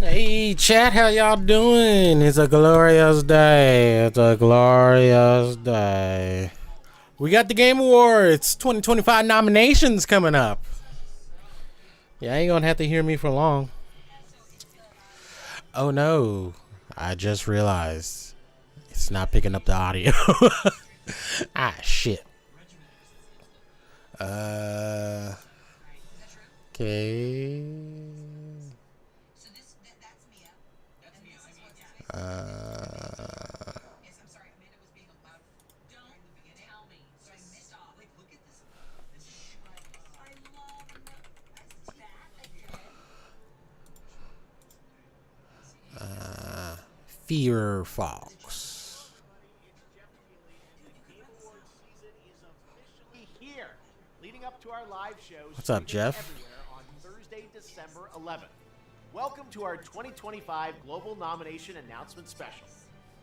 Hey chat, how y'all doing? It's a glorious day. It's a glorious day. We got the Game Awards 2025 nominations coming up. Yeah, I ain't gonna have to hear me for long. Oh no, I just realized it's not picking up the audio. Ah shit. Okay. Fear Fox. Here, leading up to our live shows. What's up, Jeff? Everywhere on Thursday, December 11th. Welcome to our 2025 Global Nomination Announcement Special.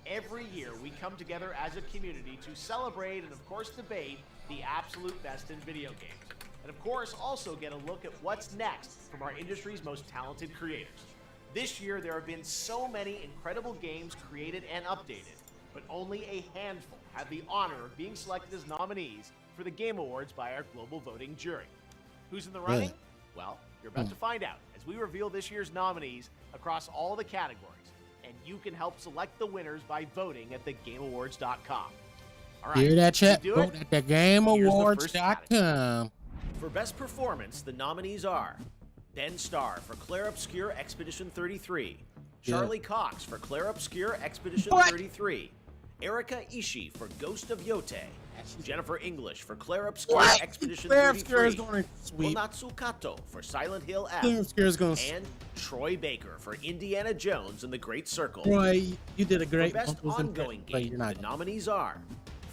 Every year, we come together as a community to celebrate and, of course, debate the absolute best in video games. And, of course, also get a look at what's next from our industry's most talented creators. This year, there have been so many incredible games created and updated, but only a handful have the honor of being selected as nominees for the Game Awards by our global voting jury. Who's in the running? Well, you're about to find out as we reveal this year's nominees across all the categories, and you can help select the winners by voting at thegameawards.com. All right, Hear that, chat? do Vote it? at thegameawards.com. For Best Performance, the nominees are Ben Starr for Claire Obscure Expedition 33, Charlie Cox for Claire Obscure Expedition 33, Erika Ishii for Ghost of Yote, Jennifer English for Claire Obscure Expedition Claire Obscure 33, is going to sweep. Konatsu Kato for Silent Hill F, Claire Obscure is going to and Troy Baker for Indiana Jones and the Great Circle. Roy, you did a For great Best Uncles and Ongoing Pets, but Game, you're not the nominees are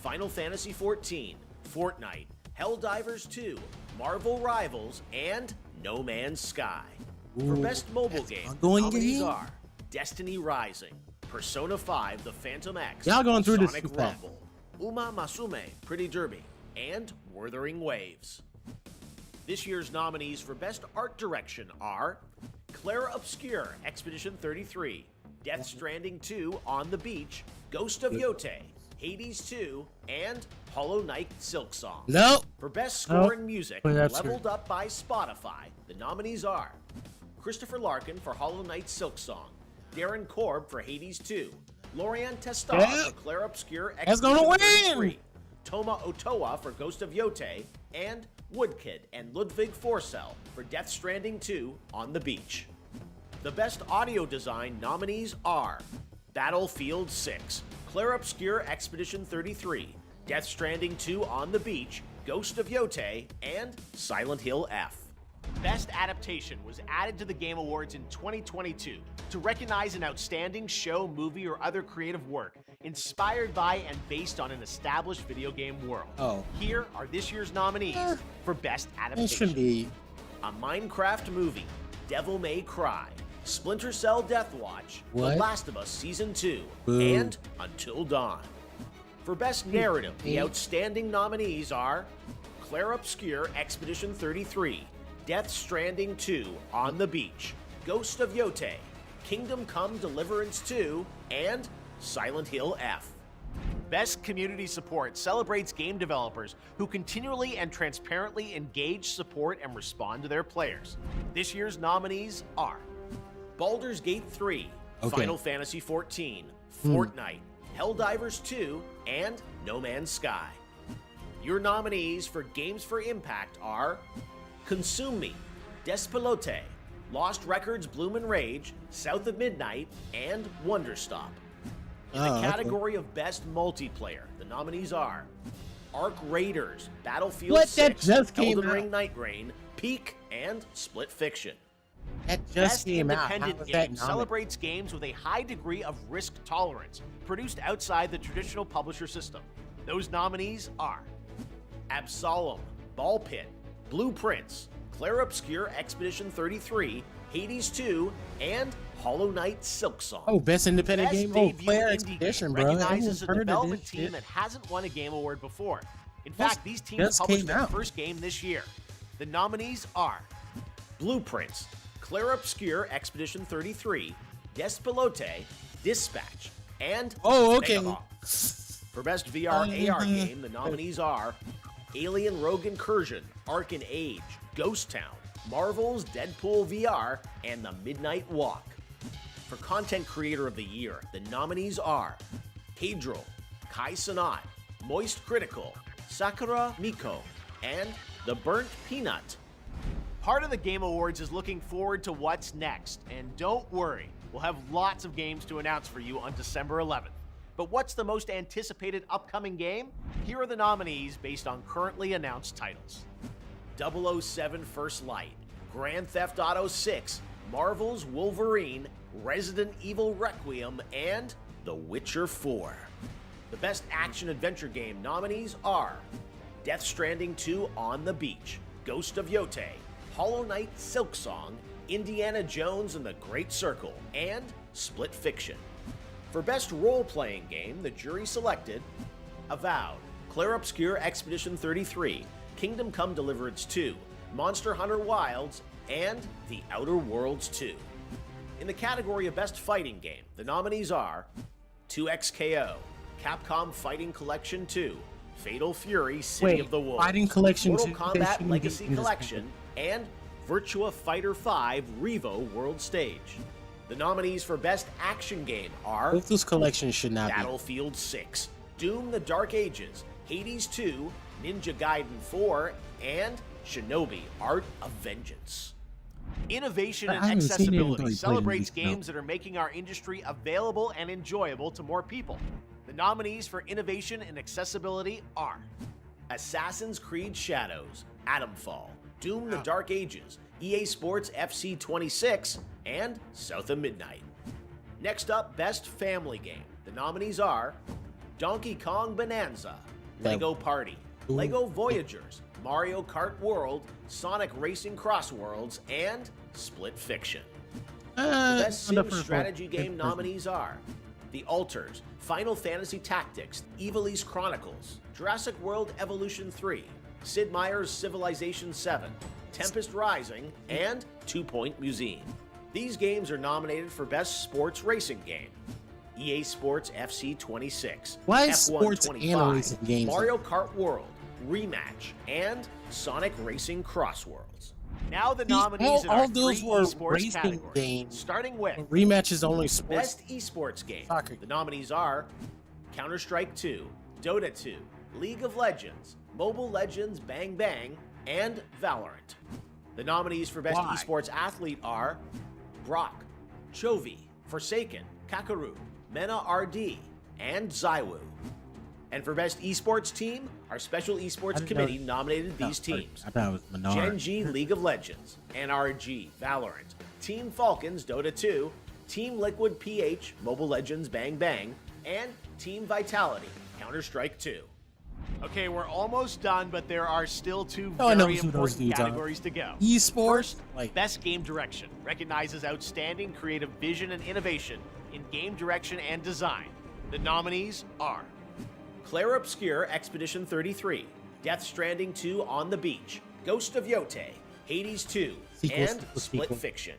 Final Fantasy XIV, Fortnite, Helldivers 2, Marvel Rivals, and No Man's Sky. For Best Mobile Game, the ongoing nominees game? are Destiny Rising, Persona 5 The Phantom X, Y'all going through this Sonic too fast. Rumble, Uma Masume Pretty Derby, and Wuthering Waves. This year's nominees for Best Art Direction are Claire Obscure Expedition 33, Death Stranding 2 On the Beach, Ghost of Yote, Hades 2, and Hollow Knight Silksong. Nope. For Best Score and Music, Well, that's leveled up by Spotify, the nominees are Christopher Larkin for Hollow Knight Silksong, Darren Korb for Hades 2, Lorian Testar Yeah. for Claire Obscure That's gonna Expedition win. 33, Toma Otoa for Ghost of Yote, and Woodkid and Ludwig Forsell for Death Stranding 2 On the Beach. The Best Audio Design nominees are Battlefield 6, Claire Obscure Expedition 33, Death Stranding 2 On the Beach, Ghost of Yote, and Silent Hill F. Best Adaptation was added to the Game Awards in 2022 to recognize an outstanding show, movie, or other creative work inspired by and based on an established video game world. Oh. Here are this year's nominees for Best It Adaptation. should be. A Minecraft Movie, Devil May Cry, Splinter Cell Death Watch, What? The Last of Us Season 2, Boo. and Until Dawn. For Best Narrative, the outstanding nominees are Claire Obscure Expedition 33, Death Stranding 2 On the Beach, Ghost of Yote, Kingdom Come Deliverance 2, and Silent Hill F. Best Community Support celebrates game developers who continually and transparently engage, support, and respond to their players. This year's nominees are Baldur's Gate 3, Okay. Final Fantasy XIV, Fortnite, Helldivers 2, and No Man's Sky. Your nominees for Games for Impact are Consume Me, Despelote, Lost Records Bloom and Rage, South of Midnight, and Wonderstop. In the Oh, okay. category of Best Multiplayer, the nominees are Arc Raiders, Battlefield What? That 6, just came Elden out. Ring Night Rain, Peak, and Split Fiction. That just Best came out. How independent was game that nominated? celebrates games with a high degree of risk tolerance, produced outside the traditional publisher system. Those nominees are Absolem, Ball Pit, Blueprints, Claire Obscure Expedition 33, Hades 2, and Hollow Knight Silksong. Oh, best independent Best game. Oh, debut Claire indie Expedition, game bro. I recognizes a haven't heard of development this team shit. that hasn't won a Game Award before. In Just- fact, these teams just published came their out. first game this year. The nominees are Blueprints, Claire Obscure Expedition 33, Despilote, Dispatch, and Oh, okay. Megahawk. For Best VR AR game, the nominees are Alien Rogue Incursion, Arcan Age, Ghost Town, Marvel's Deadpool VR, and The Midnight Walk. For Content Creator of the Year, the nominees are Pedro, Kai Sanat, Moist Critical, Sakura Miko, and The Burnt Peanut. Part of the Game Awards is looking forward to what's next, and don't worry, we'll have lots of games to announce for you on December 11th. But what's the most anticipated upcoming game? Here are the nominees based on currently announced titles. 007 First Light, Grand Theft Auto 6, Marvel's Wolverine, Resident Evil Requiem, and The Witcher 4. The Best Action-Adventure Game nominees are Death Stranding 2 On the Beach, Ghost of Yote, Hollow Knight Silksong, Indiana Jones and the Great Circle, and Split Fiction. For Best Role-Playing Game, the jury selected Avowed, Claire Obscure Expedition 33, Kingdom Come Deliverance 2, Monster Hunter Wilds, and The Outer Worlds 2. In the category of Best Fighting Game, the nominees are 2XKO, Capcom Fighting Collection 2, Fatal Fury City of the Wolves, Fighting Collection Mortal 2, Kombat Legacy Collection, and Virtua Fighter 5 Revo World Stage. The nominees for Best Action Game are Both those collections should not Battlefield 6, Doom the Dark Ages, Hades 2, Ninja Gaiden 4, and Shinobi Art of Vengeance. Innovation I and haven't seen anybody accessibility play celebrates these, games that are making our industry available and enjoyable to more people. The nominees for innovation and accessibility are Assassin's Creed Shadows, Atomfall, Doom the Dark Ages, EA Sports FC 26, and South of Midnight. Next up, Best Family Game. The nominees are Donkey Kong Bonanza, Lego Party, Lego Voyagers, Mario Kart World, Sonic Racing Cross Worlds, and Split Fiction. The Best Sim Strategy Game nominees are The Alters, Final Fantasy Tactics, Ivalice Chronicles, Jurassic World Evolution 3, Sid Meier's Civilization 7, Tempest Rising, and 2 Point Museum. These games are nominated for Best Sports Racing Game. EA Sports FC 26, Why is F1 sports 25, and racing games Mario Kart World, Rematch, and Sonic Racing Cross Worlds. Now the nominees in all our those three were esports racing categories, games. starting with Rematch is only sports. Best Esports Game. Soccer. The nominees are Counter-Strike 2, Dota 2, League of Legends, Mobile Legends Bang Bang, and Valorant. The nominees for Best Why? Esports Athlete are Brock, Chovy, Forsaken, Kakaru, Mena RD, and Zywoo. And for Best Esports Team, our Special Esports Committee nominated these teams. I thought it was Menard. Gen G League of Legends, NRG Valorant, Team Falcons Dota 2, Team Liquid PH Mobile Legends Bang Bang, and Team Vitality Counter-Strike 2. Okay, we're almost done, but there are still two Oh, I know very who those important dudes are. categories to go. Esports, like Best Game Direction recognizes outstanding creative vision and innovation in game direction and design. The nominees are Claire Obscure Expedition 33, Death Stranding 2 On the Beach, Ghost of Yote, Hades 2, Sequels, and sequel. Split Fiction.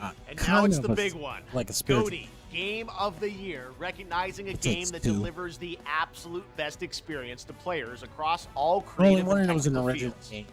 And now kind it's of the a- big one. like a spiritual. GOTY, Game of the Year, recognizing a It game takes that two. delivers the absolute best experience to players across all only creative one of and them was an technical original fields. game.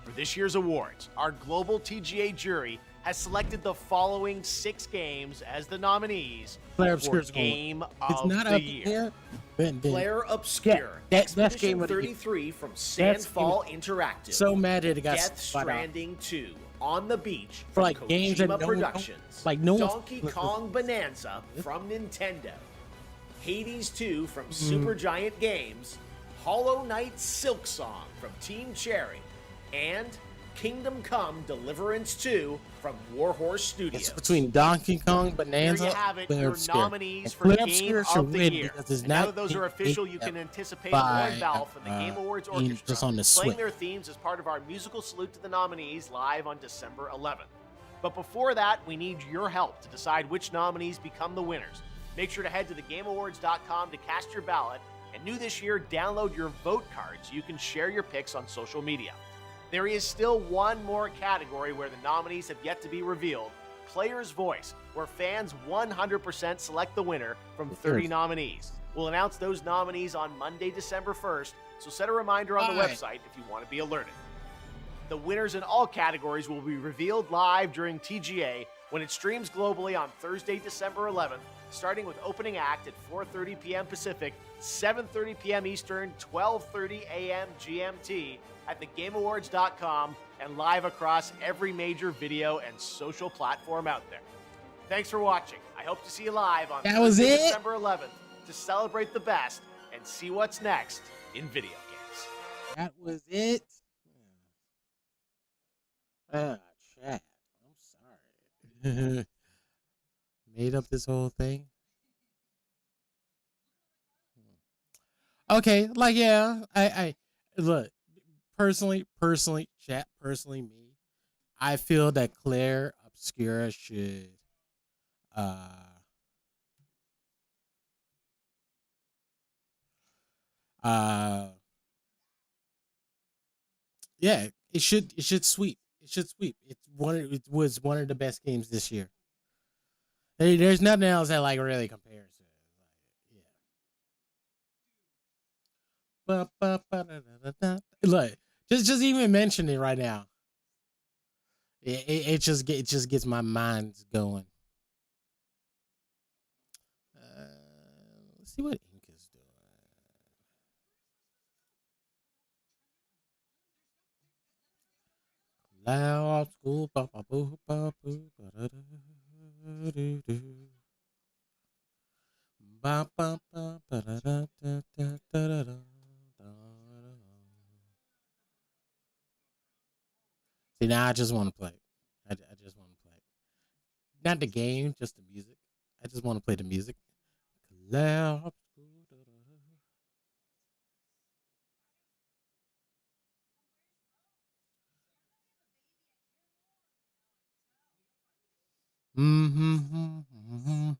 For this year's awards, our global TGA jury has selected the following 6 games as the nominees Claire for Obscure's going. Game It's of not the up Year. there. Then Claire Obscure, that's Expedition game of the year. 33 from That's Sandfall Interactive. so mad that it got Death split out. Stranding 2 On the Beach For, from like, games that Kojima no one- Productions. like, no one's- Donkey Kong Bonanza from Nintendo. Hades 2 from Supergiant Games. Hollow Knight Silksong from Team Cherry. And Kingdom Come Deliverance 2 from Warhorse Studios. It's between Donkey Kong, Bonanza, There you have it, Claire your Obscure. nominees And for Claire Game Obscure should of the win Year. because it's And now not that those are being official, you picked can up anticipate by, Lloyd Bell from the Game Awards in- Orchestra just on the playing Switch. their themes as part of our musical salute to the nominees live on December 11th. But before that, we need your help to decide which nominees become the winners. Make sure to head to thegameawards.com to cast your ballot, and new this year, download your vote card so you can share your picks on social media. There is still one more category where the nominees have yet to be revealed: Player's Voice, where fans 100% select the winner from 30 nominees. We'll announce those nominees on Monday, December 1st, so set a reminder on the website if you want to be alerted. The winners in all categories will be revealed live during TGA when it streams globally on Thursday, December 11th, starting with opening act at 4:30 p.m. Pacific, 7:30 p.m. Eastern, 12:30 a.m. GMT at thegameawards.com and live across every major video and social platform out there. Thanks for watching. I hope to see you live on Thursday, December 11th to celebrate the best and see what's next in video games. That was it. Chat. I'm sorry. Made up this whole thing. Okay, like yeah, I look personally, chat, personally, me. I feel that Claire Obscura should uh uh yeah, it should sweep. It should sweep. It was one of the best games this year. There's nothing else that like really compares to it. Like, yeah. Look, just even mention it right now. It just gets my mind going. Let's see what Ink is doing. Loud school, ba ba boo ba boo ba da da do do. Ba ba ba ba da da da da da da. See, now I just want to play. I just want to play. Not the game, just the music. I just want to play the music. Loud school, da da da. Mm-hmm.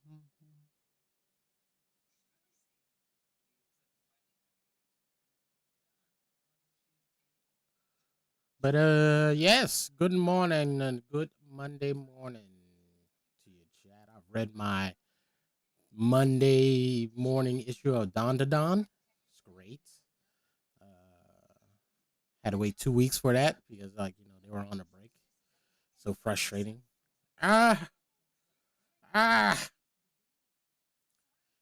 But yes, good morning and good Monday morning to you, chat. I've read my Monday morning issue of Don to Don. It's great. Uh, had to wait 2 weeks for that because, like, they were on a break. So frustrating. Ah, ah.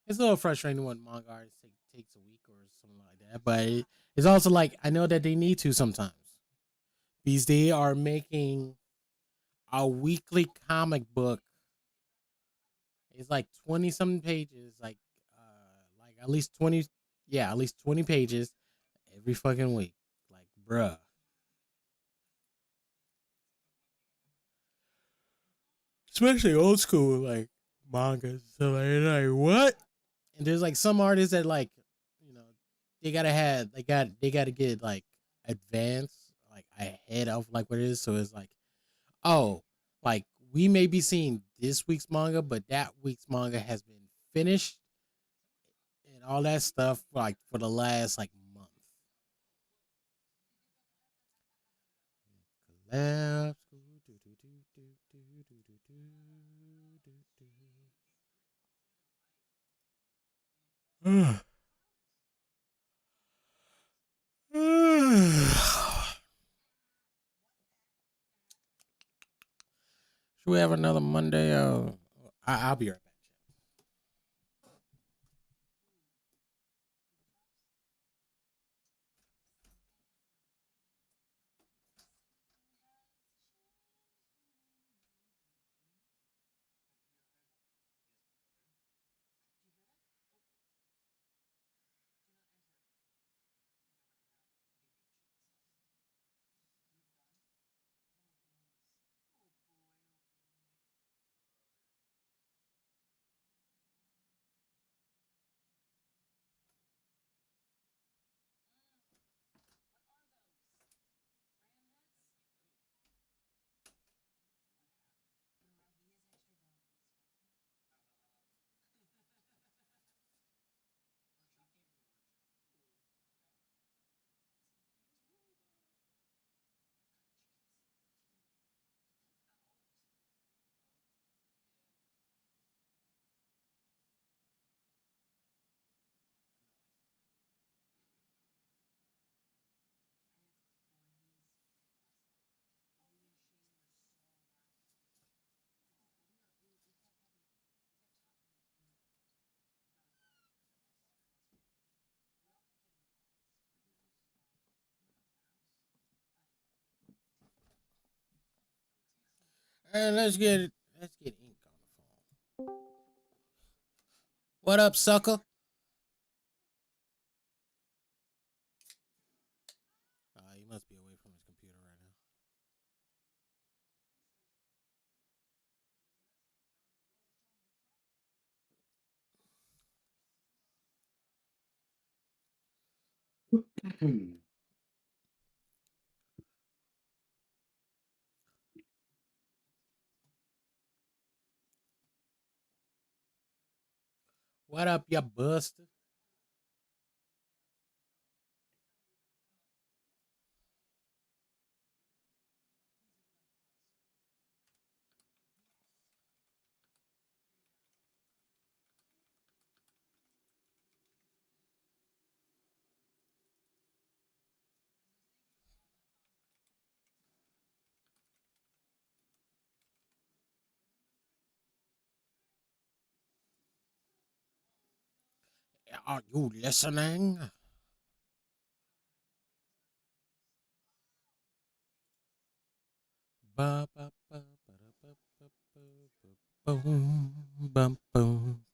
It's a little frustrating when manga artists takes a week or something like that. But it's also like I know that they need to sometimes because they are making a weekly comic book. It's like 20 something pages, like at least 20, yeah, at least 20 pages every fucking week. Like, bruh. Especially old school like mangas. So like what? And there's like some artists that like, you know, they gotta get like advanced, like ahead of like what it is. So it's like, oh, like we may be seeing this week's manga, but that week's manga has been finished and all that stuff like for the last like month. Left. Should we have another Monday? I'll be right back. And let's get ink on the phone. What up, sucker? He must be away from his computer right now. What up, you buster? Are you listening? Ba ba ba ba da ba ba ba ba boom bum boom.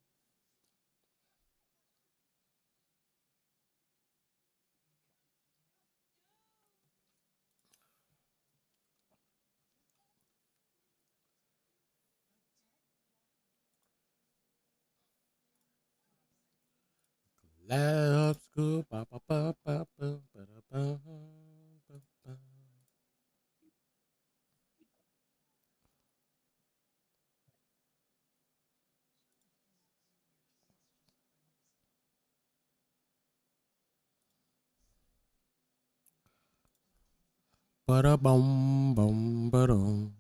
Let's go. Ba ba ba ba ba ba da ba ba ba. Ba da bum bum ba dum.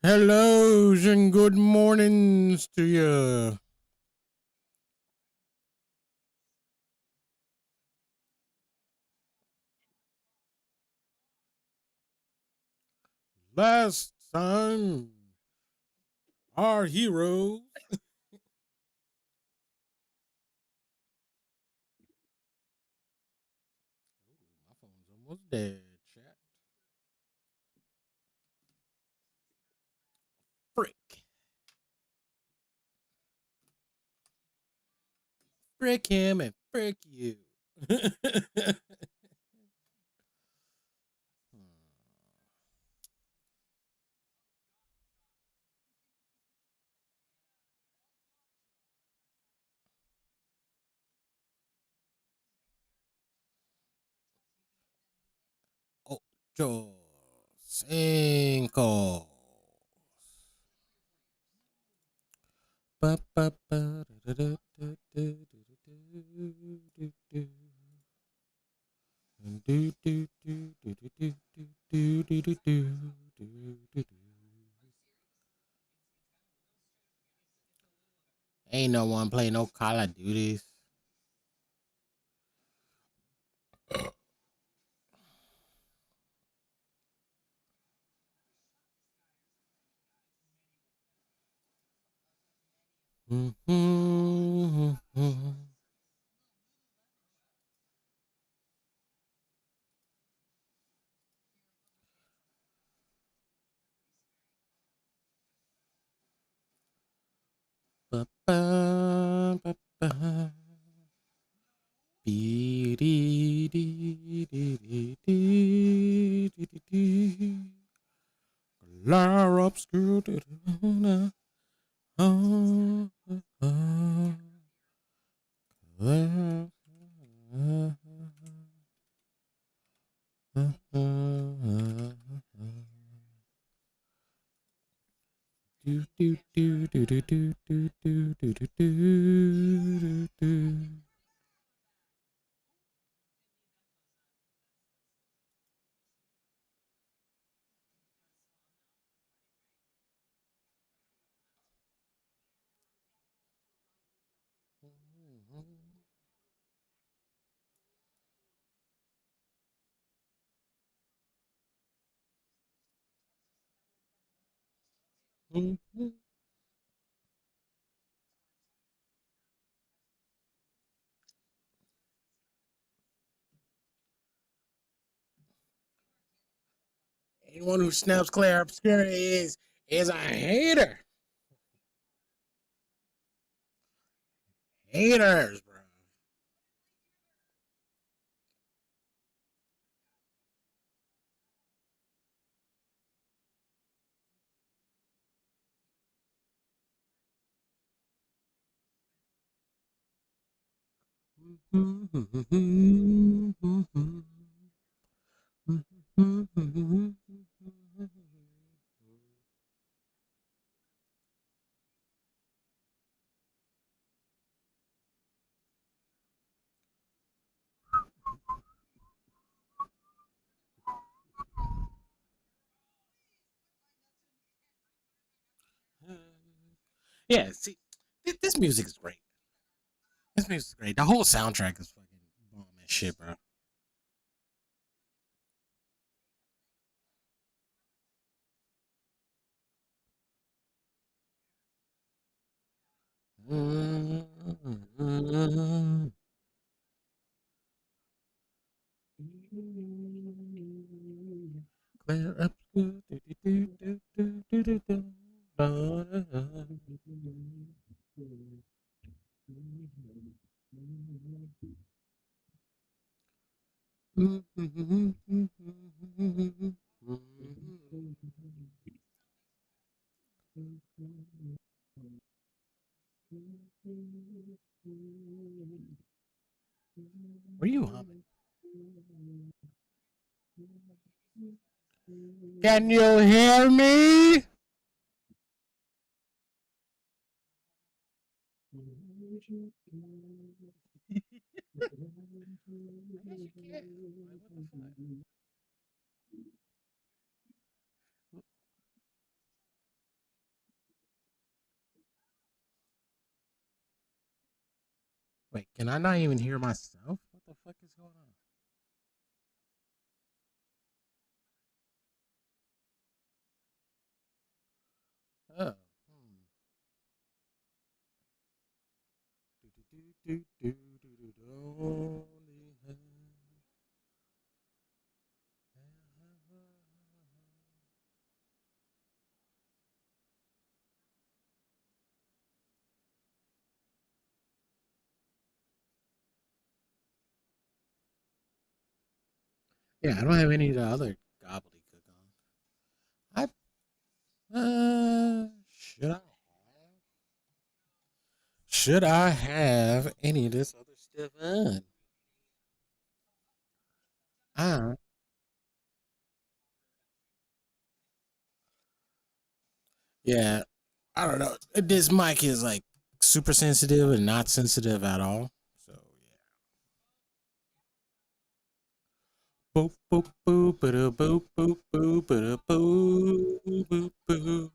Hellos and good mornings to you. Last time, our hero. My phone's almost dead, chat. Frick. Frick him and frick you. Ocho cinco. Ba, ba, ba, da, da, da, da, da, da, do, do, do, do, do, do, do, do, do, do, do, do, do. Ain't no one play no Call of Duties. Ba, ba, ba, ba. Be, dee, dee, dee, dee, dee, dee, dee, dee. Lara obscure. Oh, do do do do do do do do do do do do. Mhm. Anyone who snaps clear obscurity is a hater. Haters, bro. Yeah, see, this music is great. This music is great. The whole soundtrack is fucking bomb as shit, bro. Clear up. Where you humming? Can you hear me? I guess you can. Like, what the fuck? Wait, can I not even hear myself? What the fuck is going on? Oh. Yeah, I don't have any of the other gobbledygook on. Should I have? Should I have any of this other stuff on? Ah, yeah. I don't know. This mic is like super sensitive and not sensitive at all. So yeah. Boop boop boop boop boop boop boop boop boop boop boop.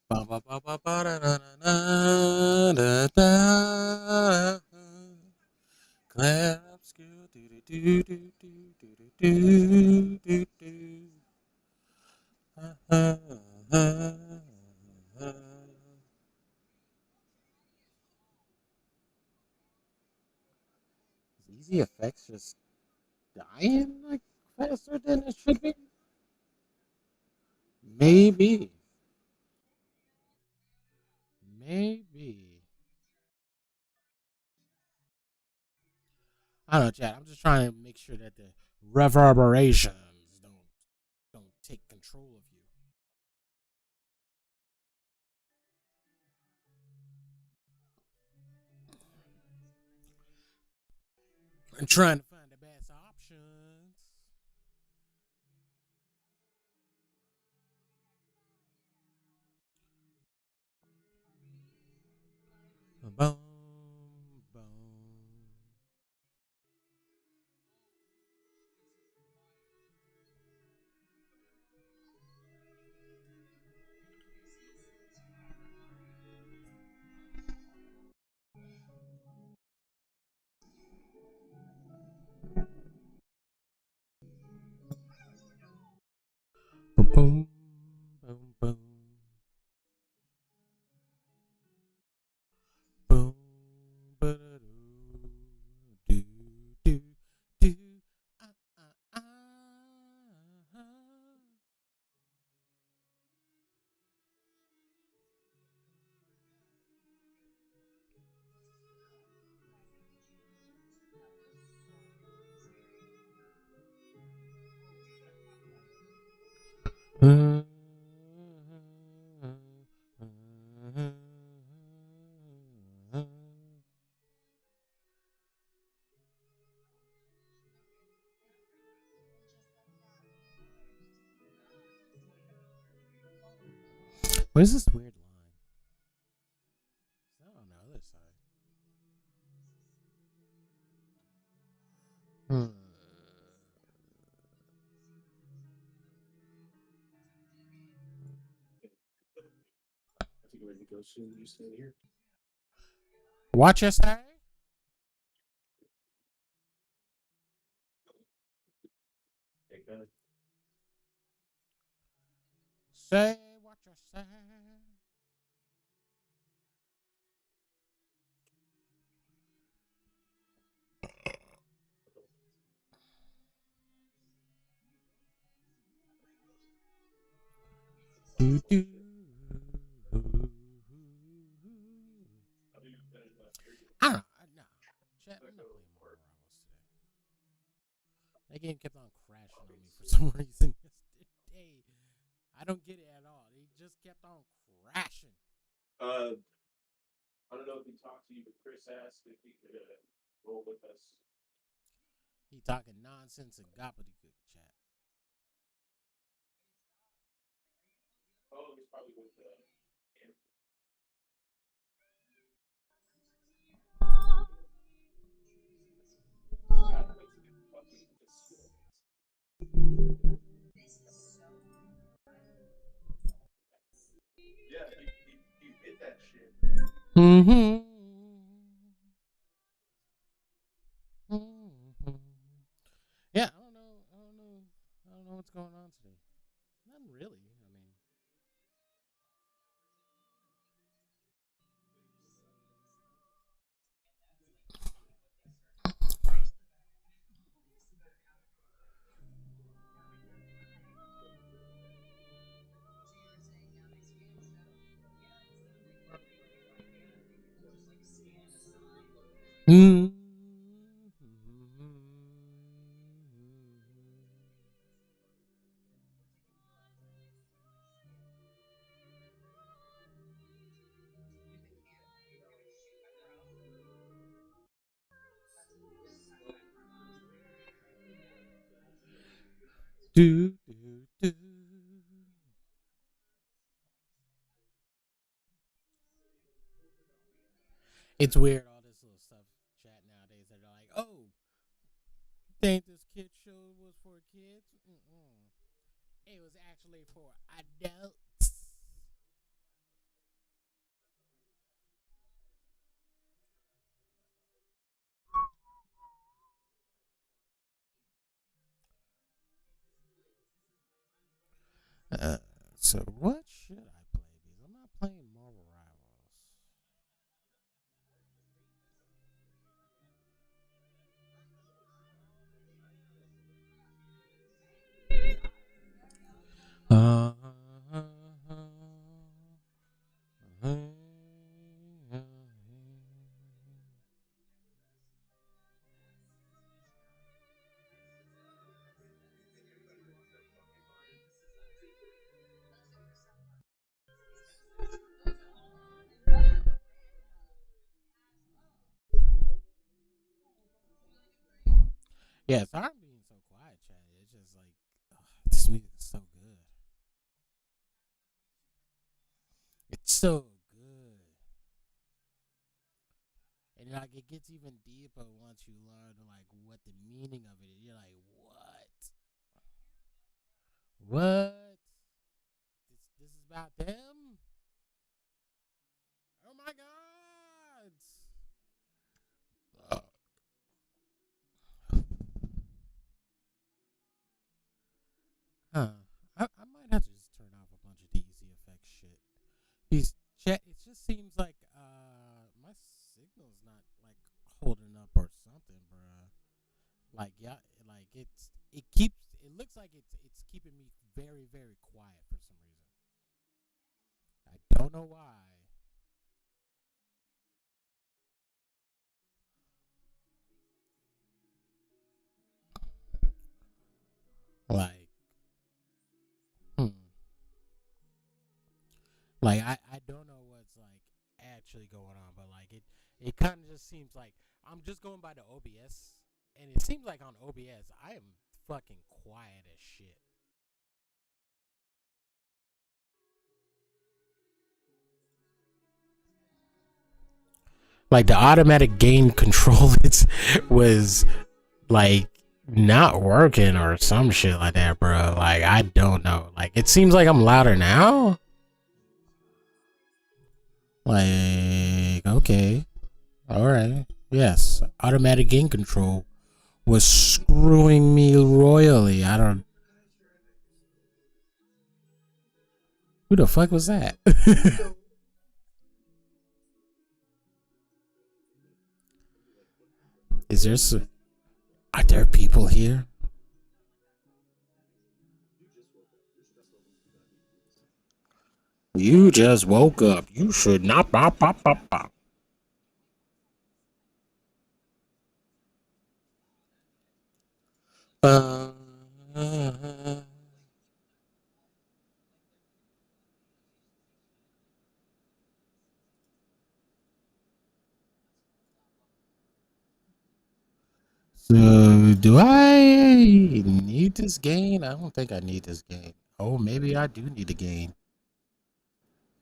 Ba ba ba ba ba da da da da da. Clap skill. Do do do do do do do do do. Is Easy Effects just dying like faster than it should be? Maybe. Maybe. I don't know, Chad. I'm just trying to make sure that the reverberations don't take control of you. I'm trying to find the best options. Boom, boom. boom. Boom, ba-da-doo, do, do, do, ah, ah, ah. What is this weird line? Is that on the other side? Watch us, say. Say what you say. Do, do. I don't know. No. Chat, I'm not playing more Rivals today. That game kept on crashing on me for some reason yesterday. I don't get it at all. It just kept on crashing. I don't know if he talked to you, but Chris asked if he could roll with us. He talking nonsense and gobbledygook, chat. Oh, he's probably with him. Yeah, he did that shit. Mm-hmm. Yeah, I don't know what's going on today. Nothing really. I mean, mm-hmm. Do, do, do. It's weird, all this little stuff chat nowadays that are like, oh, think this kid show was for kids? Mm-mm. It was actually for adults. So what should I play? Because I'm not playing Marvel Rivals. Yeah, sorry I'm being so quiet, Chad. It's just like, this music is so good. It's so good. And like it gets even deeper once you learn like what the meaning of it is. You're like, what? What? This is about them? Oh my god! Huh. I might have to just turn off a bunch of DZ He's chat. It just seems like my signal's not like holding up or something, bro. Like yeah, like it keeps. It looks like it's keeping me very very quiet for some reason. I don't know why. Like hmm. Like I don't know what's like actually going on, but like it kind of just seems like I'm just going by the OBS, and it seems like on OBS I am fucking quiet as shit. Like the automatic gain control it was like not working or some shit like that, bro. Like I don't know. Like it seems like I'm louder now. Like okay, all right, yes, automatic gain control was screwing me royally. I don't. Who the fuck was that? Is there? Are there people here? You just woke up. You should not. Bop, bop, bop, bop. Uh, so, do I need this gain? I don't think I need this gain. Oh, maybe I do need a gain.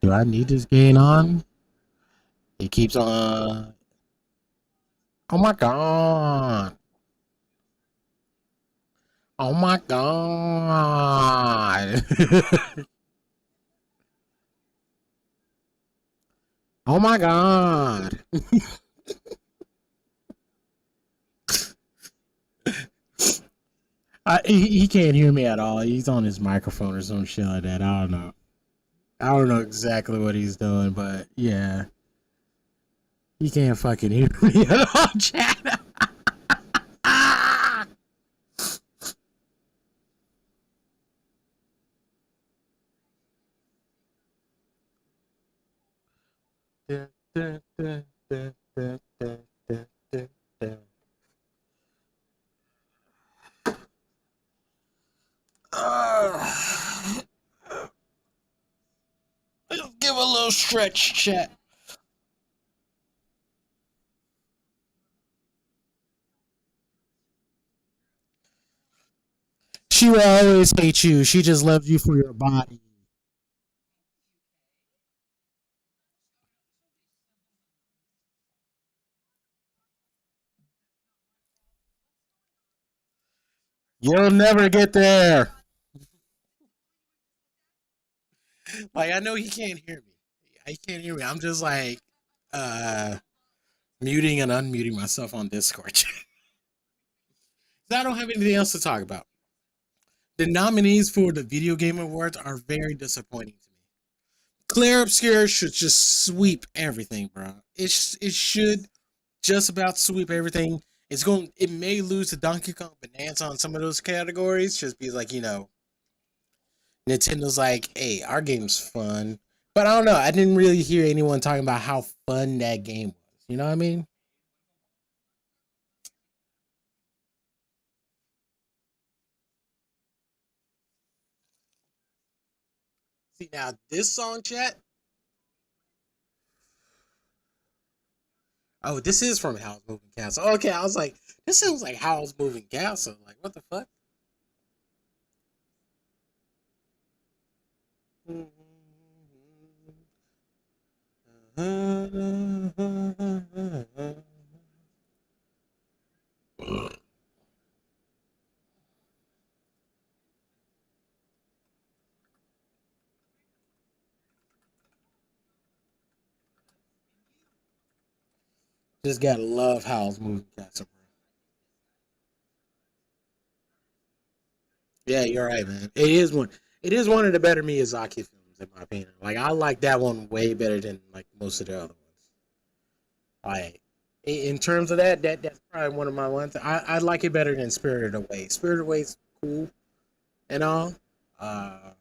Do I need this gain on? It keeps on. Oh my god. Oh my god. Oh my god. He can't hear me at all. He's on his microphone or some shit like that. I don't know. I don't know exactly what he's doing, but yeah. He can't fucking hear me at all, chat. Dun, dun, dun, dun, dun, dun, dun, dun, dun. Let's give a little stretch, chat. She will always hate you. She just loves you for your body. You'll never get there. Like I know he can't hear me. I can't hear me. I'm just like uh muting and unmuting myself on Discord. I don't have anything else to talk about. The nominees for the Video Game Awards are very disappointing to me. Clear Obscure should just sweep everything, bro. It should just about sweep everything. It's going. It may lose to Donkey Kong Bonanza on some of those categories, just because like Nintendo's like, hey, our game's fun, but I don't know. I didn't really hear anyone talking about how fun that game was. You know what I mean? See now, this song, chat. Oh, this is from Howl's Moving Castle. Okay, I was like, this sounds like Howl's Moving Castle. Like, what the fuck? Just gotta love Howl's Moving Castle, bro. Yeah, you're right, man. It is one. It is one of the better Miyazaki films. in my opinion. Like I like that one way better than like most of the other ones. Like in terms of that's probably one of my ones. I like it better than Spirited Away. Spirited Away's cool and all. Uh,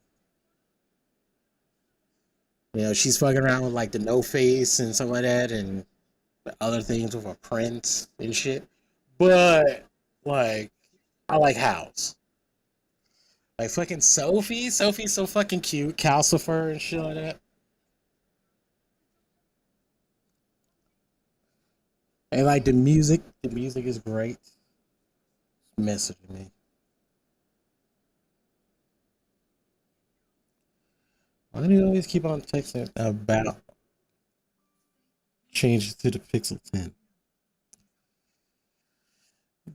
she's fucking around with like the no face and stuff like that, and other things with a prince and shit. But like, I like House. Like fucking Sophie. Sophie's so fucking cute. Calcifer and shit like that. And like the music. The music is great. Messaging me. Why do you always keep on texting about changes to the Pixel 10?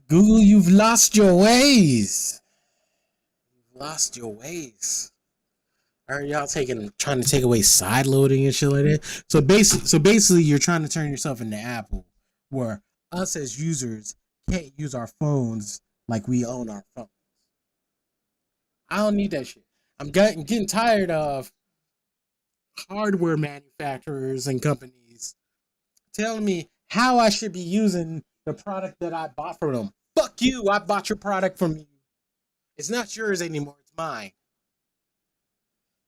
Google, you've lost your ways. You've lost your ways. Are y'all trying to take away side loading and shit like that? So basically, you're trying to turn yourself into Apple, where us as users can't use our phones like we own our phones. I don't need that shit. I'm getting tired of hardware manufacturers and companies telling me how I should be using the product that I bought from them. Fuck you! I bought your product from you. It's not yours anymore. It's mine.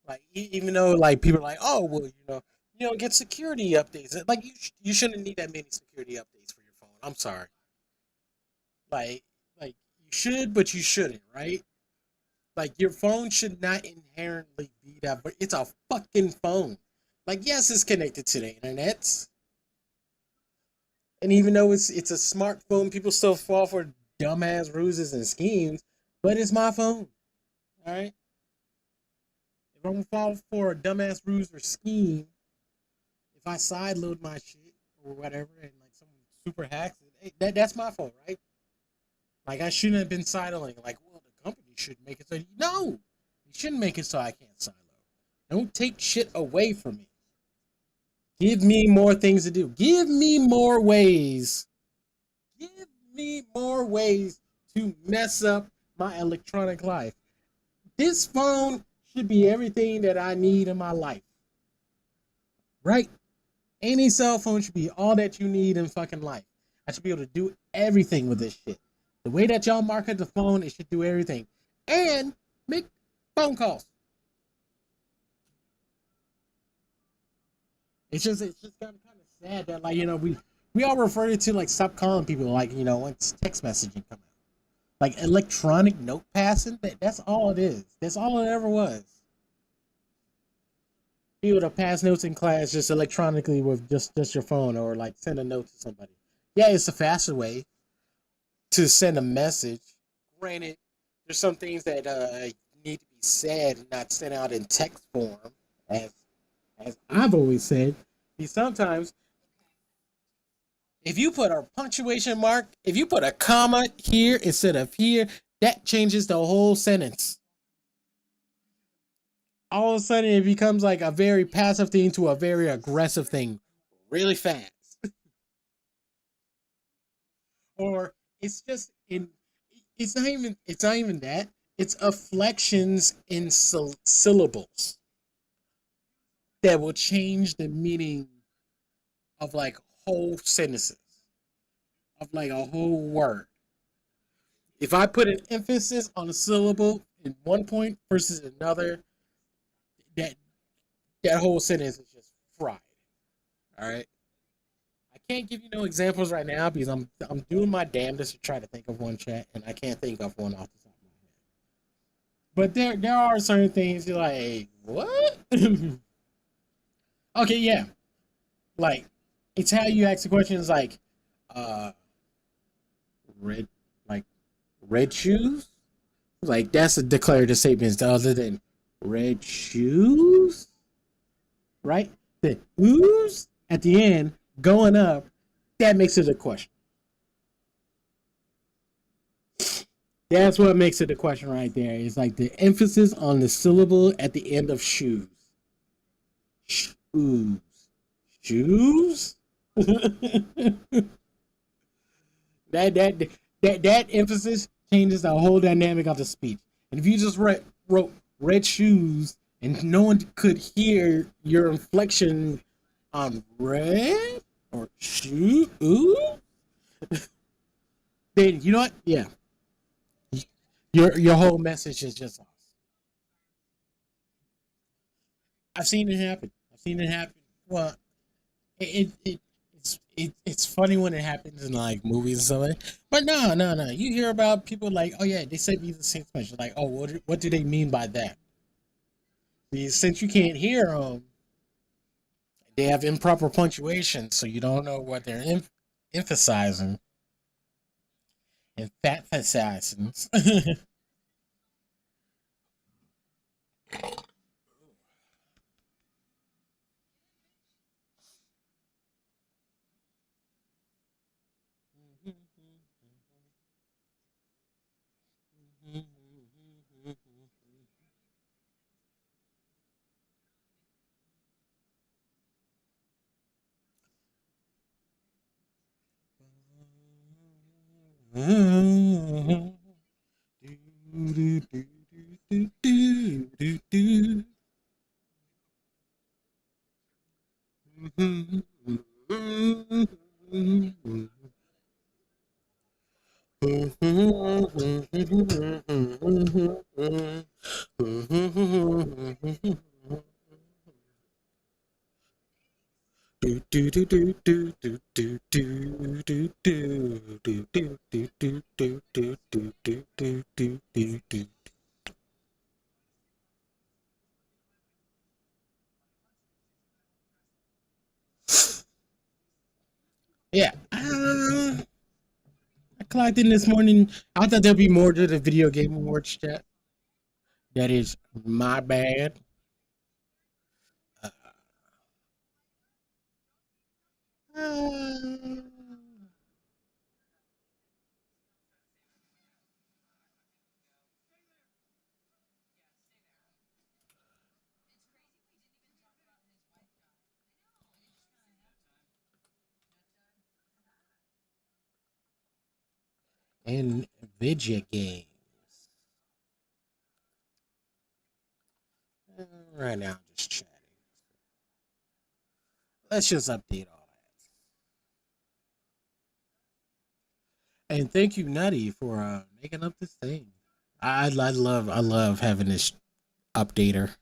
Like even though like people are like, oh well, you don't get security updates. Like you shouldn't need that many security updates for your phone. I'm sorry. Like you should, but you shouldn't, right? Like your phone should not inherently be that, but it's a fucking phone. Like yes, it's connected to the internet, and even though it's a smartphone, people still fall for dumbass ruses and schemes. But it's my phone, all right. If I'm gonna fall for a dumbass ruse or scheme, if I sideload my shit or whatever, and like someone super hacks it, hey, that's my fault, right? Like I shouldn't have been sideloading. Like, well, the company should make it so no, you shouldn't make it so I can't sideload. Don't take shit away from me. Give me more things to do. Give me more ways. Give me more ways to mess up my electronic life. This phone should be everything that I need in my life. Right? Any cell phone should be all that you need in fucking life. I should be able to do everything with this shit. The way that y'all market the phone, it should do everything. And make phone calls. It's just kind of sad that like, we all refer it to like stop calling people like, once text messaging come out. Like electronic note passing, that's all it is. That's all it ever was. Be able to pass notes in class just electronically with just your phone or like send a note to somebody. Yeah, it's a faster way to send a message. Granted, there's some things that need to be said and not sent out in text form, as I've always said. Sometimes if you put a punctuation mark, if you put a comma here instead of here, that changes the whole sentence. All of a sudden, it becomes like a very passive thing to a very aggressive thing really fast. Or it's just in it's not even that. It's afflections in syllables that will change the meaning of like whole sentences, of like a whole word. If I put an emphasis on a syllable in one point versus another, that that whole sentence is just fried. All right. I can't give you no examples right now because I'm doing my damnedest to try to think of one, chat, and I can't think of one off the top of my head. But there are certain things you're like, hey, what? Okay, yeah. Like it's how you ask the questions like, uh, red, like red shoes. Like that's a declarative statement other than red shoes, right? The ooze at the end going up, that makes it a question. That's what makes it a question right there. It's like the emphasis on the syllable at the end of shoes. Shoes. Shoes? that that that emphasis changes the whole dynamic of the speech. And if you just wrote red shoes and no one could hear your inflection on red or shoot, ooh, then you know what? Yeah, your whole message is just off. I've seen it happen. I've seen it happen. Well, it's funny when it happens in like movies and stuff like that. But no. You hear about people like, oh yeah, they sent me the same message. Like, oh, what do they mean by that? Because since you can't hear them, they have improper punctuation, so you don't know what they're emphasizing and emphasizing. Yeah. I clocked in this morning. I thought there'd be more to the video game awards chat. That is my bad. Uh, and Vidja games. Right now, I'm just chatting. Let's just update all that. And thank you, Nutty, for making up this thing. I love having this updater.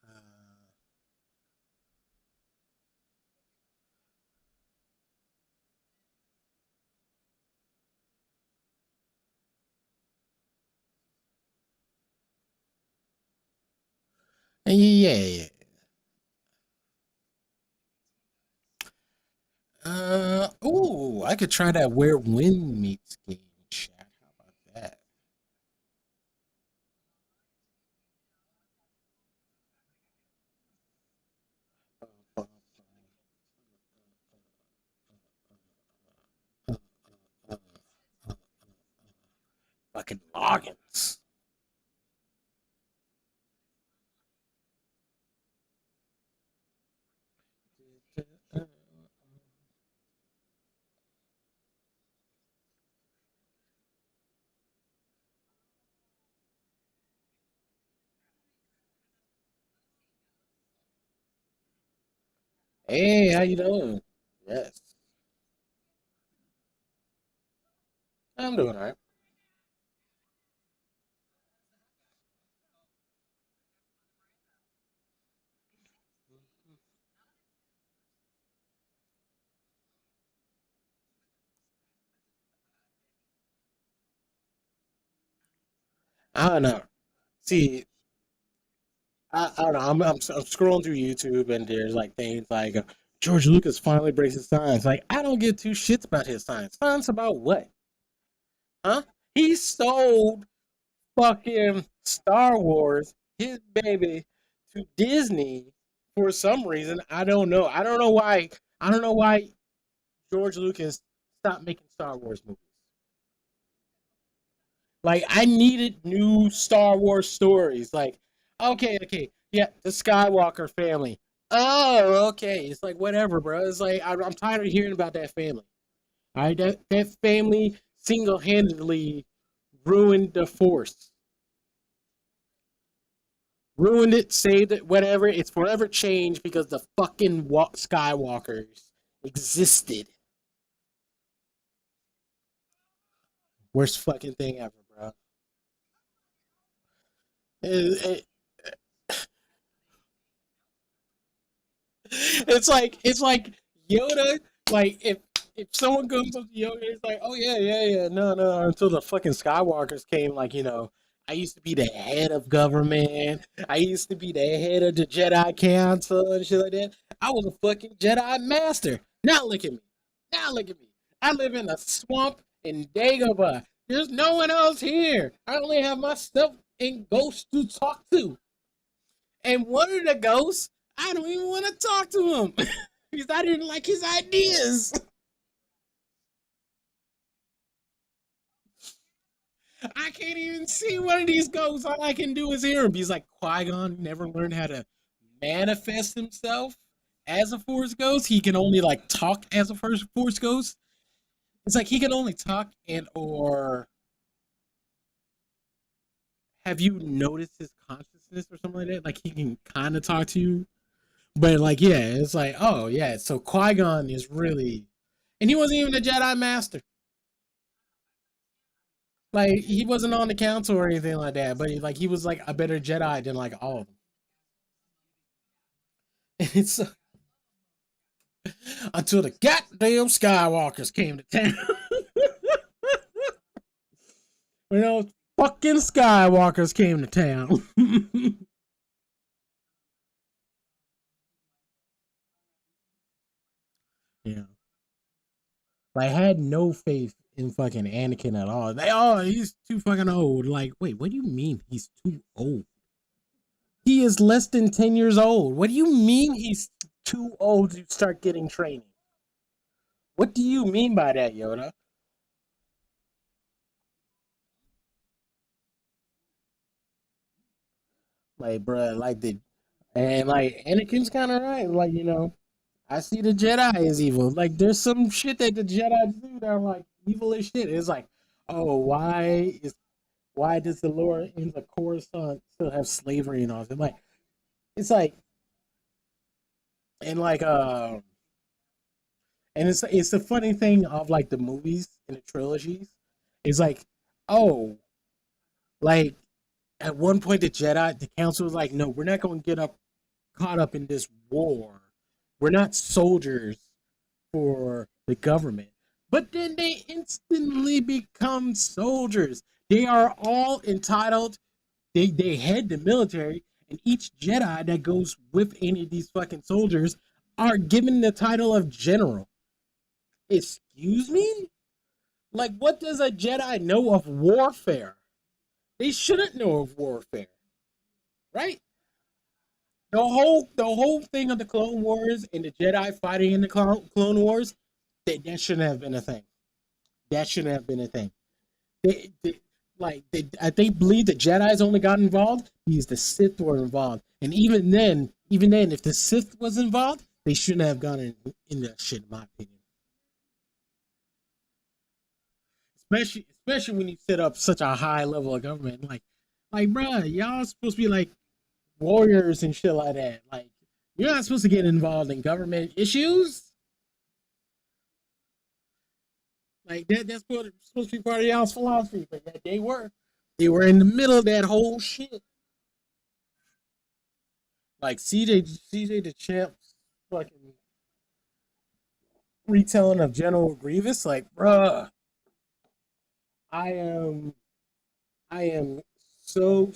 Uh, and yeah. Oh, I could try that where wind meets game chat. How about that? Fucking logins. Hey, how you doing? Yes, I'm doing all right. I don't know. See, I don't know. I'm scrolling through YouTube and there's like things like George Lucas finally breaks his science. Like I don't give two shits about his science. Science about what? Huh? He sold fucking Star Wars, his baby, to Disney for some reason. I don't know. I don't know why. I don't know why George Lucas stopped making Star Wars movies. Like I needed new Star Wars stories. Like, okay, yeah, the Skywalker family. Oh, okay. It's like whatever, bro. It's like I'm tired of hearing about that family. All right, that family single handedly ruined the Force. Ruined it, saved it, whatever. It's forever changed because the fucking Skywalkers existed. Worst fucking thing ever, bro. It, it's like Yoda. Like if someone comes up to Yoda, it's like, oh yeah, no, until the fucking Skywalkers came. Like I used to be the head of government. I used to be the head of the Jedi Council and shit like that. I was a fucking Jedi master. Now look at me. Now look at me. I live in a swamp in Dagobah. There's no one else here. I only have myself and ghosts to talk to. And one of the ghosts, I don't even want to talk to him because I didn't like his ideas. I can't even see one of these ghosts. All I can do is hear him. He's like Qui-Gon never learned how to manifest himself as a Force ghost. He can only like talk as a first Force ghost. It's like he can only talk and or have you noticed his consciousness or something like that? Like he can kind of talk to you, but like yeah, it's like oh yeah. So Qui Gon is really, and he wasn't even a Jedi Master. Like he wasn't on the council or anything like that. But he was like a better Jedi than like all of them. And it's until the goddamn Skywalkers came to town. When those fucking Skywalkers came to town. Yeah. Like, I had no faith in fucking Anakin at all. He's too fucking old. Like, wait, what do you mean he's too old? He is less than 10 years old. What do you mean he's too old to start getting training? What do you mean by that, Yoda? Like, bruh, and like, Anakin's kind of right. Like, I see the Jedi as evil. Like, there's some shit that the Jedi do that are like evil as shit. It's like, oh, why does the Lord in the Coruscant still have slavery and all that? Like, it's like, and like, and it's the funny thing of like the movies and the trilogies. It's like, oh, like at one point the council was like, no, we're not going to get up caught up in this war. We're not soldiers for the government. But then they instantly become soldiers. They are all entitled. They head the military, and each Jedi that goes with any of these fucking soldiers are given the title of general. Excuse me? Like, what does a Jedi know of warfare? They shouldn't know of warfare, right? The whole thing of the Clone Wars and the Jedi fighting in the Clone Wars, that shouldn't have been a thing. That shouldn't have been a thing. They believe the Jedi's only got involved because the Sith were involved, and even then, if the Sith was involved, they shouldn't have gone in that shit, in my opinion. Especially when you set up such a high level of government, like, bruh, y'all supposed to be like warriors and shit like that. Like, you're not supposed to get involved in government issues. Like that's supposed to be part of y'all's philosophy, but yeah, they were in the middle of that whole shit. Like CJ the Champ's fucking retelling of General Grievous. Like, bruh, I am I am so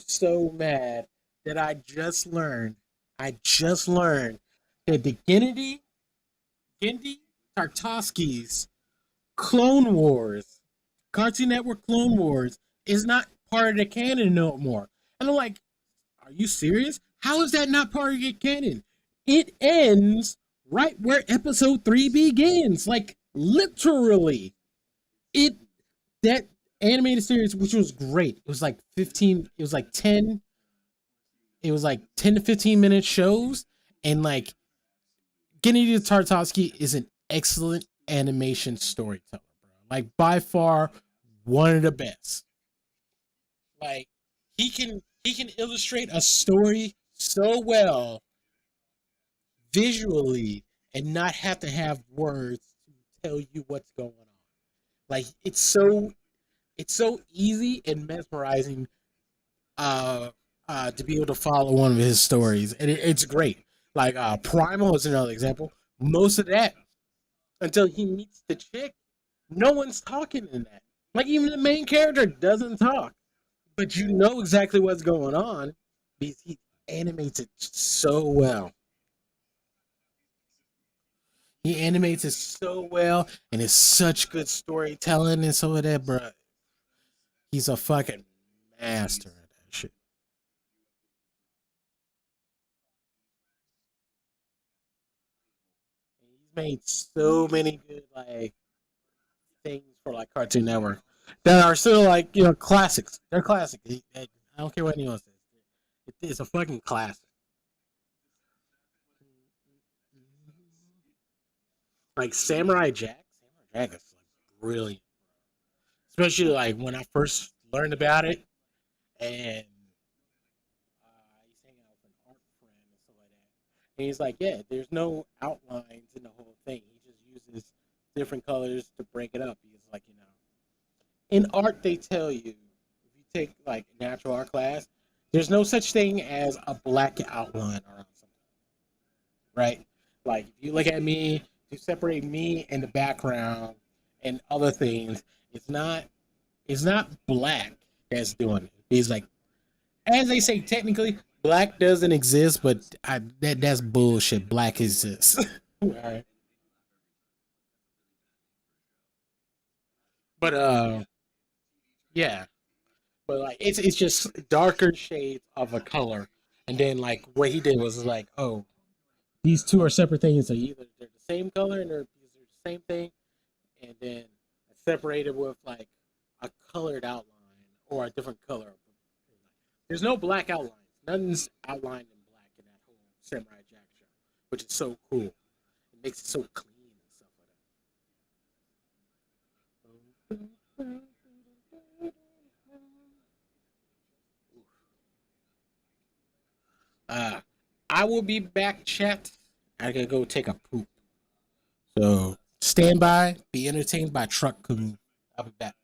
mad that I just learned that the Genndy Tartovsky's Clone Wars, Cartoon Network Clone Wars, is not part of the canon no more. And I'm like, are you serious? How is that not part of your canon? It ends right where episode 3 begins. Like, literally. It that animated series, which was great. It was like 15, it was like 10, it was like 10 to 15 minute shows. And like Gennady Tartakovsky is an excellent animation storyteller, bro. Like by far one of the best. Like he can illustrate a story so well visually and not have to have words to tell you what's going on. Like it's so easy and mesmerizing to be able to follow one of his stories, and it's great. Like Primal is another example. Most of that until he meets the chick, no one's talking in that. Like even the main character doesn't talk, but you know exactly what's going on because he animates it so well. He animates it so well, and it's such good storytelling and some of that, bro. He's a fucking master at that shit. He's made so many good like things for like Cartoon Network that are still like classics. They're classic. I don't care what anyone says. It's a fucking classic. Like Samurai Jack. Samurai Jack is like brilliant, especially like when I first learned about it, and he's hanging out with an art friend and stuff like that. And he's like, yeah, there's no outlines in the whole thing. He just uses different colors to break it up. He's like, in art they tell you if you take like natural art class, there's no such thing as a black outline around something, right? Like if you look at me, to separate me and the background and other things, it's not black that's doing it. He's like, as they say, technically black doesn't exist, but that's bullshit. Black exists. All right. But yeah, but like it's just darker shades of a color, and then like what he did was like, oh, these two are separate things. So either they're the same color and they're the same thing, and then separated with like a colored outline or a different color. There's no black outlines. Nothing's outlined in black in that whole Samurai Jack show, which is so cool. It makes it so clean and stuff like that. Uh, I will be back, chat. I gotta go take a poop. So stand by, be entertained by Truck Coon. I'll be back.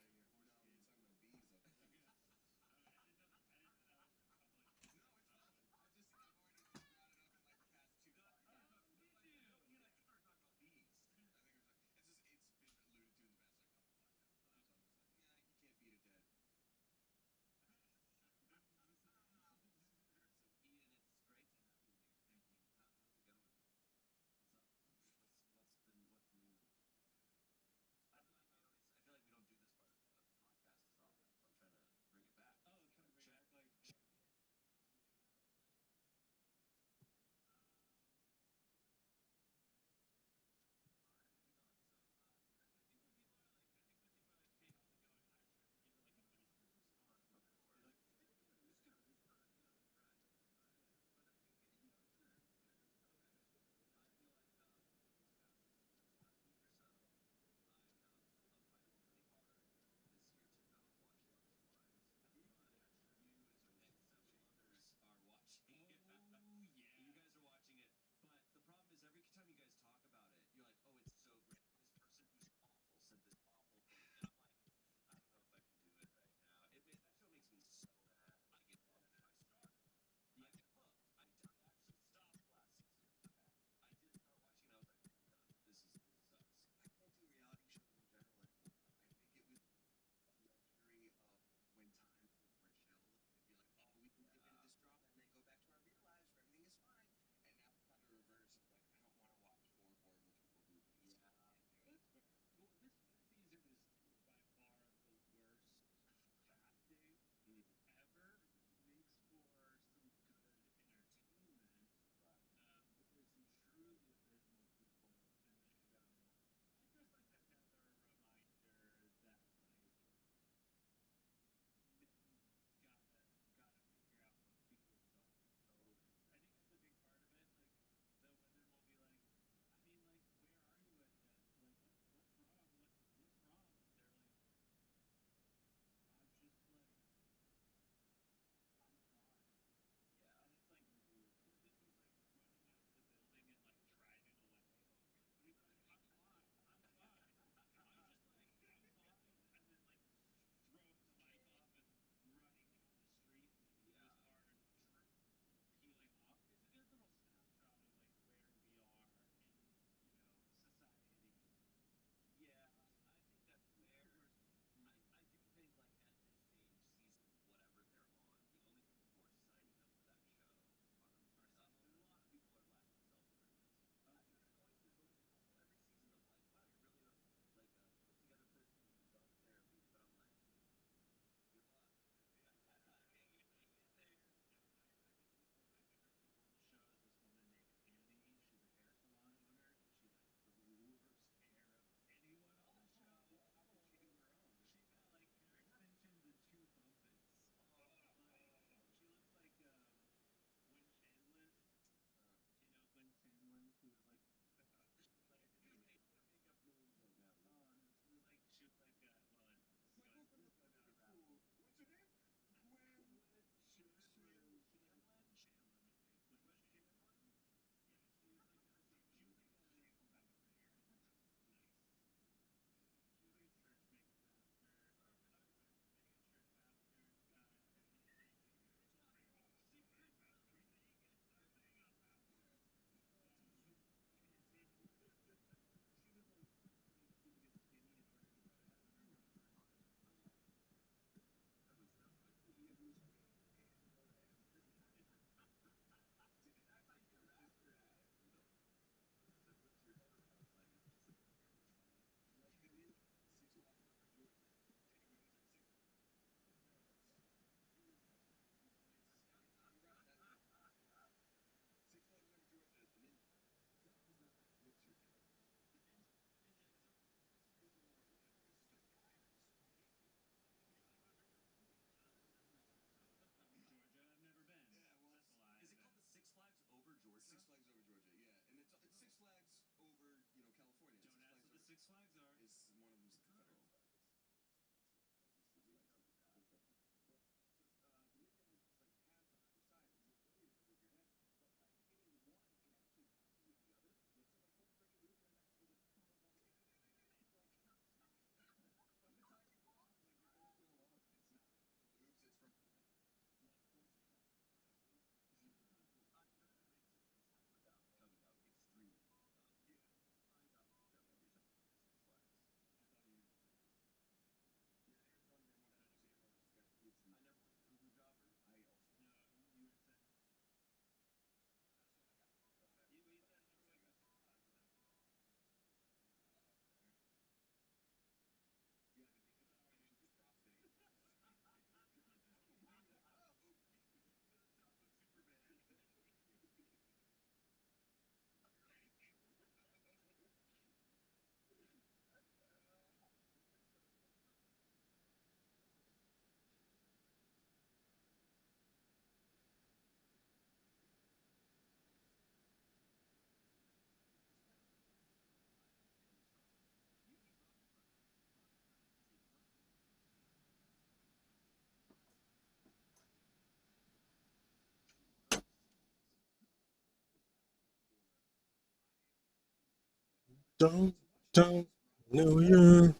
don't know you.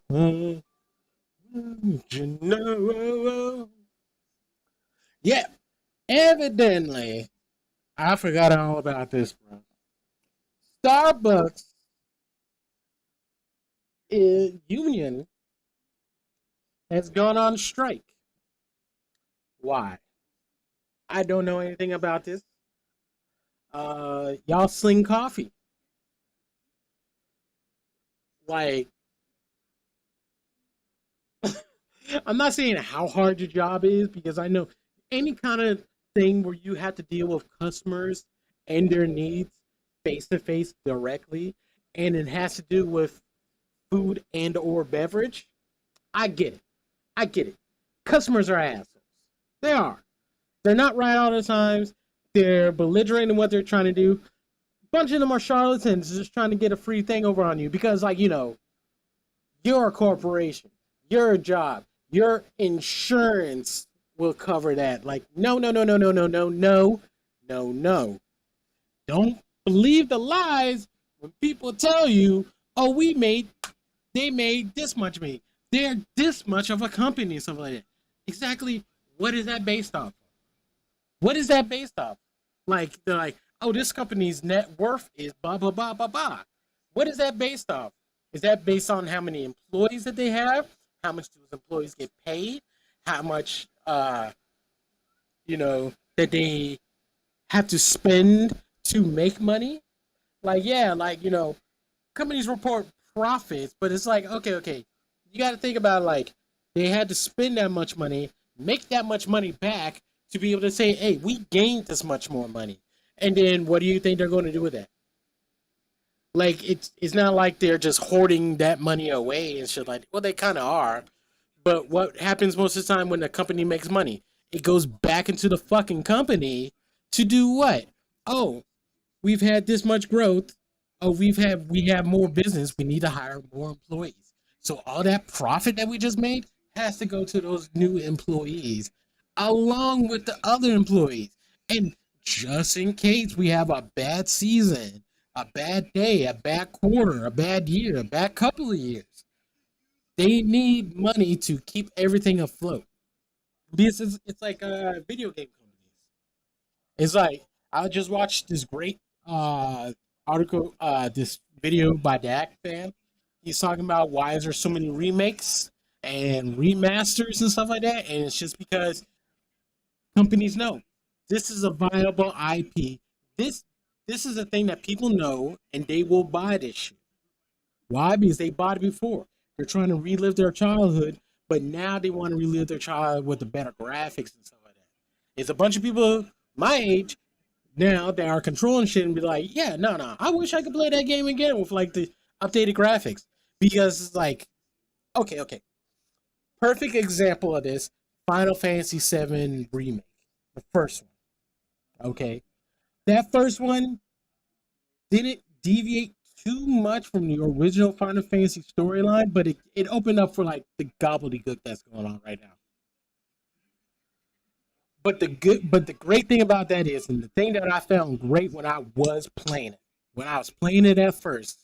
You know. Yeah, evidently, I forgot all about this, bro. Starbucks union has gone on strike. Why? I don't know anything about this. Y'all sling coffee. Like, I'm not saying how hard your job is because I know any kind of thing where you have to deal with customers and their needs face to face directly, and it has to do with food and or beverage. I get it. I get it. Customers are assholes. They are. They're not right all the times. They're belligerent in what they're trying to do. A bunch of them are charlatans just trying to get a free thing over on you because, like, you're a corporation. You're a job. Your insurance will cover that. Like, no, no, no, no, no, no, no, no, no, no. Don't believe the lies when people tell you, oh, they made this much money. They're this much of a company and stuff like that. Exactly what is that based off? What is that based off? Like, they're like, oh, this company's net worth is blah, blah, blah, blah, blah. What is that based off? Is that based on how many employees that they have? How much do those employees get paid? How much, that they have to spend to make money? Like, yeah, like, companies report profits, but it's like, okay. You got to think about, like, they had to spend that much money, make that much money back to be able to say, hey, we gained this much more money. And then what do you think they're going to do with that? Like, it's not like they're just hoarding that money away and shit like that. Well, they kind of are. But what happens most of the time when a company makes money? It goes back into the fucking company to do what? Oh, we've had this much growth. Oh, we have more business. We need to hire more employees. So all that profit that we just made has to go to those new employees along with the other employees. And just in case we have a bad season, a bad day, a bad quarter, a bad year, a bad couple of years, they need money to keep everything afloat. This is it's like video game companies. It's like I just watched this great article, this video by Dak fan. He's talking about why is there so many remakes and remasters and stuff like that, and it's just because companies know this is a viable IP. This this is a thing that people know, and they will buy this shit. Why? Because they bought it before. They're trying to relive their childhood, but now they want to relive their childhood with the better graphics and stuff like that. It's a bunch of people my age now that are controlling shit and be like, yeah, no, I wish I could play that game again with like the updated graphics. Because it's like, okay. Perfect example of this, Final Fantasy VII Remake. The first one. Okay. That first one didn't deviate too much from the original Final Fantasy storyline, but it opened up for like the gobbledygook that's going on right now. But the great thing about that is, and the thing that I found great when I was playing it at first,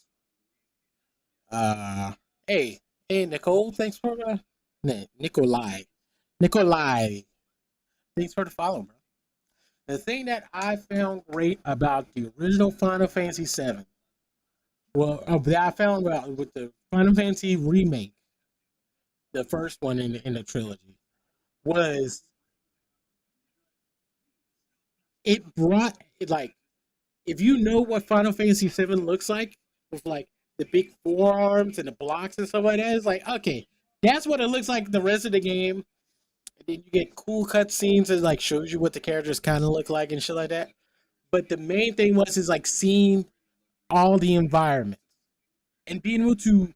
uh, hey Nicole, thanks for Nikolai, Nikolai, thanks for the follow, bro. The thing that I found great about the original Final Fantasy VII, well, that I found out with the Final Fantasy remake, the first one in the trilogy, was it brought it like if you know what Final Fantasy VII looks like with like the big forearms and the blocks and stuff like that, it's like okay, that's what it looks like the rest of the game. And then you get cool cutscenes that like shows you what the characters kind of look like and shit like that. But the main thing was is like seeing all the environments and being able to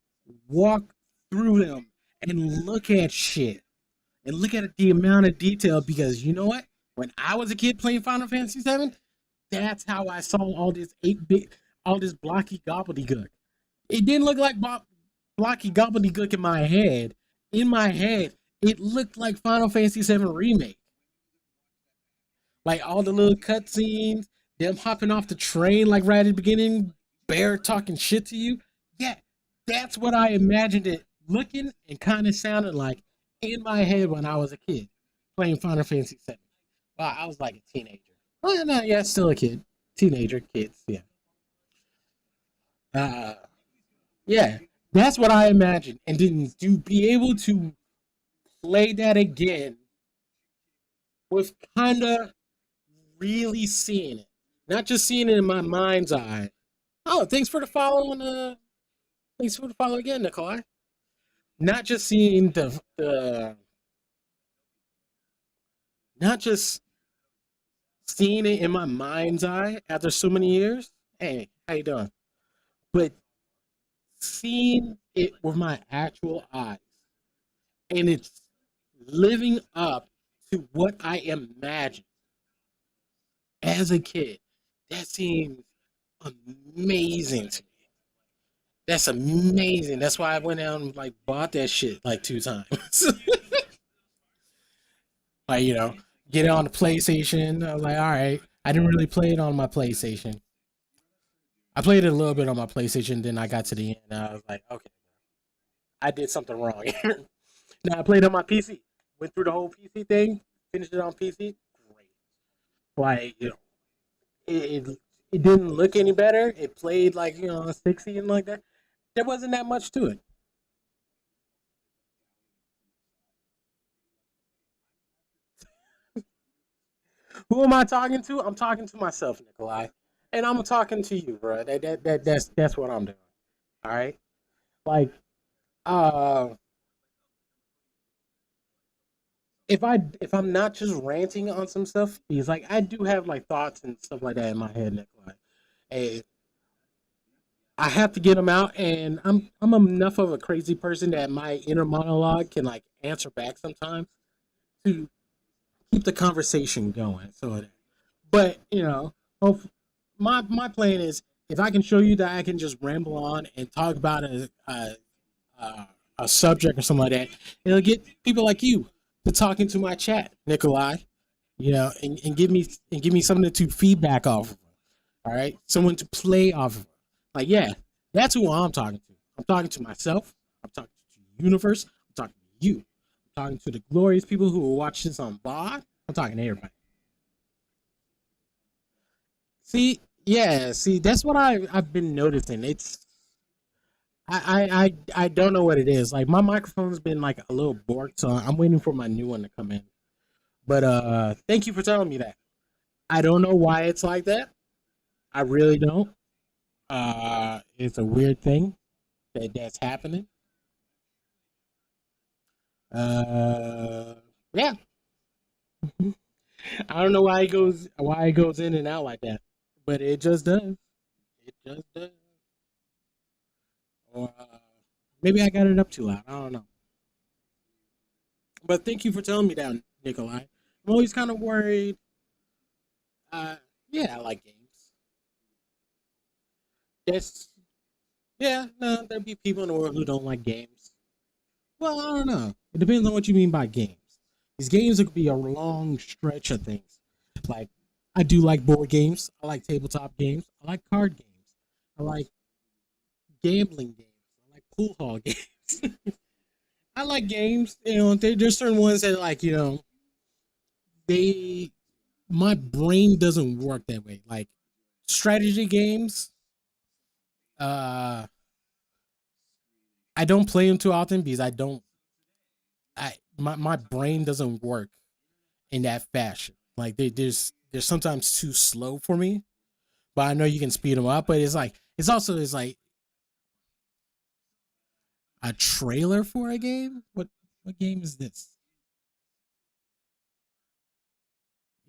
walk through them and look at shit and look at the amount of detail because you know what? When I was a kid playing Final Fantasy VII, that's how I saw all this 8-bit, all this blocky gobbledygook. It didn't look like blocky gobbledygook in my head. In my head, it looked like Final Fantasy VII Remake. Like all the little cutscenes, them hopping off the train like right at the beginning, Bear talking shit to you. Yeah, That's what I imagined it looking and kind of sounded like in my head when I was a kid playing Final Fantasy VII. Well, I was like a teenager. Oh no, yeah, still a kid, teenager, kids. Yeah, uh, yeah. That's what I imagined, and then to be able to play that again with kind of really seeing it, not just seeing it in my mind's eye. Oh, thanks for the follow and thanks for the follow again, Nikolai. Not just seeing the not just seeing it in my mind's eye after so many years. Hey, how you doing? But seeing it with my actual eyes, and it's living up to what I imagined as a kid. That seems amazing to me. That's amazing. That's why I went out and like bought that shit like 2 times. Like, get it on the PlayStation. I was like, all right. I didn't really play it on my PlayStation. I played it a little bit on my PlayStation, then I got to the end and I was like, okay, I did something wrong. Now I played on my PC. Went through the whole PC thing, finished it on PC. Great. Like, it didn't look any better. It played like, 60 and like that. There wasn't that much to it. Who am I talking to? I'm talking to myself, Nikolai. And I'm talking to you, bro. That's what I'm doing. All right? Like, uh if I'm not just ranting on some stuff, because like I do have like thoughts and stuff like that in my head, Nikolai. And I have to get them out, and I'm enough of a crazy person that my inner monologue can like answer back sometimes to keep the conversation going. So, but my plan is if I can show you that I can just ramble on and talk about a subject or something like that, it'll get people like you to talk into my chat, Nikolai. And give me something to feedback off of. All right, someone to play off of. Like, yeah, that's who I'm talking to. I'm talking to myself. I'm talking to the universe. I'm talking to you. I'm talking to the glorious people who will watch this on VOD. I'm talking to everybody. See, yeah, see, that's what I've been noticing. I don't know what it is. Like my microphone's been like a little borked, so I'm waiting for my new one to come in. But thank you for telling me that. I don't know why it's like that. I really don't. It's a weird thing that's happening. Uh, yeah, I don't know why it goes in and out like that, but it just does. It just does. Or maybe I got it up too loud. I don't know. But thank you for telling me that, Nikolai. I'm always kind of worried. Uh, yeah, I like games. Yes, yeah. No, there'll be people in the world who don't like games. Well, I don't know. It depends on what you mean by games. These games could be a long stretch of things. Like, I do like board games. I like tabletop games. I like card games. I like gambling games. I like pool hall games. I like games. There's certain ones that like they my brain doesn't work that way. Like strategy games, uh, I don't play them too often because I don't. My brain doesn't work in that fashion. Like there's sometimes too slow for me, but I know you can speed them up. But it's like a trailer for a game. What game is this?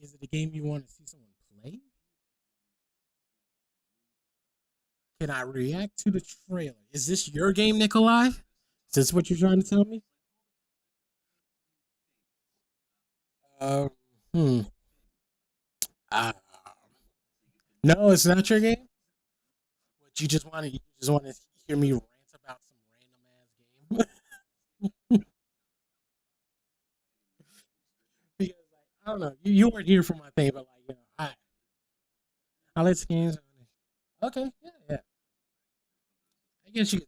Is it a game you want to see someone play? Can I react to the trailer? Is this your game, Nikolai? Is this what you're trying to tell me? Um, hmm. Uh, no, it's not your game. What you just want to hear me rant about some random ass game? Because like, I don't know, you weren't here for my thing, but like I let games. Okay, yeah, yeah. I guess you can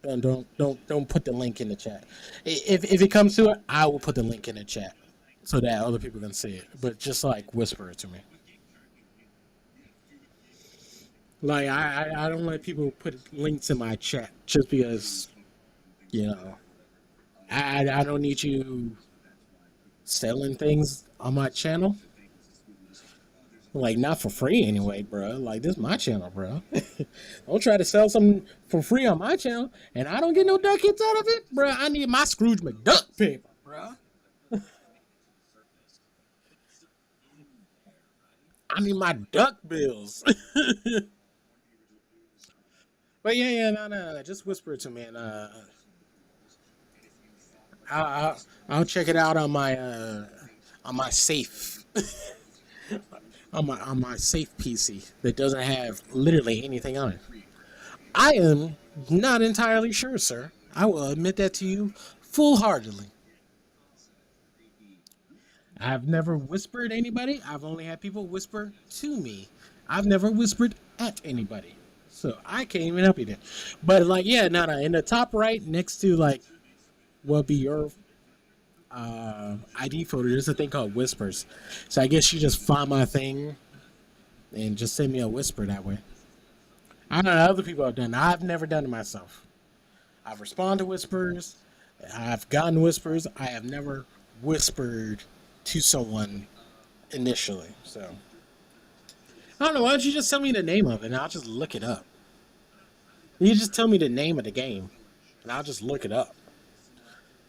And don't put the link in the chat. If it comes to it, I will put the link in the chat so that other people can see it. But just like whisper it to me. Like I don't let people put links in my chat just because you know I don't need you selling things on my channel. Like not for free anyway, bro. Like this is my channel, bro. Don't try to sell something for free on my channel, and I don't get no ducats out of it, bro. I need my Scrooge McDuck paper, bro. I need my duck bills. But yeah, no. Just whisper it to me, and I'll check it out on my safe on my safe PC that doesn't have literally anything on it. I am not entirely sure, sir. I will admit that to you full heartedly. I've never whispered anybody. I've only had people whisper to me. I've never whispered at anybody. So I can't even help you there. But like, yeah, no. In the top right, next to like what be your ID photo, there's a thing called whispers. So I guess you just find my thing and just send me a whisper that way. I know other people have done. I've never done it myself. I've responded to whispers. I've gotten whispers. I have never whispered to someone initially. So I don't know. Why don't you just tell me the name of it and I'll just look it up? You just tell me the name of the game and I'll just look it up.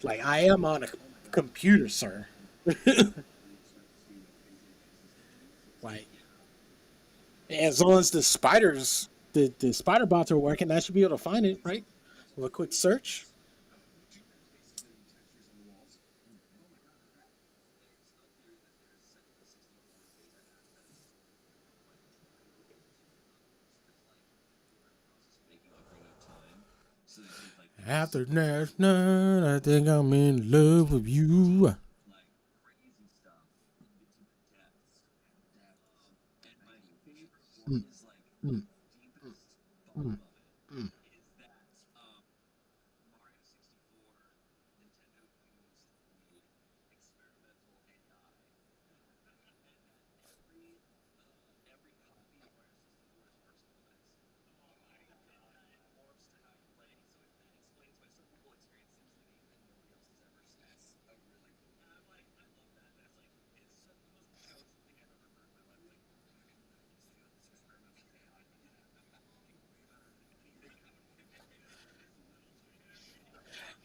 Like I am on a computer, sir. Like as long as the spider bots are working, I should be able to find it, right? With a quick search. After last night, I think I'm in love with you. Mm, mm, mm.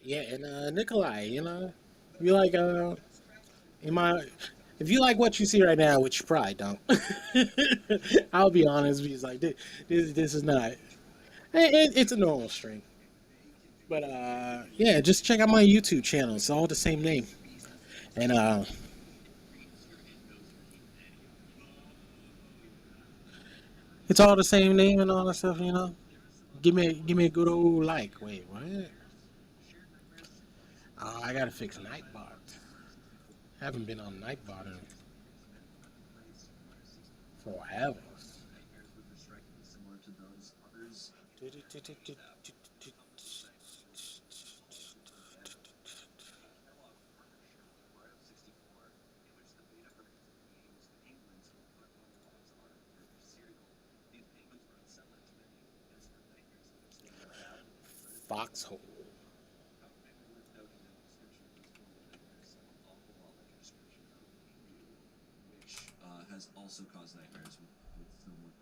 Yeah, and Nikolai, you like am I? If you like what you see right now, which you probably don't, I'll be honest. Because like this is not. It's a normal stream, but yeah, just check out my YouTube channel. It's all the same name, and it's all the same name and all that stuff. Give me a good old like. Wait, what? I gotta fix Nightbot. Haven't been on Nightbot in forever. Foxhole. Has also caused nightmares with someone.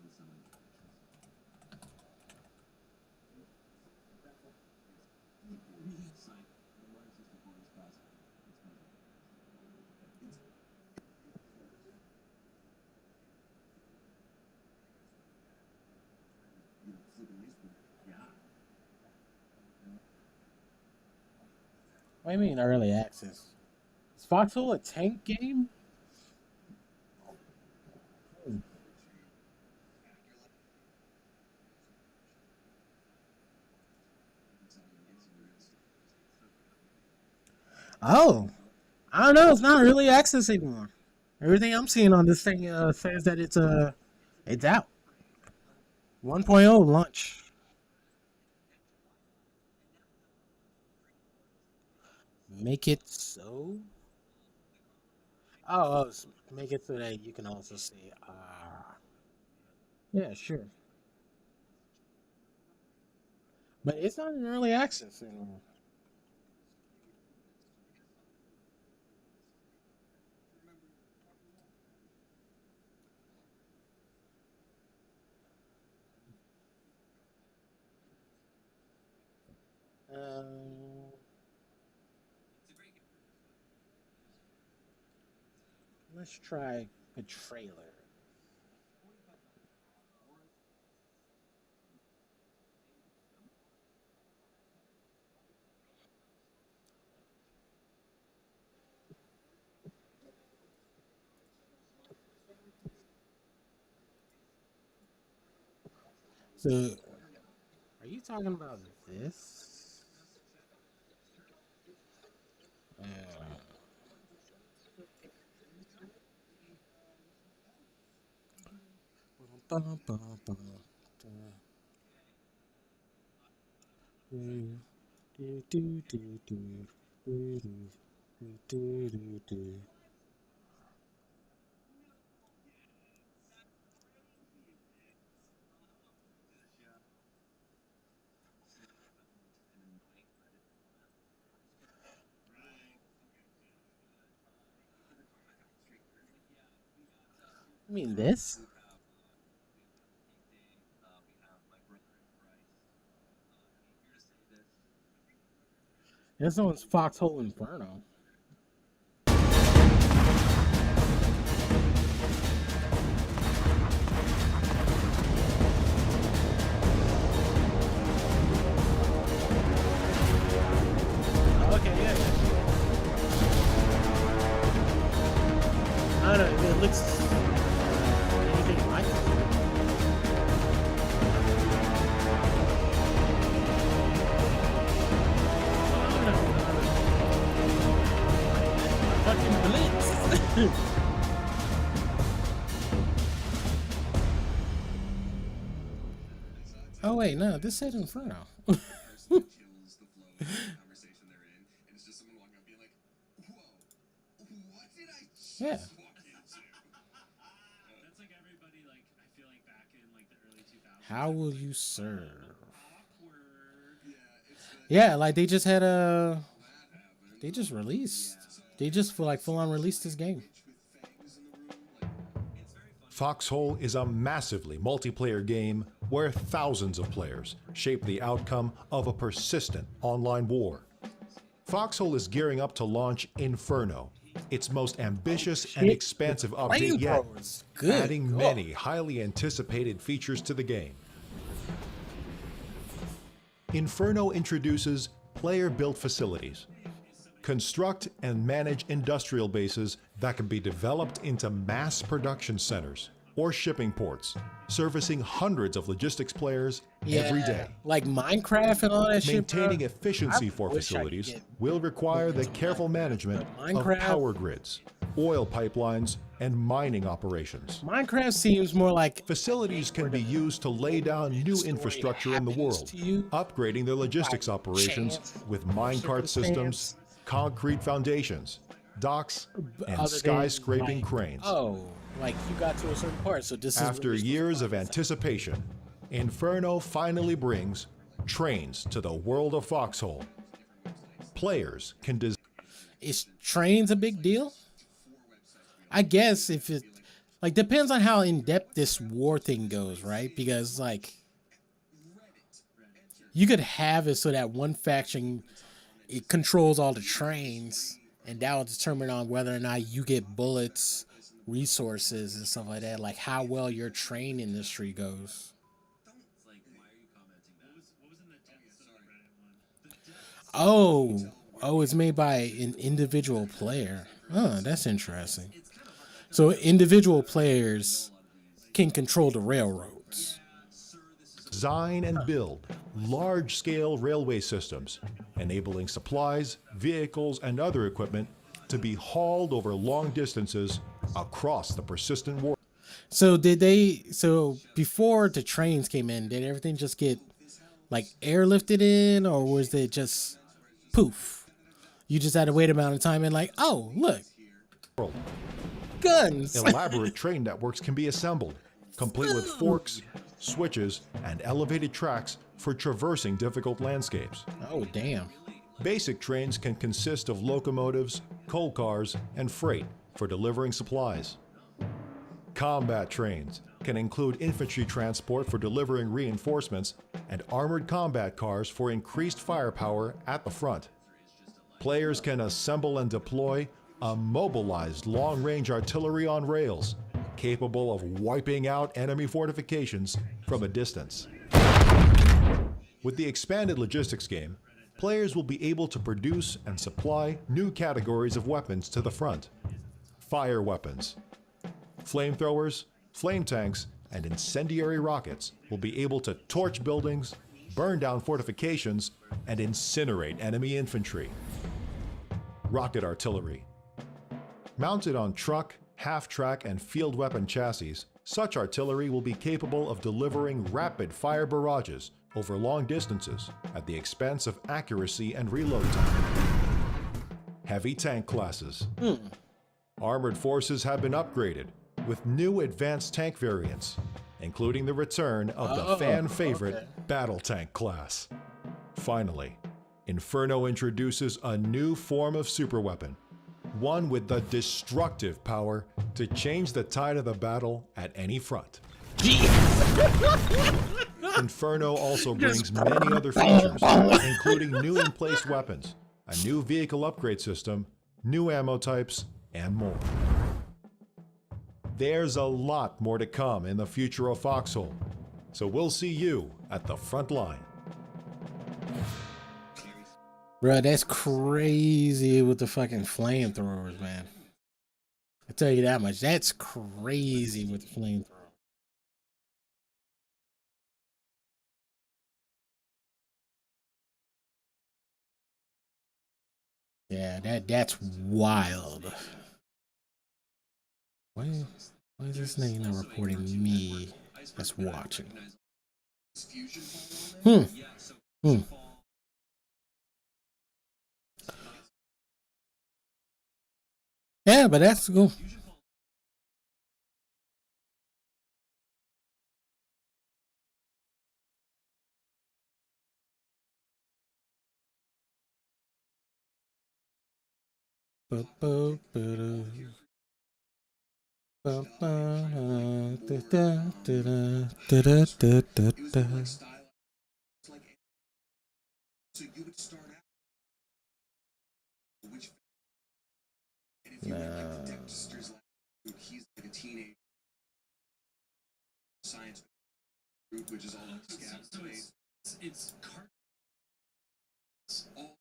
What do you mean early access? Is Foxhole a tank game? Oh, I don't know. It's not really access anymore. Everything I'm seeing on this thing says that it's out. 1.0 launch. Make it so. Make it so that you can also say yeah, sure. But it's not in early access anymore. Um, let's try a trailer. So, are you talking about this? I mean this? This one's Foxhole Inferno. Okay, yeah. I don't know. It looks anything like it. Fucking Blitz. Oh wait, no, this said Inferno. Person that kills the flow of the conversation they're in, and it's just someone walking up being like, "Whoa, what did I just Yeah. walk into?" That's like everybody, like, I feel like back in like the early 2000s. How will you serve? Awkward. Yeah, it's the Yeah, like they just had a. that happened. They just released. They just feel like full on released this game. Bitch with fangs in the room, like it's very fun. Foxhole is a massively multiplayer game where thousands of players shape the outcome of a persistent online war. Foxhole is gearing up to launch Inferno, its most ambitious and Shit, expansive the update yet, flamethrowers, good adding God. many highly anticipated features to the game. Inferno introduces player-built facilities. Construct and manage industrial bases that can be developed into mass production centers or shipping ports, servicing hundreds of logistics players every day. Like Minecraft and all that shit. bro. Maintaining efficiency I for wish I could facilities get will require the into careful Minecraft, management but of Minecraft- power grids, oil pipelines, and mining operations. Minecraft seems more like Facilities can be used to lay down new story infrastructure in the happens world, to you upgrading their logistics by operations chance with minecart systems, circumstance. concrete foundations, docks, and other than, skyscraping like, cranes. Oh, like you got to a certain part, so this is After really supposed to years be of like- anticipation, Inferno finally brings trains to the world of Foxhole. Players can design Is trains a big deal? I guess if it like depends on how in depth this war thing goes, right? Because like you could have it so that one faction it controls all the trains, and that will determine on whether or not you get bullets, resources, and stuff like that. Like how well your train industry goes. It's like, why are you commenting that? What was in the depths of the Reddit one? Oh, it's made by an individual player. Oh, that's interesting. So individual players can control the railroads. design and build large-scale railway systems, enabling supplies, vehicles, and other equipment to be hauled over long distances across the persistent war. So did they? So before the trains came in, did everything just get like airlifted in, or was it just poof? You just had to wait amount of time and like, oh, look, world. guns. Elaborate train networks can be assembled, complete with forks, switches, and elevated tracks for traversing difficult landscapes. Oh, damn. Basic trains can consist of locomotives, coal cars, and freight for delivering supplies. Combat trains can include infantry transport for delivering reinforcements and armored combat cars for increased firepower at the front. Players can assemble and deploy a mobilized long-range artillery on rails, capable of wiping out enemy fortifications from a distance. With the expanded logistics game, players will be able to produce and supply new categories of weapons to the front. Fire weapons. Flamethrowers, flame tanks, and incendiary rockets will be able to torch buildings, burn down fortifications, and incinerate enemy infantry. Rocket artillery. Mounted on truck, half-track, and field weapon chassis, such artillery will be capable of delivering rapid-fire barrages over long distances at the expense of accuracy and reload time. Heavy tank classes. Armored forces have been upgraded with new advanced tank variants, including the return of the fan-favorite battle tank class. Finally, Inferno introduces a new form of superweapon, one with the destructive power to change the tide of the battle at any front. Inferno also brings many other features, including new in-place weapons, a new vehicle upgrade system, new ammo types, and more. There's a lot more to come in the future of Foxhole, so we'll see you at the front line. Bro, that's crazy with the fucking flamethrowers, man. I tell you that much. That's crazy with the flamethrower. Yeah, that's wild. Why is this thing not reporting me that's watching? Yeah, but that's cool. So you would start out which and if you went like the Dexter's Lab, he's like a teenage science group, which is all like scav. So it's cart all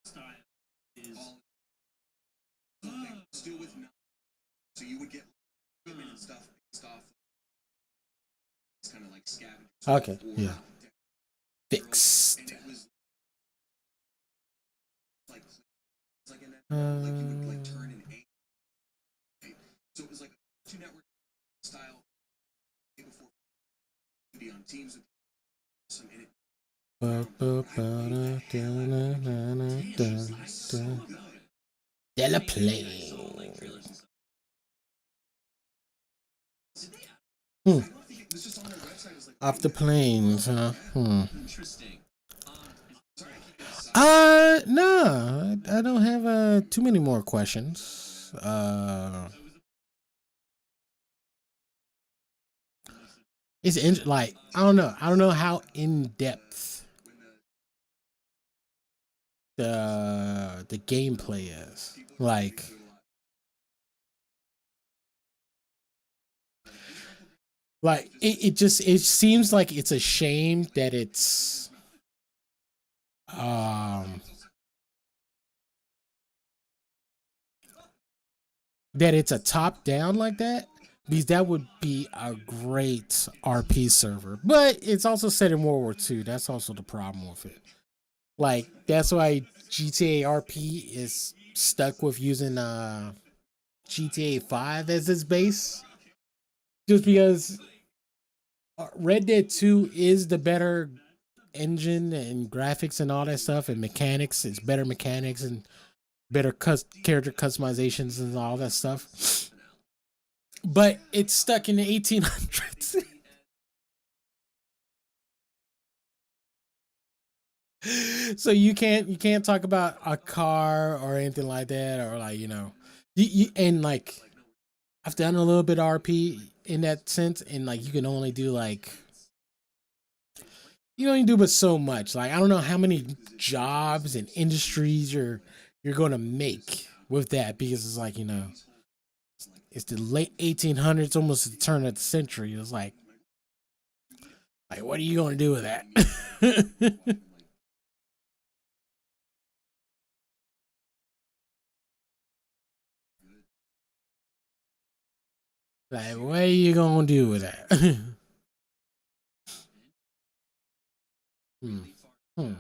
style is still with nothing. So you would get equipment and stuff based off. It's kind of like scavengers. Okay, yeah. Fixed. And it was like in that like you would like turn an eight. So it was like a 2 network style before be on teams with some in it. Della play. Off the planes, huh? interesting. No, I don't have too many more questions. It's like I don't know how in depth the gameplay is. Like it seems like it's a shame that it's a top down like that, because that would be a great RP server. But it's also set in World War II. That's also the problem with it. Like that's why GTA RP is stuck with using GTA 5 as its base, just because Red Dead 2 is the better engine and graphics and all that stuff and mechanics. It's better mechanics and better character customizations and all that stuff. But it's stuck in the 1800s. So you can't talk about a car or anything like that, or like, and like I've done a little bit of RP in that sense, and like you can only do like you only do but so much. Like I don't know how many jobs and industries you're gonna make with that, because it's like, it's the late 1800s, almost the turn of the century. It's like what are you gonna do with that? Like, what are you gonna do with that? hmm. Hmm.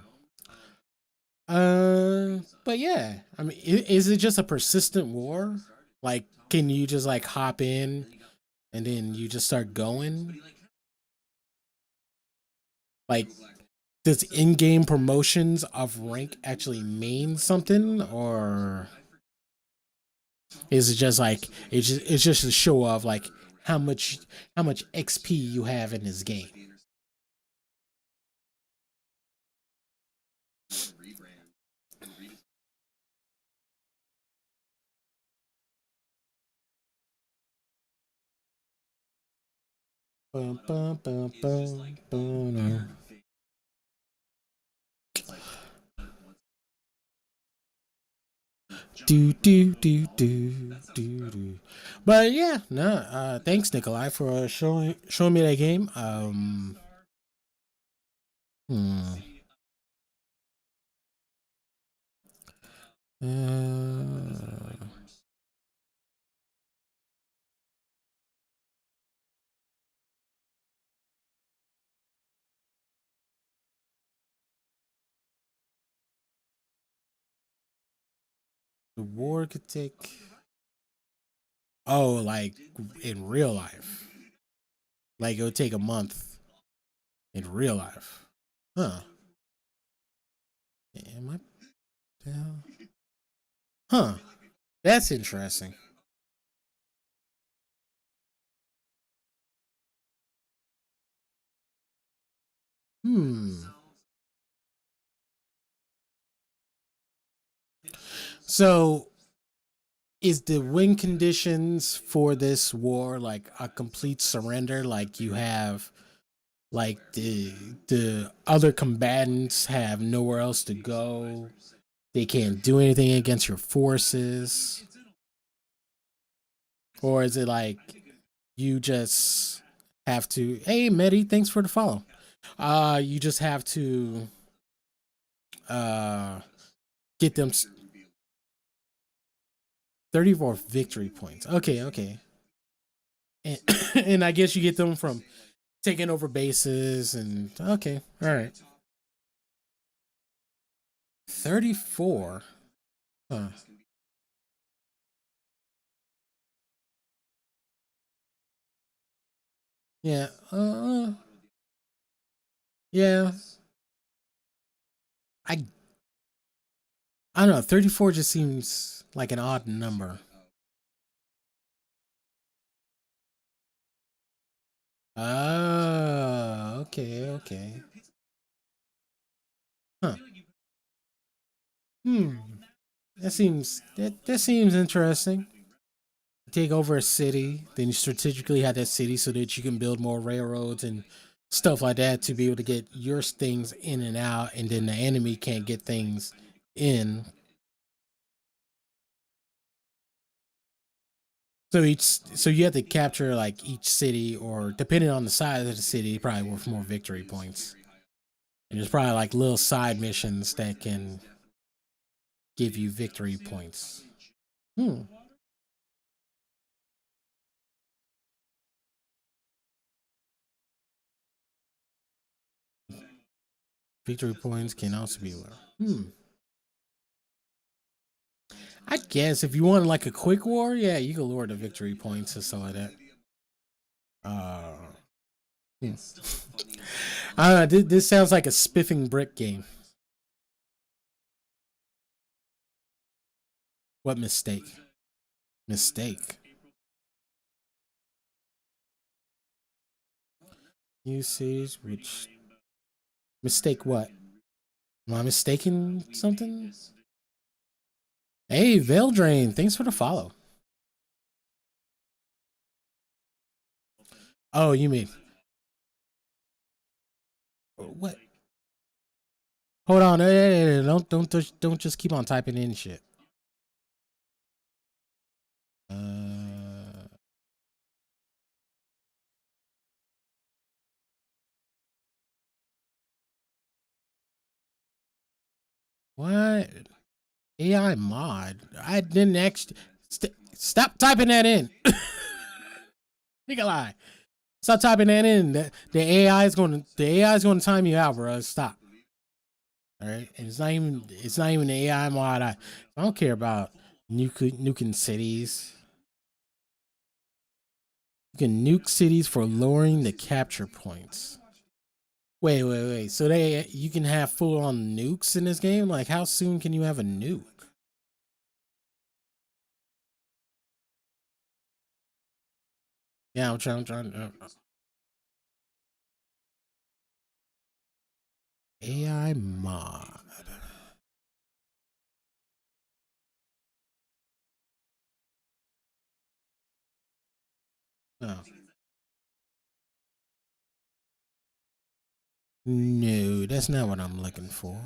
But yeah, I mean, is it just a persistent war? Like, can you just like hop in and then you just start going? Like, does in-game promotions of rank actually mean something, or is it just like it's just a show of like how much XP you have in this game? Bum, bum, bum, bum, bum, no. Do. But yeah, no. Thanks, Nikolai, for showing me that game. Hmm. Uh, the war could take. Oh, like in real life, like it would take a month in real life, huh? Am I? Yeah. Huh? That's interesting. Hmm. So, is the win conditions for this war like a complete surrender? Like you have, like the other combatants have nowhere else to go. They can't do anything against your forces, or is it like you just have to? Hey, Medi, thanks for the follow. You just have to uh get them 34 victory points. Okay, okay. And, and I guess you get them from taking over bases and okay, all right. 34. Huh. Yeah. Yeah. I I don't know. 34 just seems like an odd number. Oh, okay, okay. Huh. Hmm. That seems interesting. Take over a city, then you strategically have that city so that you can build more railroads and stuff like that to be able to get your things in and out, and then the enemy can't get things in. So you have to capture like each city, or depending on the size of the city, probably worth more victory points. And there's probably like little side missions that can give you victory points. Hmm. Victory points can also be low. Hmm. I guess if you want like a quick war, yeah, you can lower the victory points and stuff like that. Uh, I don't know. This sounds like a spiffing brick game. What mistake? Mistake. Usage which mistake what? Am I mistaken something? Hey, Veil Drain, thanks for the follow. Oh, you mean what? Hold on, hey, don't just keep on typing in shit. What? AI mod? I didn't actually stop typing that in. Nikolai, stop typing that in. The AI is going to time you out, bro. Stop. All right, and it's not even the AI mod. I don't care about nuking cities. You can nuke cities for lowering the capture points. Wait. So you can have full on nukes in this game? Like, how soon can you have a nuke? Yeah, I'm trying. AI mod. Oh. No, that's not what I'm looking for.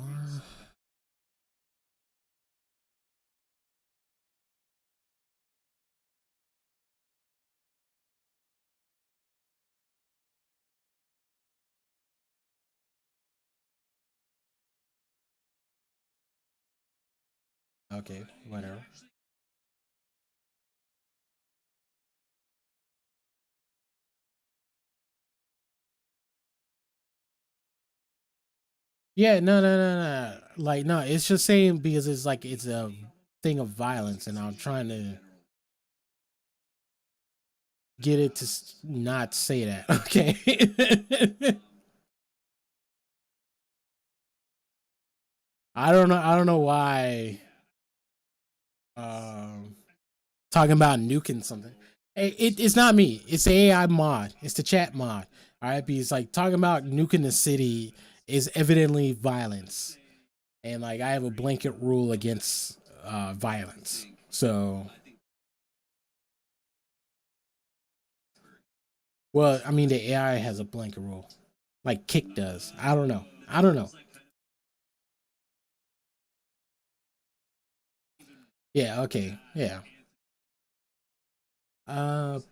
Okay, whatever. Yeah, no. Like, no, it's just saying because it's like it's a thing of violence, and I'm trying to get it to not say that. Okay. I don't know. I don't know why. Um, Talking about nuking something. It's not me. It's the AI mod. It's the chat mod. All right, because like talking about nuking the city is evidently violence, and like I have a blanket rule against violence. So, well, I mean the AI has a blanket rule, like Kick does. I don't know. Yeah. Okay. Yeah.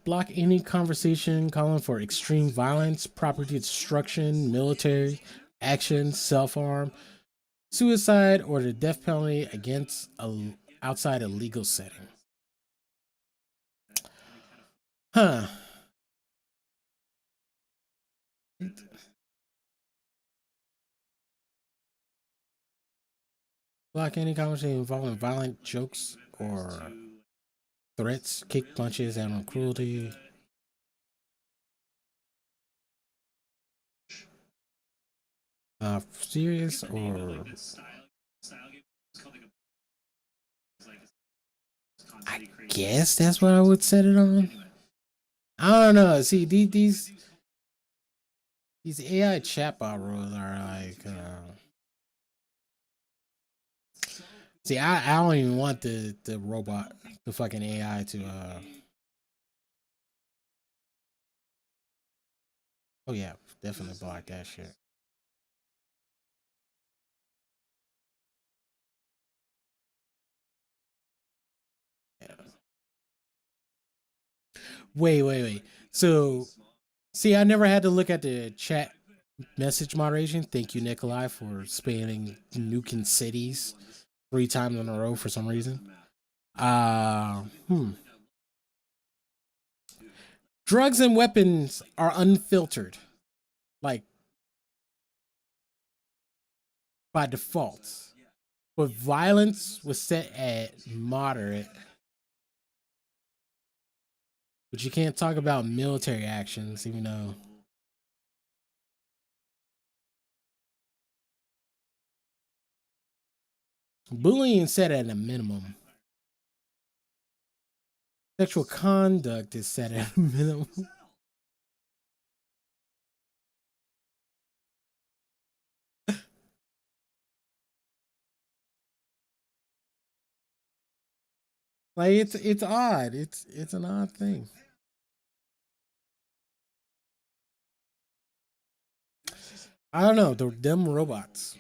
Block any conversation calling for extreme violence, property destruction, military action, self harm, suicide, or the death penalty against outside a legal setting. Huh. Block any conversation involving violent jokes or threats, kick punches, animal cruelty. Serious or I guess that's what I would set it on. I don't know. See, these AI chatbot rules are like. See, I don't even want the robot, the fucking AI to. Oh yeah, definitely block that shit. Yeah. Wait. So, see, I never had to look at the chat message moderation. Thank you, Nikolai, for spanning nuking cities 3 times in a row for some reason. Hmm. Drugs and weapons are unfiltered, like by default. But violence was set at moderate. But you can't talk about military actions, even though Bullying set at a minimum. Sexual conduct is set at a minimum. Like it's odd. It's an odd thing. I don't know. Them robots.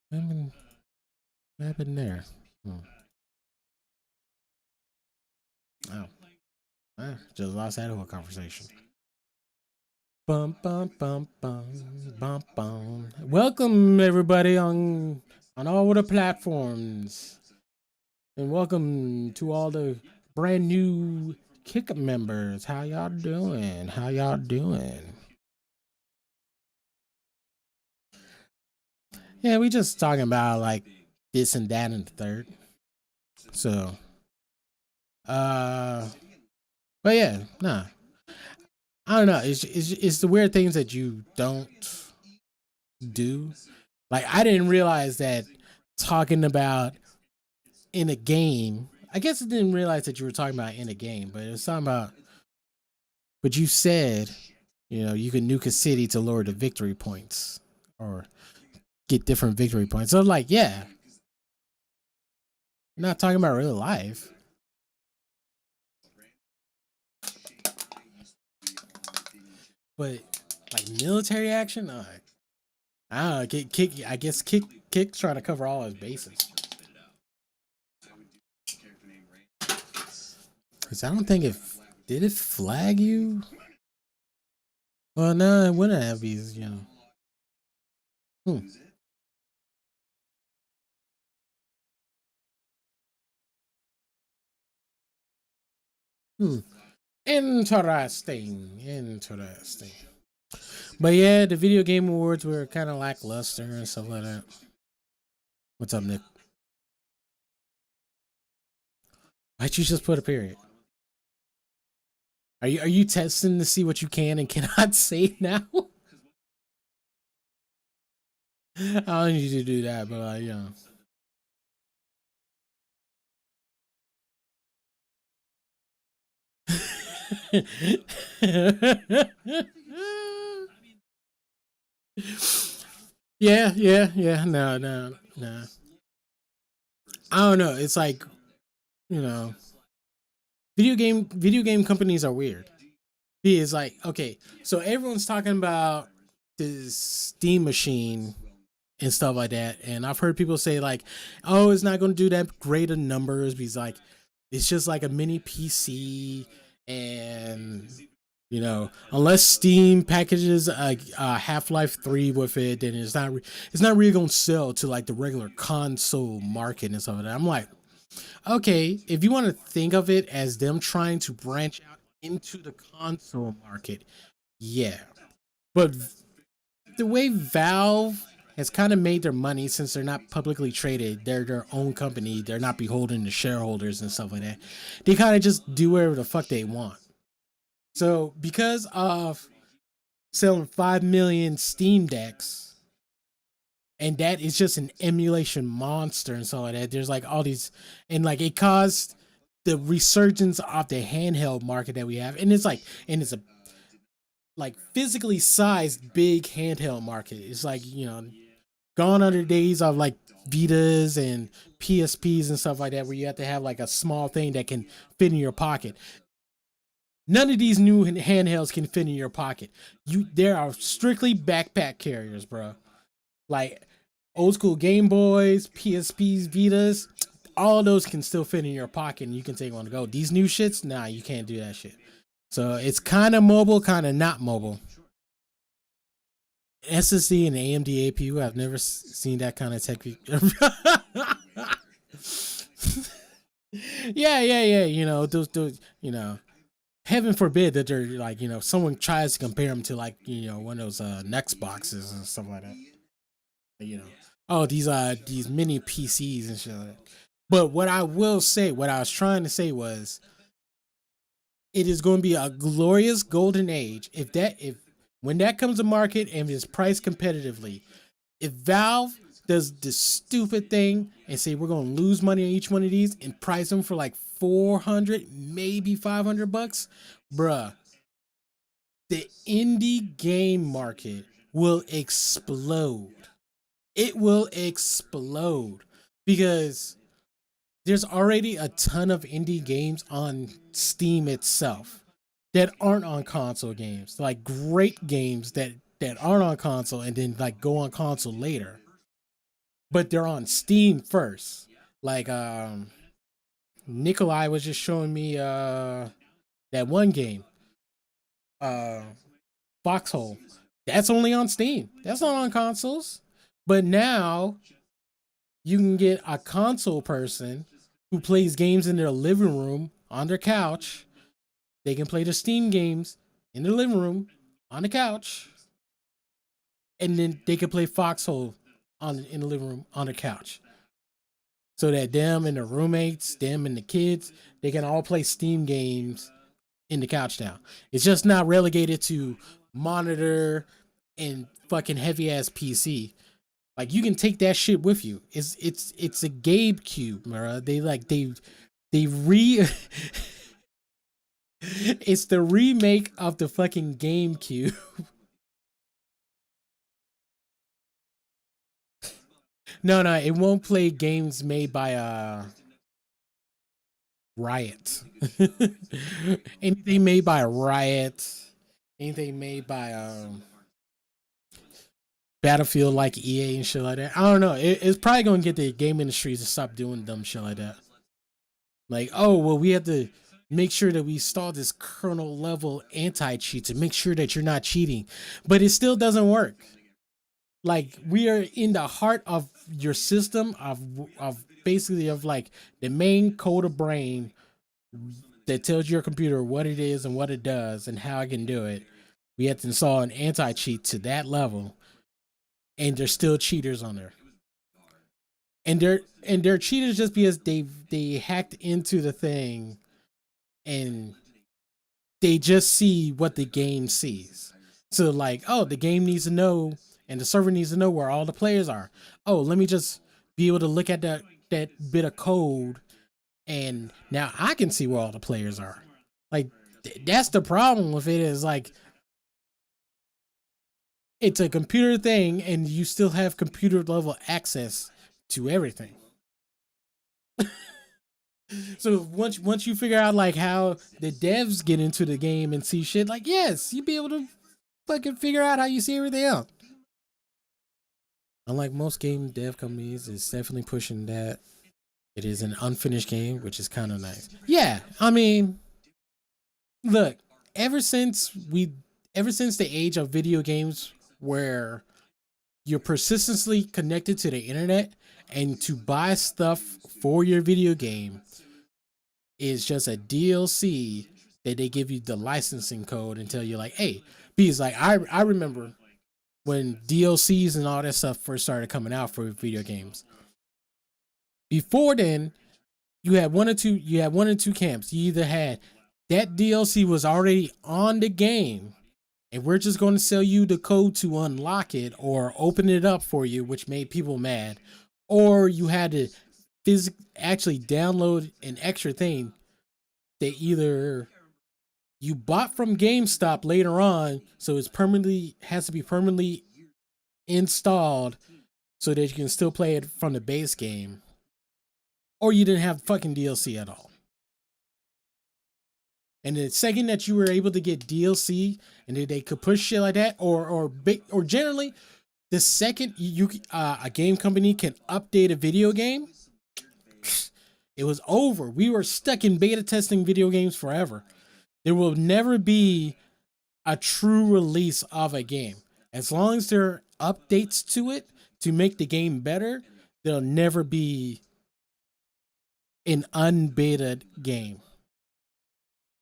What happened there? Oh, just lost that whole conversation. Bum bum bum bum bum bum. Welcome everybody on all the platforms, and welcome to all the brand new Kick members. How y'all doing? How y'all doing? Yeah, we just talking about like this and that and the third. So, but yeah, nah. I don't know. It's the weird things that you don't do. Like I didn't realize that talking about in a game. I guess I didn't realize that you were talking about in a game, but it was talking about. But you said, you can nuke a city to lower the victory points or get different victory points. So I'm like, yeah, you're not talking about real life. But like military action, I don't know. I guess Kick's trying to cover all his bases. Cause I don't think did it flag you. Well, no, it wouldn't have these, Interesting. But yeah, the video game awards were kind of lackluster and stuff like that. What's up, Nick? Why'd you just put a period? Are you testing to see what you can and cannot say now? I don't need you to do that, but yeah. No. I don't know. It's like, video game companies are weird. It's like, okay, so everyone's talking about this Steam machine and stuff like that, and I've heard people say like, oh, it's not going to do that great of numbers because like it's just like a mini PC, and unless Steam packages Half-Life 3 with it, then it's not really going to sell to like the regular console market and stuff like that. I'm like, okay, if you want to think of it as them trying to branch out into the console market, yeah. But the way Valve has kind of made their money, since they're not publicly traded, they're their own company, they're not beholden to shareholders and stuff like that, they kind of just do whatever the fuck they want. So because of selling 5 million Steam decks, and that is just an emulation monster and so like that, there's like all these, and like it caused the resurgence of the handheld market that we have, and it's a like physically sized big handheld market. It's like, gone are the days of like Vitas and PSPs and stuff like that, where you have to have like a small thing that can fit in your pocket. None of these new handhelds can fit in your pocket. There are strictly backpack carriers, bro. Like old school Game Boys, PSPs, Vitas, all those can still fit in your pocket and you can take one to go. These new shits, nah, you can't do that shit. So it's kind of mobile, kind of not mobile. SSD and AMD APU, I've never seen that kind of tech. Yeah. Those. Heaven forbid that they're like, someone tries to compare them to like, one of those Next boxes and stuff like that. Oh, these mini PCs and shit like that. But what I will say, what I was trying to say was, it is going to be a glorious golden age if when that comes to market and is priced competitively. If Valve does the stupid thing and say we're going to lose money on each one of these and price them for like 400, maybe $500, bruh, the indie game market will explode. It will explode because there's already a ton of indie games on Steam itself that aren't on console games. Like great games that aren't on console and then like go on console later. But they're on Steam first. Like Nikolai was just showing me that one game. Uh Foxhole. That's only on Steam. That's not on consoles. But now you can get a console person who plays games in their living room on their couch. They can play the Steam games in their living room on the couch, and then they can play Foxhole in the living room on the couch. So that them and the roommates, them and the kids, they can all play Steam games in the couch now. It's just not relegated to monitor and fucking heavy ass PC. Like you can take that shit with you. It's a Gabe Cube, bro. They re it's the remake of the fucking GameCube. No, it won't play games made by Riot. Anything made by Riot, anything made by Battlefield like EA and shit like that. I don't know. It's probably gonna get the game industry to stop doing dumb shit like that. Like, oh well, we have to make sure that we install this kernel level anti-cheat to make sure that you're not cheating, but it still doesn't work. Like we are in the heart of your system of basically of like the main code of brain that tells your computer what it is and what it does and how it can do it. We have to install an anti-cheat to that level, and there's still cheaters on there. And they're cheaters just because they hacked into the thing and they just see what the game sees. So like, oh, the game needs to know and the server needs to know where all the players are. Oh, let me just be able to look at that bit of code and now I can see where all the players are. Like that's the problem with it, is like it's a computer thing and you still have computer level access to everything. So once you figure out like how the devs get into the game and see shit, like yes, you'd be able to fucking figure out how you see everything else. Unlike most game dev companies, it's definitely pushing that. It is an unfinished game, which is kind of nice. Yeah, I mean, look, ever since the age of video games where you're persistently connected to the internet and to buy stuff for your video game is just a DLC that they give you the licensing code and tell you like, hey, because like I remember when DLCs and all that stuff first started coming out for video games. Before then, you had one or two camps. You either had that DLC was already on the game and we're just going to sell you the code to unlock it or open it up for you, which made people mad, or you had to actually download an extra thing that either you bought from GameStop later on, so it's has to be permanently installed so that you can still play it from the base game, or you didn't have fucking DLC at all. And the second that you were able to get DLC and they could push shit like that, or generally, the second a game company can update a video game, it was over. We were stuck in beta testing video games forever. There will never be a true release of a game. As long as there are updates to it to make the game better, there'll never be an unbeta game.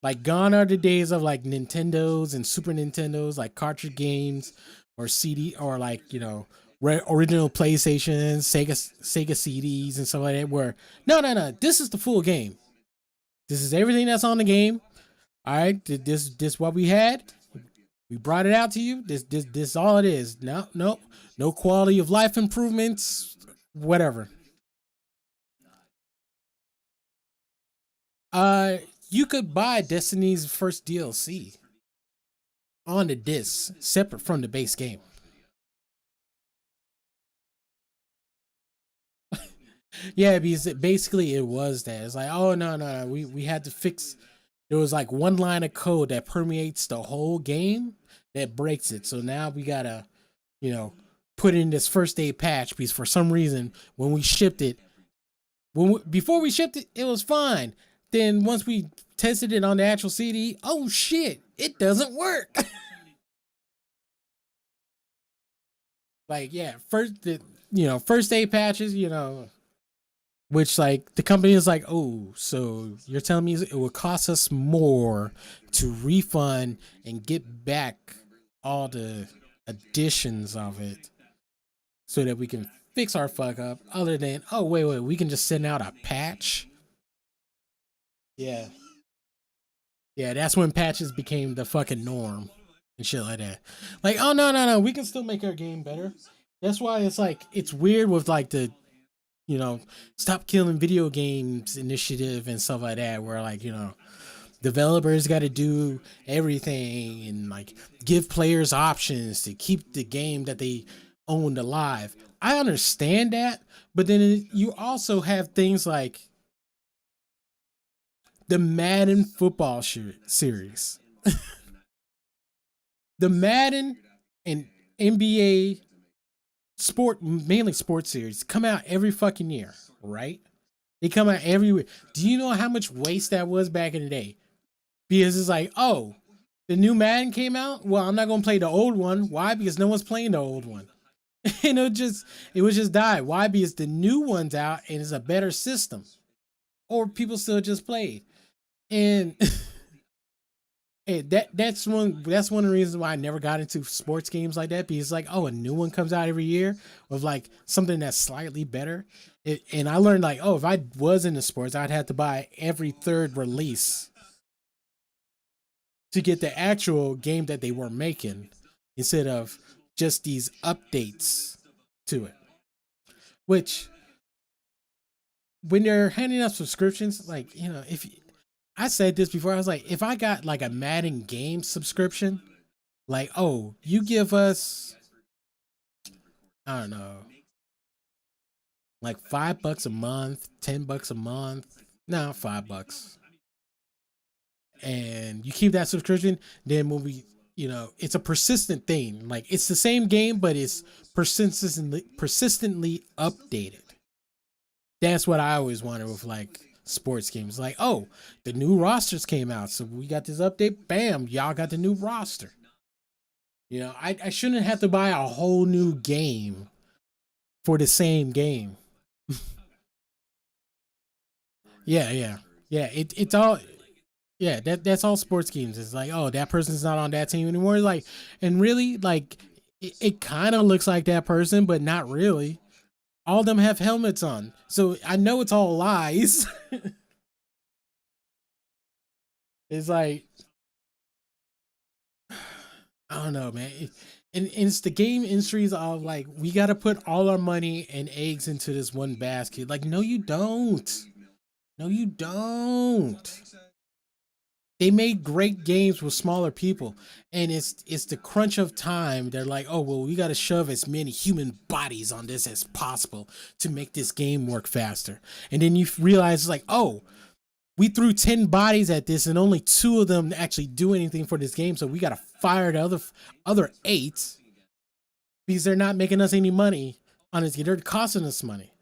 Like gone are the days of like Nintendos and Super Nintendos, like cartridge games or CD or like, original PlayStations, Sega CDs, and stuff like that. Where no, this is the full game. This is everything that's on the game. All right, this what we had. We brought it out to you. This all it is. No quality of life improvements, whatever. You could buy Destiny's first DLC on the disc, separate from the base game. Yeah, because basically it was that. It's like, oh no, we had to fix. There was like one line of code that permeates the whole game that breaks it. So now we gotta, put in this first day patch because for some reason when we shipped it, before we shipped it, it was fine. Then once we tested it on the actual CD, oh shit, it doesn't work. Like first day patches, which like the company is like, oh, so you're telling me it would cost us more to refund and get back all the additions of it so that we can fix our fuck up, other than, oh wait, we can just send out a patch. Yeah, that's when patches became the fucking norm and shit like that. Like, oh no, we can still make our game better. That's why it's like, it's weird with like the stop killing video games initiative and stuff like that, where like, developers got to do everything and like give players options to keep the game that they owned alive. I understand that, but then you also have things like the Madden football series, the Madden and NBA mainly sports series come out every fucking year, right? They come out every week. Do you know how much waste that was back in the day? Because it's like, oh, the new Madden came out. Well, I'm not gonna play the old one. Why? Because no one's playing the old one. And it would just die. Why? Because the new one's out and it's a better system, or people still just play it. And that's one of the reasons why I never got into sports games like that, because it's like, oh, a new one comes out every year with like something that's slightly better. And I learned like, oh, if I was into sports, I'd have to buy every third release to get the actual game that they were making, instead of just these updates to it. Which, when they're handing out subscriptions, like, if I said this before, I was like, if I got like a Madden game subscription, like, oh, you give us, I don't know, like $5 a month, $10 a month, no, $5, and you keep that subscription, then when we, it's a persistent thing. Like, it's the same game, but it's persistently updated. That's what I always wanted with like sports games. Like, oh, the new rosters came out, so we got this update. Bam, y'all got the new roster. I shouldn't have to buy a whole new game for the same game. Yeah. It's all. Yeah, that's all sports games. It's like, oh, that person's not on that team anymore. Like, and really, like, it kind of looks like that person, but not really. All of them have helmets on, so I know it's all lies. It's like, I don't know, man. And it's the game industries of like, we got to put all our money and eggs into this one basket. Like, no, you don't. No, you don't. They made great games with smaller people, and it's the crunch of time. They're like, oh, well, we got to shove as many human bodies on this as possible to make this game work faster. And then you realize it's like, oh, we threw 10 bodies at this and only 2 of them actually do anything for this game, so we got to fire the other 8 because they're not making us any money on this game. They're costing us money.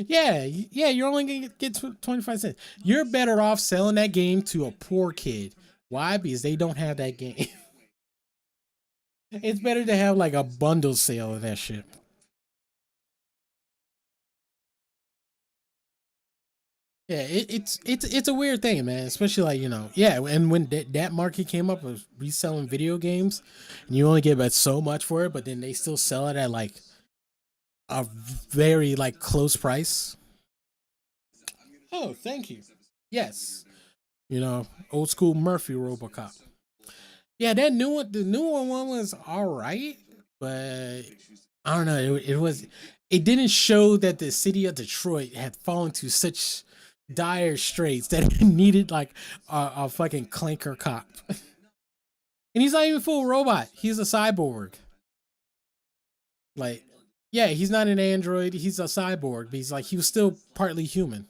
Yeah, you're only gonna get 25 cents. You're better off selling that game to a poor kid. Why? Because they don't have that game. It's better to have like a bundle sale of that shit. Yeah, it's a weird thing, man. Especially like yeah, and when that market came up of reselling video games, and you only get about so much for it, but then they still sell it at like a very like close price. Oh, thank you. Yes, old school Murphy RoboCop. Yeah, that new one, the newer one was all right, but I don't know. It didn't show that the city of Detroit had fallen to such dire straits that it needed like a fucking clanker cop. And he's not even full robot. He's a cyborg. Like, yeah, he's not an android. He's a cyborg, but he was still partly human.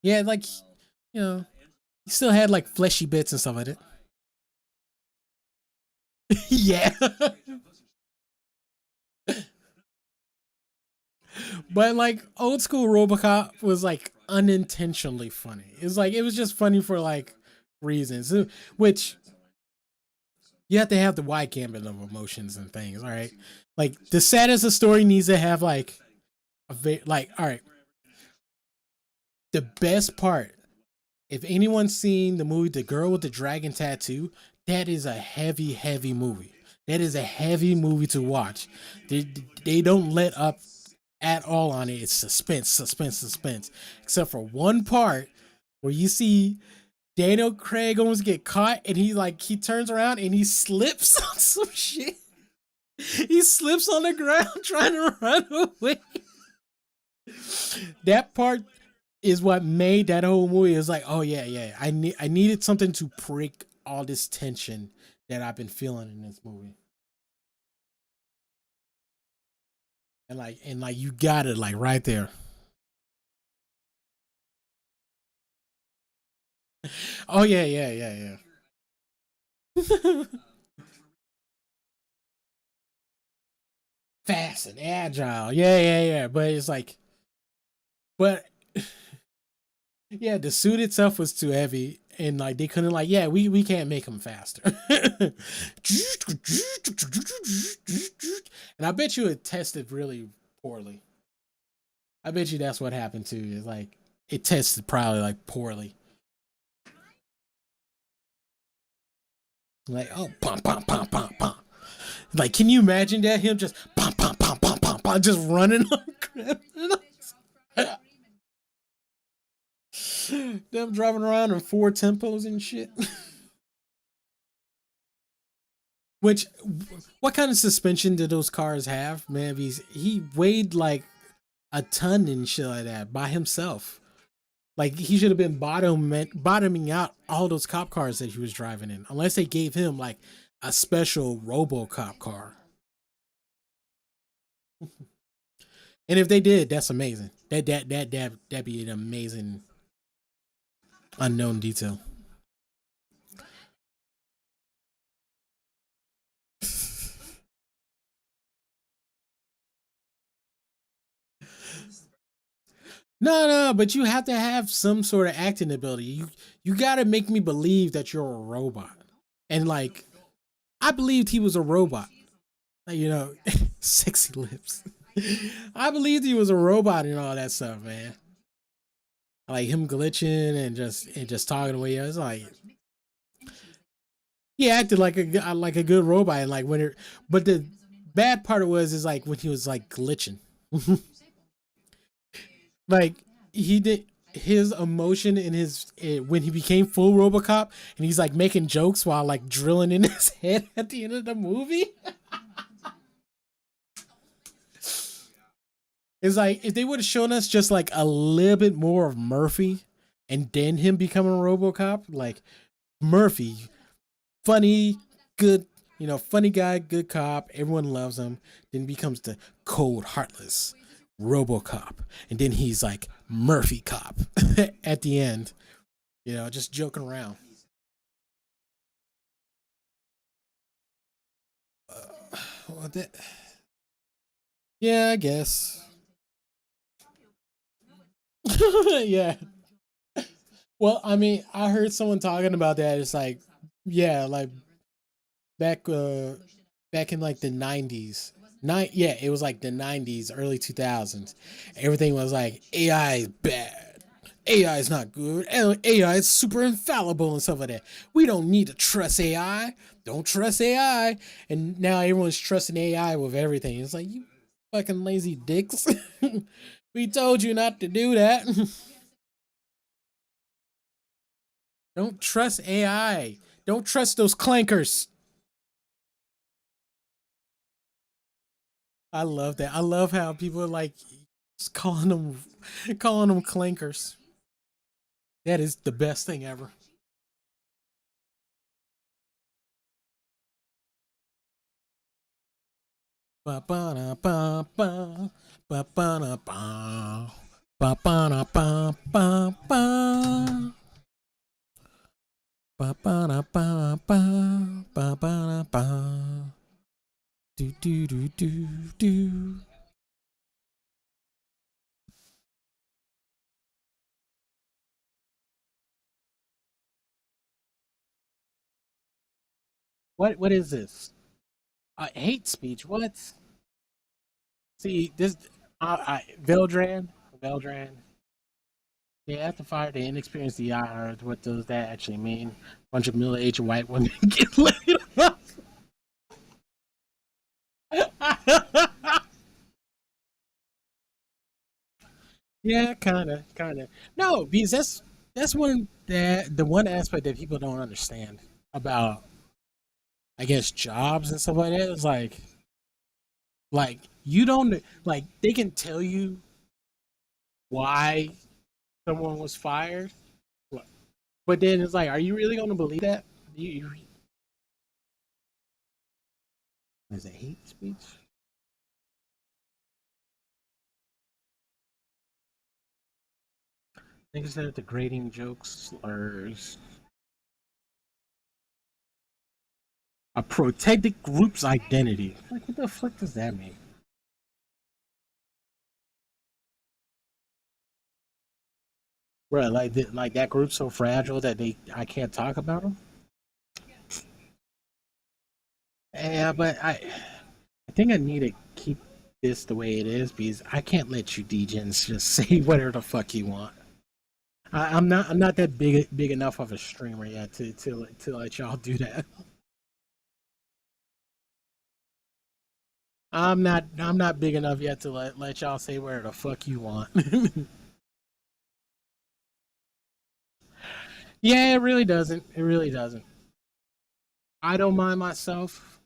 Yeah, like, he still had like fleshy bits and stuff like that. Yeah. But like old school RoboCop was like unintentionally funny. It was just funny for like reasons, which you have to have the wide gambit of emotions and things. All right, like the saddest a story needs to have like all right. The best part, if anyone's seen the movie The Girl with the Dragon Tattoo, that is a heavy, heavy movie. That is a heavy movie to watch. They don't let up at all on it. It's suspense, suspense, suspense. Except for one part where you see Daniel Craig almost get caught and he turns around and he slips on some shit. He slips on the ground trying to run away. That part is what made that whole movie. It was like, oh yeah. I needed something to break all this tension that I've been feeling in this movie. And like you got it like right there. Oh yeah. Fast and agile. Yeah. But it's like, but yeah, the suit itself was too heavy, and like they couldn't we can't make him faster. And I bet you it tested really poorly. I bet you that's what happened too. Is like it tested probably like poorly. Like, oh, pom pom pom pom pom. Like, can you imagine that him just pom pom pom pom pom pom just running on criminals? Them driving around in 4 tempos and shit. Which, what kind of suspension did those cars have, man? He weighed like a ton and shit like that by himself. Like he should have been bottoming out all those cop cars that he was driving in, unless they gave him like a special RoboCop car. And if they did, that's amazing. That'd be an amazing unknown detail. No, but you have to have some sort of acting ability. You got to make me believe that you're a robot. And like I believed he was a robot. Like, sexy lips. I believed he was a robot and all that stuff, man. Like him glitching and just talking away. I was like he acted like a good robot, and like but the bad part is like when he was like glitching. Like he did his emotion in when he became full RoboCop, and he's like making jokes while like drilling in his head at the end of the movie. It's like if they would have shown us just like a little bit more of Murphy and then him becoming a RoboCop, like Murphy, funny, good, funny guy, good cop, everyone loves him, then becomes the cold, heartless RoboCop, and then he's like Murphy Cop at the end, just joking around. Well, yeah, I guess. Yeah. Well, I mean, I heard someone talking about that. It's like, yeah, like back in like the 90s. Yeah, it was like the 90s, early 2000s. Everything was like AI is bad. AI is not good. AI is super infallible and stuff like that. We don't need to trust AI. Don't trust AI. And now everyone's trusting AI with everything. It's like, you fucking lazy dicks. We told you not to do that. Don't trust AI. Don't trust those clankers. I love that. I love how people are like calling them clankers. That is the best thing ever. Ba ba da ba ba ba ba da ba ba ba da ba ba ba ba ba da ba ba ba ba da ba do do do do do. What is this? Hate speech. What? See this. Veldran. They have to fire the inexperienced DI. What does that actually mean? Bunch of middle-aged white women get laid off. Yeah, kind of. No, because that's one that the one aspect that people don't understand about, I guess, jobs and stuff like that is like you don't like they can tell you why someone was fired, but then it's like, are you really going to believe that? Is it hate speech? Niggas that are degrading jokes, slurs. A protected group's identity. Like, what the fuck does that mean? Bro, like that group's so fragile that I can't talk about them. Yeah, but I think I need to keep this the way it is because I can't let you degens just say whatever the fuck you want. I'm not that big enough of a streamer yet to let y'all do that. I'm not big enough yet to let y'all say whatever the fuck you want. Yeah, it really doesn't. It really doesn't. I don't mind myself.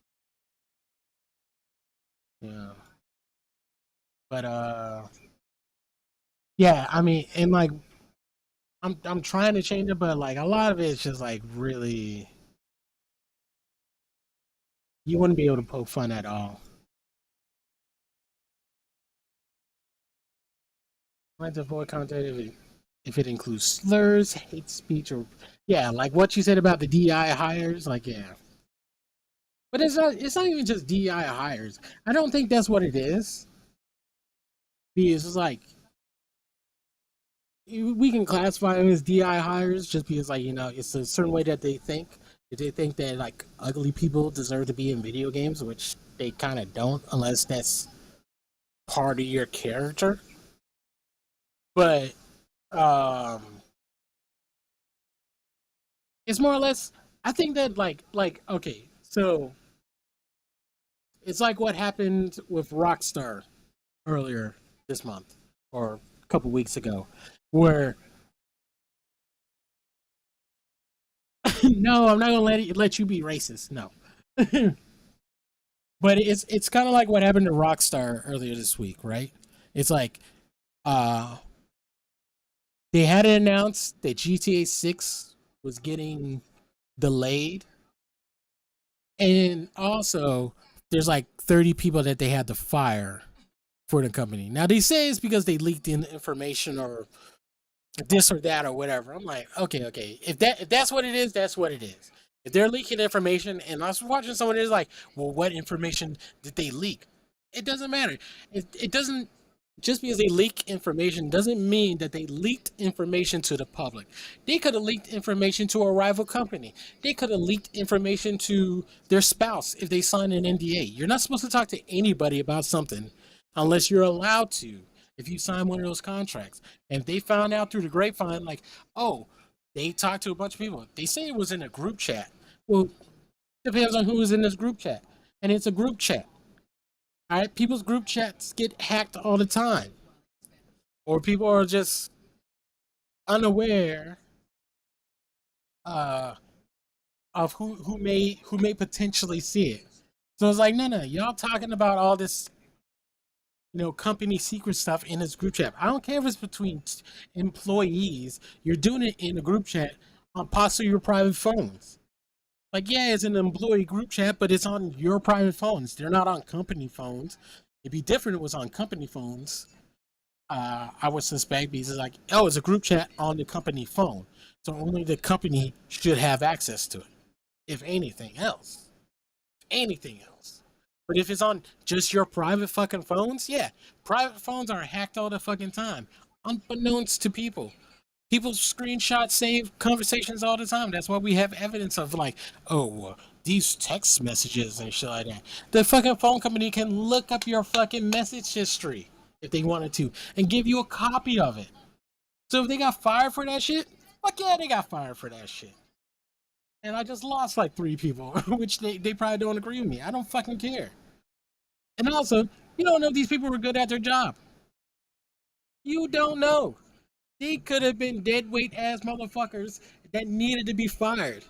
Yeah. But yeah, I mean, and like I'm trying to change it, but like a lot of it's just like really you wouldn't be able to poke fun at all. I like to avoid content if it includes slurs, hate speech, or yeah, like what you said about the DI hires, like yeah. But it's not even just DI hires. I don't think that's what it is. Because it's like we can classify them as DI hires just because like it's a certain way that they think. They think that like ugly people deserve to be in video games, which they kind of don't unless that's part of your character. But um, it's more or less. I think that like okay, so it's like what happened with Rockstar earlier this month or a couple weeks ago, where no, I'm not gonna let you be racist. No, but it's kind of like what happened to Rockstar earlier this week, right? It's like uh they had it announced that GTA 6 was getting delayed, and also there's like 30 people that they had to fire for the company. Now they say it's because they leaked in information or this or that or whatever. I'm like, okay. If that's what it is, that's what it is. If they're leaking information, and I was watching someone who's like, well, what information did they leak? It doesn't matter. It doesn't just because they leak information doesn't mean that they leaked information to the public. They could have leaked information to a rival company. They could have leaked information to their spouse if they signed an NDA. You're not supposed to talk to anybody about something unless you're allowed to. if you sign one of those contracts. And they found out through the grapevine, like, oh, they talked to a bunch of people. They say it was in a group chat. Well, depends on who was in this group chat. And it's a group chat. All right, people's group chats get hacked all the time. Or people are just unaware of who may potentially see it. So it's like, no, y'all talking about all this, company secret stuff in this group chat. I don't care if it's between employees. You're doing it in a group chat on possibly your private phones. Like, yeah, it's an employee group chat, but it's on your private phones. They're not on company phones. It'd be different if it was on company phones. I would suspect, because it's like, oh, it's a group chat on the company phone. So only the company should have access to it, if anything else. Anything else. But if it's on just your private fucking phones, yeah, private phones are hacked all the fucking time, unbeknownst to people. People screenshot save conversations all the time. That's why we have evidence of like, oh, these text messages and shit like that. The fucking phone company can look up your fucking message history if they wanted to and give you a copy of it. So if they got fired for that shit, fuck yeah, they got fired for that shit. And I just lost like 3 people, which they probably don't agree with me. I don't fucking care. And also, you don't know if these people were good at their job. You don't know. They could have been deadweight ass motherfuckers that needed to be fired.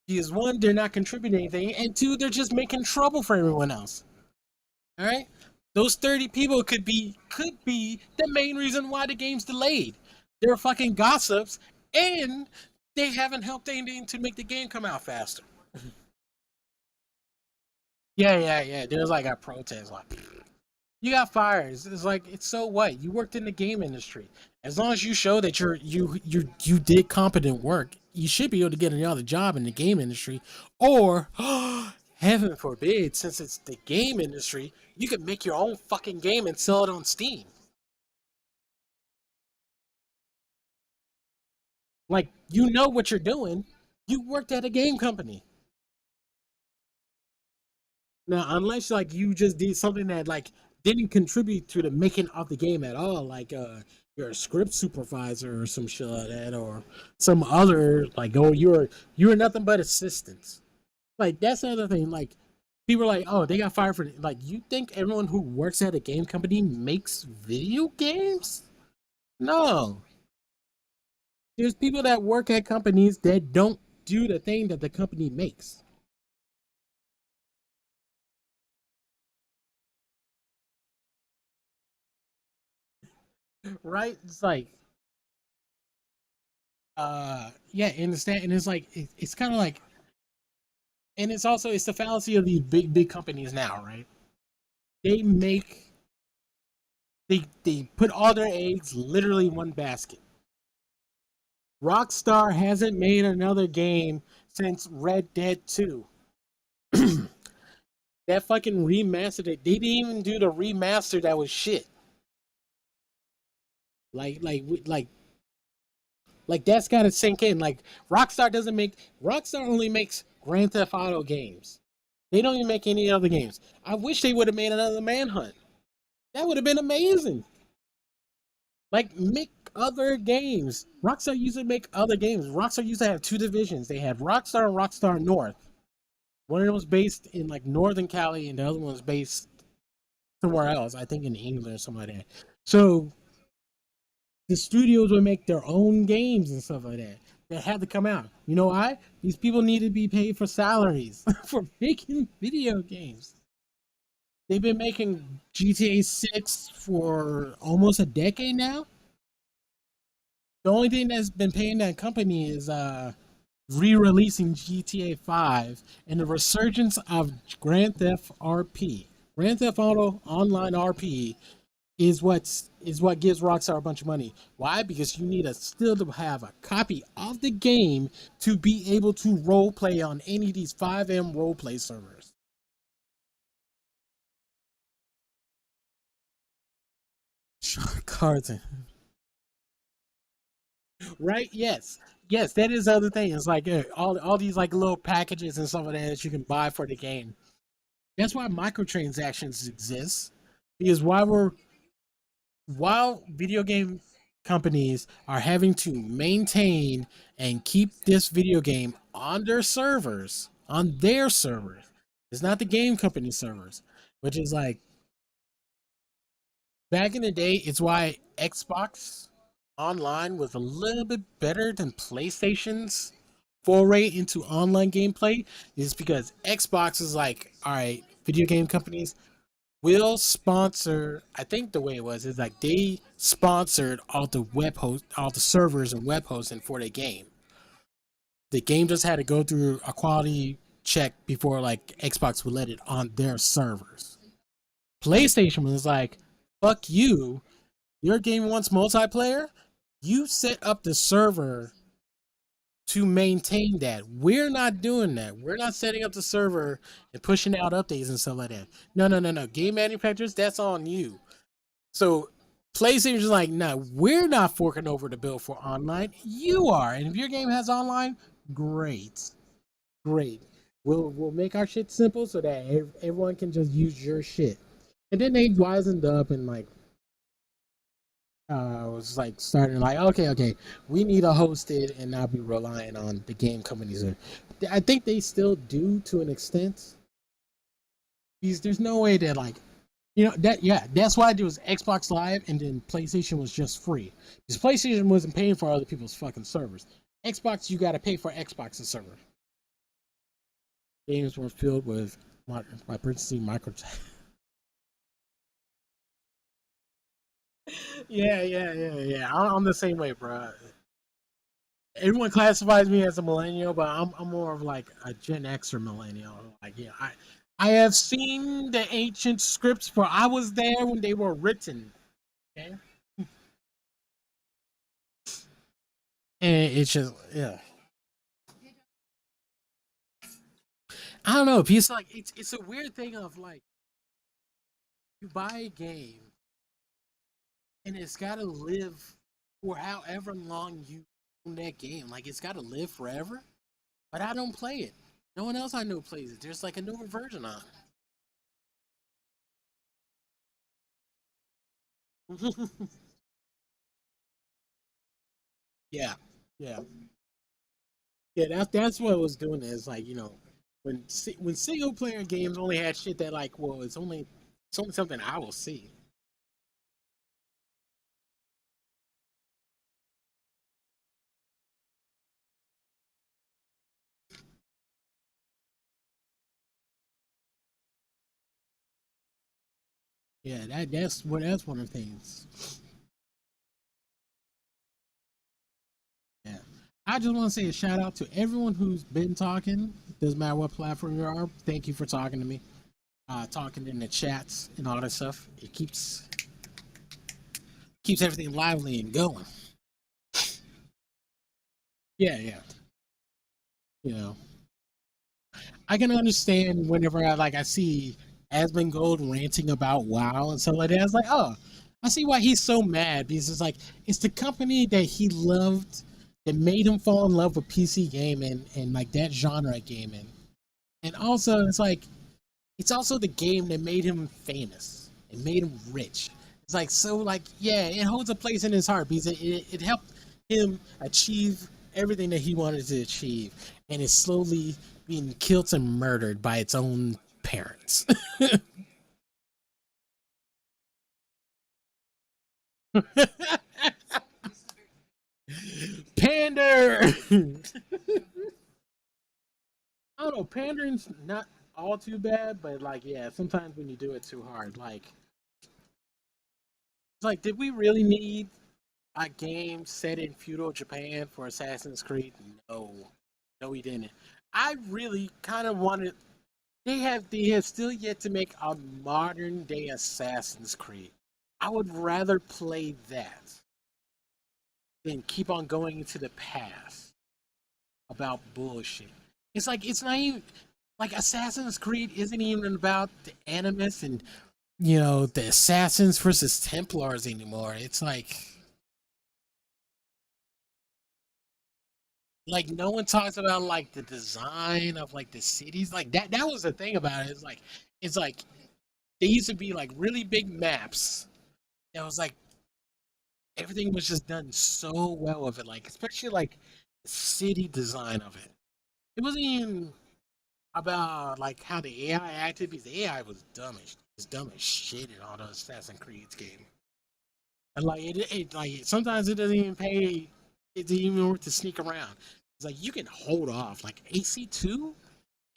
Because 1, they're not contributing anything, and 2, they're just making trouble for everyone else. Alright? Those 30 people could be the main reason why the game's delayed. They're fucking gossips, and they haven't helped anything to make the game come out faster. Yeah. There's like a protest, like, you got fired. It's like, it's so what? You worked in the game industry. As long as you show that you did competent work, you should be able to get another job in the game industry. Or, heaven forbid, since it's the game industry, you can make your own fucking game and sell it on Steam. Like, you know what you're doing. You worked at a game company. Now, unless like you just did something that like didn't contribute to the making of the game at all, like you're a script supervisor or some shit like that, or some other like, oh, you're nothing but assistants. Like, that's another thing. Like, people are like, oh, they got fired for like, you think everyone who works at a game company makes video games? No. There's people that work at companies that don't do the thing that the company makes. Right? It's like, yeah, understand. And it's like, it's kind of like, and it's also, it's the fallacy of these big companies now, right? They make, they put all their eggs literally in one basket. Rockstar hasn't made another game since Red Dead 2. That fucking remastered it. They didn't even do the remaster that was shit. Like that's gotta sink in. Like, Rockstar only makes Grand Theft Auto games. They don't even make any other games. I wish they would have made another Manhunt. That would have been amazing. Like, make other games. Rockstar used to make other games. Rockstar used to have 2 divisions. They had Rockstar and Rockstar North. One of them was based in like Northern Cali, and the other one was based somewhere else. I think in England or something like that. So the studios would make their own games and stuff like that had to come out. You know why? These people need to be paid for salaries for making video games. They've been making GTA 6 for almost a decade now. The only thing that's been paying that company is re-releasing GTA 5 and the resurgence of Grand Theft RP. Grand Theft Auto Online RP is what gives Rockstar a bunch of money. Why? Because you need still to have a copy of the game to be able to roleplay on any of these 5M roleplay servers. Carton. Right? Yes, that is the other thing. It's like all these like little packages and stuff like that you can buy for the game. That's why microtransactions exist. Because while video game companies are having to maintain and keep this video game on their servers, it's not the game company servers, which is like back in the day, it's why Xbox Online was a little bit better than PlayStation's foray into online gameplay, is because Xbox is like, all right, video game companies will sponsor. I think the way it was is like they sponsored all the servers and web hosting for the game. The game just had to go through a quality check before like Xbox would let it on their servers. PlayStation was like, fuck you. Your game wants multiplayer. You set up the server to maintain that. We're not doing that. We're not setting up the server and pushing out updates and stuff like that. No. Game manufacturers, that's on you. So PlayStation's like, no, we're not forking over the bill for online. You are. And if your game has online, great. Great. We'll make our shit simple so that everyone can just use your shit. And then they wisened up and like was like starting like, okay, we need to host it and not be relying on the game companies. I think they still do to an extent. Because there's no way that like, that's why there was Xbox Live and then PlayStation was just free. Because PlayStation wasn't paying for other people's fucking servers. Xbox, you got to pay for Xbox's server. Games were filled with my parentheses microtransactions. Yeah. I'm the same way, bro. Everyone classifies me as a millennial, but I'm more of like a Gen Xer millennial. Like, yeah, I have seen the ancient scripts, for I was there when they were written. Okay, and it's just I don't know. It's like it's a weird thing of like you buy a game and it's got to live for however long you own that game. Like it's got to live forever. But I don't play it. No one else I know plays it. There's like a newer version on it. Yeah, yeah, yeah. That's what it was doing. Is like when single player games only had shit that like it's only something I will see. Yeah, that's one of the things. Yeah. I just want to say a shout out to everyone who's been talking. Doesn't matter what platform you are. Thank you for talking to me. Talking in the chats and all that stuff. It keeps everything lively and going. Yeah. You know, I can understand whenever I see Asmongold Gold ranting about WoW and stuff like that. I was like, oh, I see why he's so mad, because it's like it's the company that he loved that made him fall in love with PC gaming and like that genre of gaming. And also it's also the game that made him famous. It made him rich. It's like so like yeah, it holds a place in his heart because it helped him achieve everything that he wanted to achieve, and it's slowly being killed and murdered by its own parents. Pander. I don't know. Pandering's not all too bad, but like yeah, sometimes when you do it too hard, like it's like, did we really need a game set in feudal Japan for Assassin's Creed? No, no, we didn't. I really kind of wanted. They have still yet to make a modern day Assassin's Creed. I would rather play that than keep on going into the past about bullshit. It's like it's not even like Assassin's Creed isn't even about the Animus and the Assassins versus Templars anymore. It's like no one talks about like the design of like the cities. Like that was the thing about it. It's like they used to be like really big maps that was like everything was just done so well with it. Like, especially like the city design of it. It wasn't even about like how the AI acted because the AI was dumb as shit in all those Assassin's Creed games. And like it like sometimes it doesn't even pay. It's even worth to sneak around. It's like you can hold off like AC2.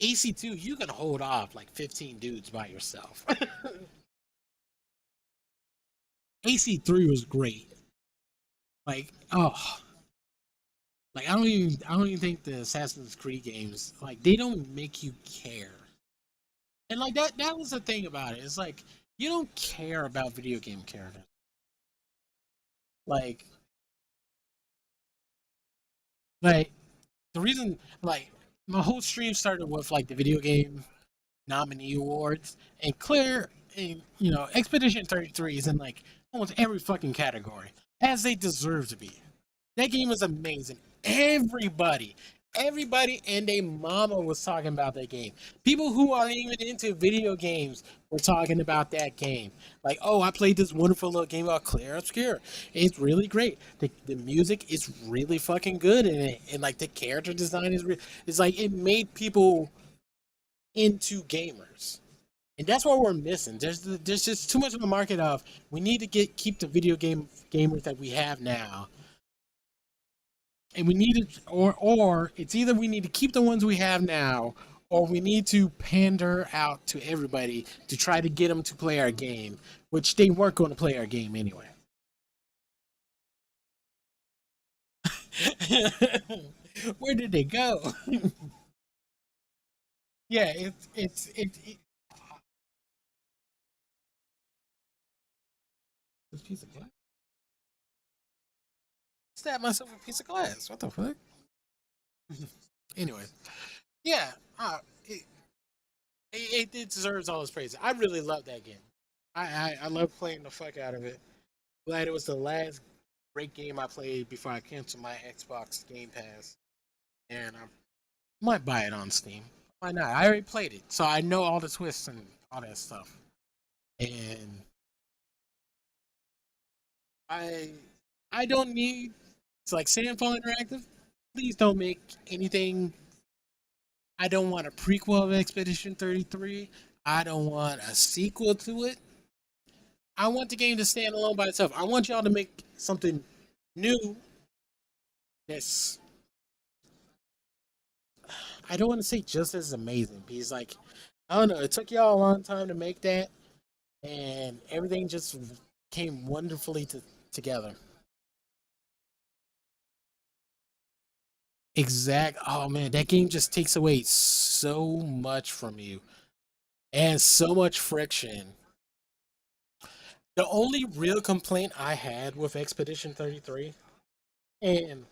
AC2, you can hold off like 15 dudes by yourself. AC3 was great. Like, oh, like I don't even think the Assassin's Creed games like they don't make you care. And like that was the thing about it. It's like you don't care about video game characters. Like like the reason like my whole stream started with like the video game nominee awards and clear and Expedition 33 is in like almost every fucking category as they deserve to be. That game is amazing. Everybody and their mama was talking about that game. People who aren't even into video games were talking about that game. Like, oh, I played this wonderful little game called Clear Obscure. It's really great. The music is really fucking good in it, and like the character design is like it made people into gamers. And that's what we're missing. There's just too much of a market of we need to keep the video game gamers that we have now, and we need to or it's either we need to keep the ones we have now, or we need to pander out to everybody to try to get them to play our game, which they weren't going to play our game anyway. Where did they go? Yeah, this piece of glass. Stab myself with a piece of glass. What the fuck? Anyway, yeah, it deserves all its praise. I really love that game. I love playing the fuck out of it. Glad it was the last great game I played before I canceled my Xbox Game Pass, and I might buy it on Steam. Why not? I already played it, so I know all the twists and all that stuff. And I I don't need it's like Sandfall Interactive. Please don't make anything. I don't want a prequel of Expedition 33. I don't want a sequel to it. I want the game to stand alone by itself. I want y'all to make something new that's I don't want to say just as amazing because like I don't know, it took y'all a long time to make that and everything just came wonderfully together. Exact. Oh man, that game just takes away so much from you and so much friction. The only real complaint I had with Expedition 33, and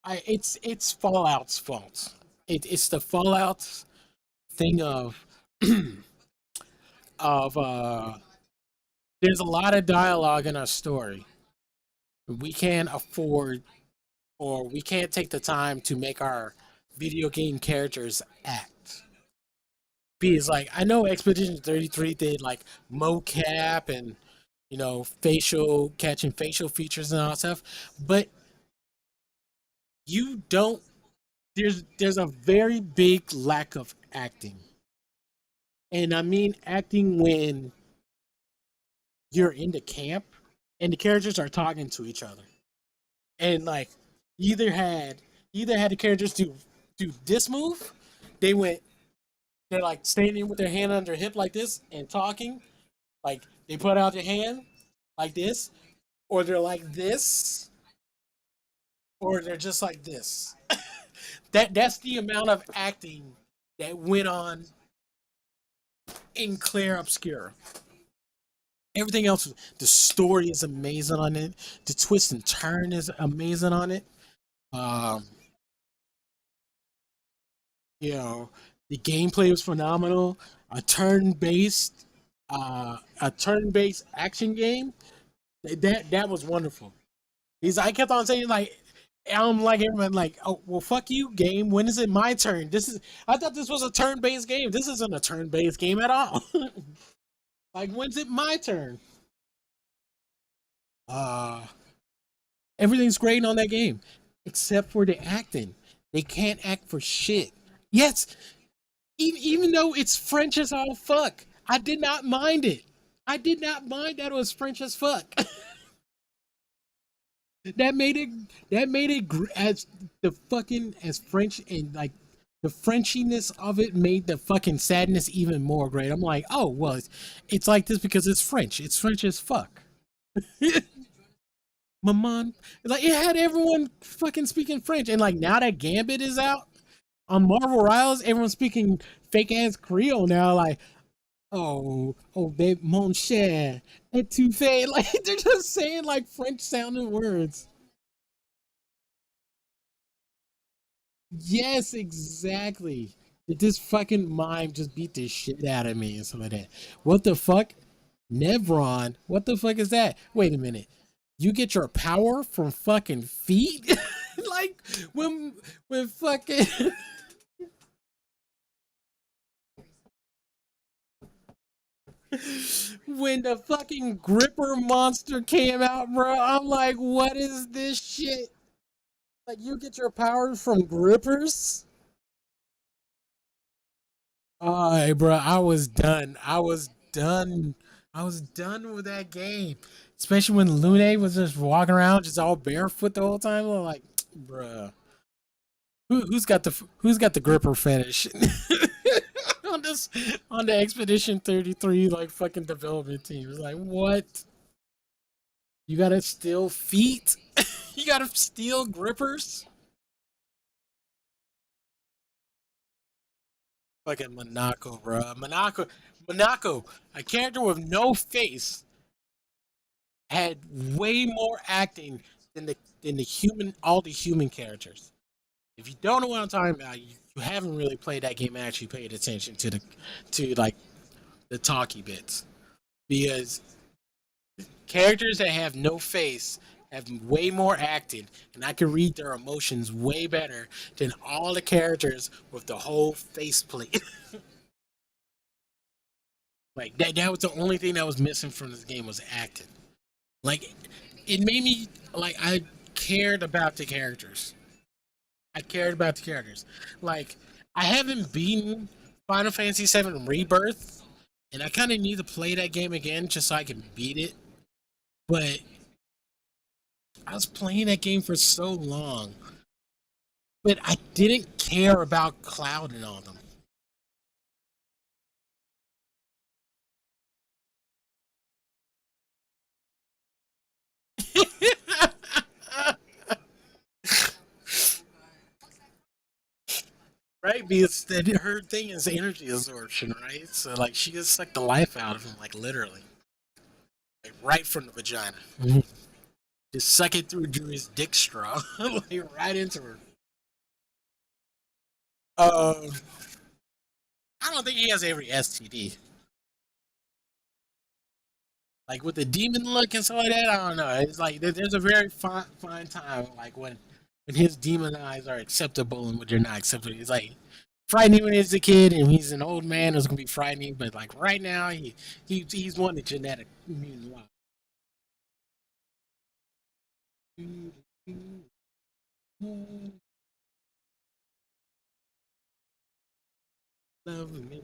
it's Fallout's fault. It's the Fallout thing of of there's a lot of dialogue in our story. We can't afford or we can't take the time to make our video game characters act. Because like I know Expedition 33 did like mocap and facial catching facial features and all that stuff, but you don't there's a very big lack of acting. And I mean acting when you're in the camp and the characters are talking to each other. And like either had either had the characters do this move, they went they're like standing with their hand on their hip like this and talking. Like they put out their hand like this, or they're like this, or they're just like this. That's the amount of acting that went on in Claire Obscure. Everything else, the story is amazing on it. The twist and turn is amazing on it. Um, you know, the gameplay was phenomenal. A turn-based action game. That was wonderful. Because I kept on saying like, I'm like everyone like, oh well, fuck you, game. When is it my turn? I thought this was a turn-based game. This isn't a turn-based game at all. Like, when's it my turn? Uh, everything's great on that game, except for the acting. They can't act for shit. Yes, even though it's French as all fuck, I did not mind it. I did not mind that it was French as fuck. that made it as the fucking as French, and like the Frenchiness of it made the fucking sadness even more great. I'm like, oh well, it's like this because it's French. It's French as fuck. Maman, like it had everyone fucking speaking French, and like now that Gambit is out on Marvel Rivals, everyone's speaking fake ass Creole now. Like, oh, babe, mon cher, étouffé. Like they're just saying like French sounding words. Yes, exactly. This fucking mime just beat the shit out of me and stuff like that. What the fuck? Nevron? What the fuck is that? Wait a minute. You get your power from fucking feet? like when fucking when the fucking gripper monster came out, bro, I'm like, what is this shit? Like you get your powers from grippers? Alright, bro, I was done. I was done with that game. Especially when Lune was just walking around just all barefoot the whole time. I'm like, bruh. Who's got the gripper fetish? on this on the Expedition 33 like fucking development team. It's like, what? You gotta steal feet? You gotta steal grippers? Fucking Monaco, bro. Monaco, a character with no face, had way more acting than the human, all the human characters. If you don't know what I'm talking about, you haven't really played that game and actually paid attention to like the talky bits, because characters that have no face have way more acting, and I can read their emotions way better than all the characters with the whole faceplate. Like that was the only thing that was missing from this game was acting. Like it made me like I cared about the characters. I cared about the characters. Like I haven't beaten Final Fantasy VII Rebirth, and I kind of need to play that game again just so I can beat it. But I was playing that game for so long, but I didn't care about Cloud and all them. Right? Because her thing is energy absorption, right? So like she just sucked the life out of him, like literally, like right from the vagina. Just suck it through his dick straw, like right into her. Uh, I don't think he has every STD. Like with the demon look and stuff like that, I don't know. It's like there's a very fine time, like when his demon eyes are acceptable and when they're not acceptable. It's like frightening when he's a kid and he's an old man. It's gonna be frightening, but like right now, he's one of the genetic mutant wild. Love me.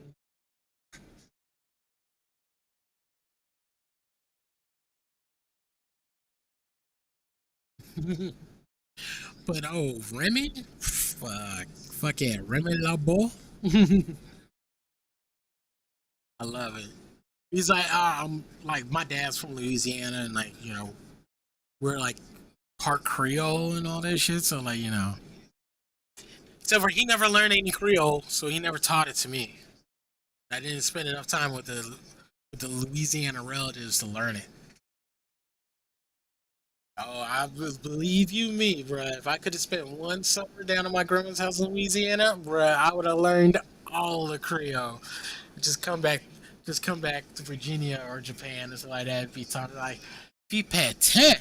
But oh, Remy, fuck yeah, Remy Labo. I love it. He's like, I'm like my dad's from Louisiana, and like we're like part Creole and all that shit. So like except for he never learned any Creole, so he never taught it to me. I didn't spend enough time with the Louisiana relatives to learn it. Oh, I believe you me, bruh. If I could have spent one summer down at my grandma's house in Louisiana, bruh, I would have learned all the Creole. Just come back, just come back to Virginia or Japan or something like that and be talking like, "Pipette."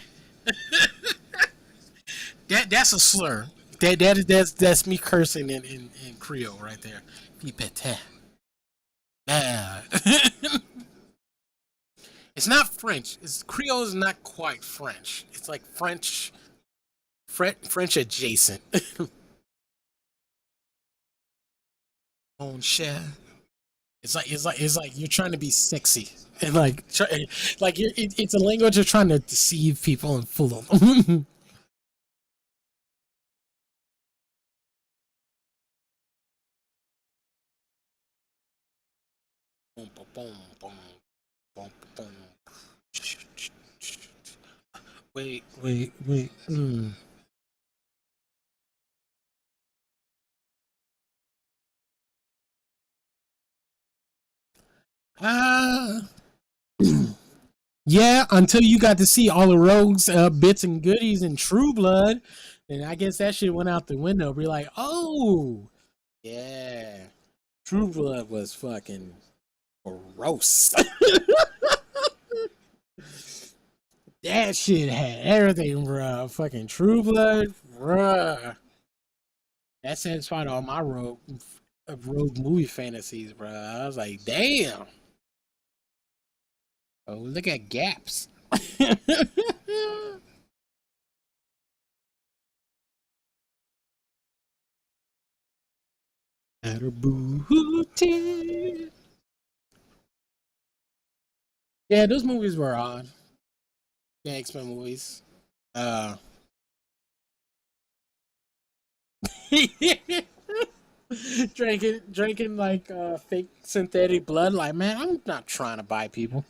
That's a slur. That's me cursing in Creole right there. Pipette. Yeah. It's not French. It's Creole is not quite French. It's like French adjacent. Mon cher. It's like you're trying to be sexy and it's a language of trying to deceive people and fool them. Boom, boom, boom, boom, boom, boom. Wait. Uh, yeah, until you got to see all the rogues, bits and goodies in True Blood, and I guess that shit went out the window. Be like, oh, yeah, True Blood was fucking gross. That shit had everything, bruh. Fucking True Blood, bruh. That satisfied all my rogue movie fantasies, bruh. I was like, damn. Oh, look at gaps. At a booty. Yeah, those movies were odd. The X-Men movies. drinking like fake synthetic blood. Like, man, I'm not trying to buy people.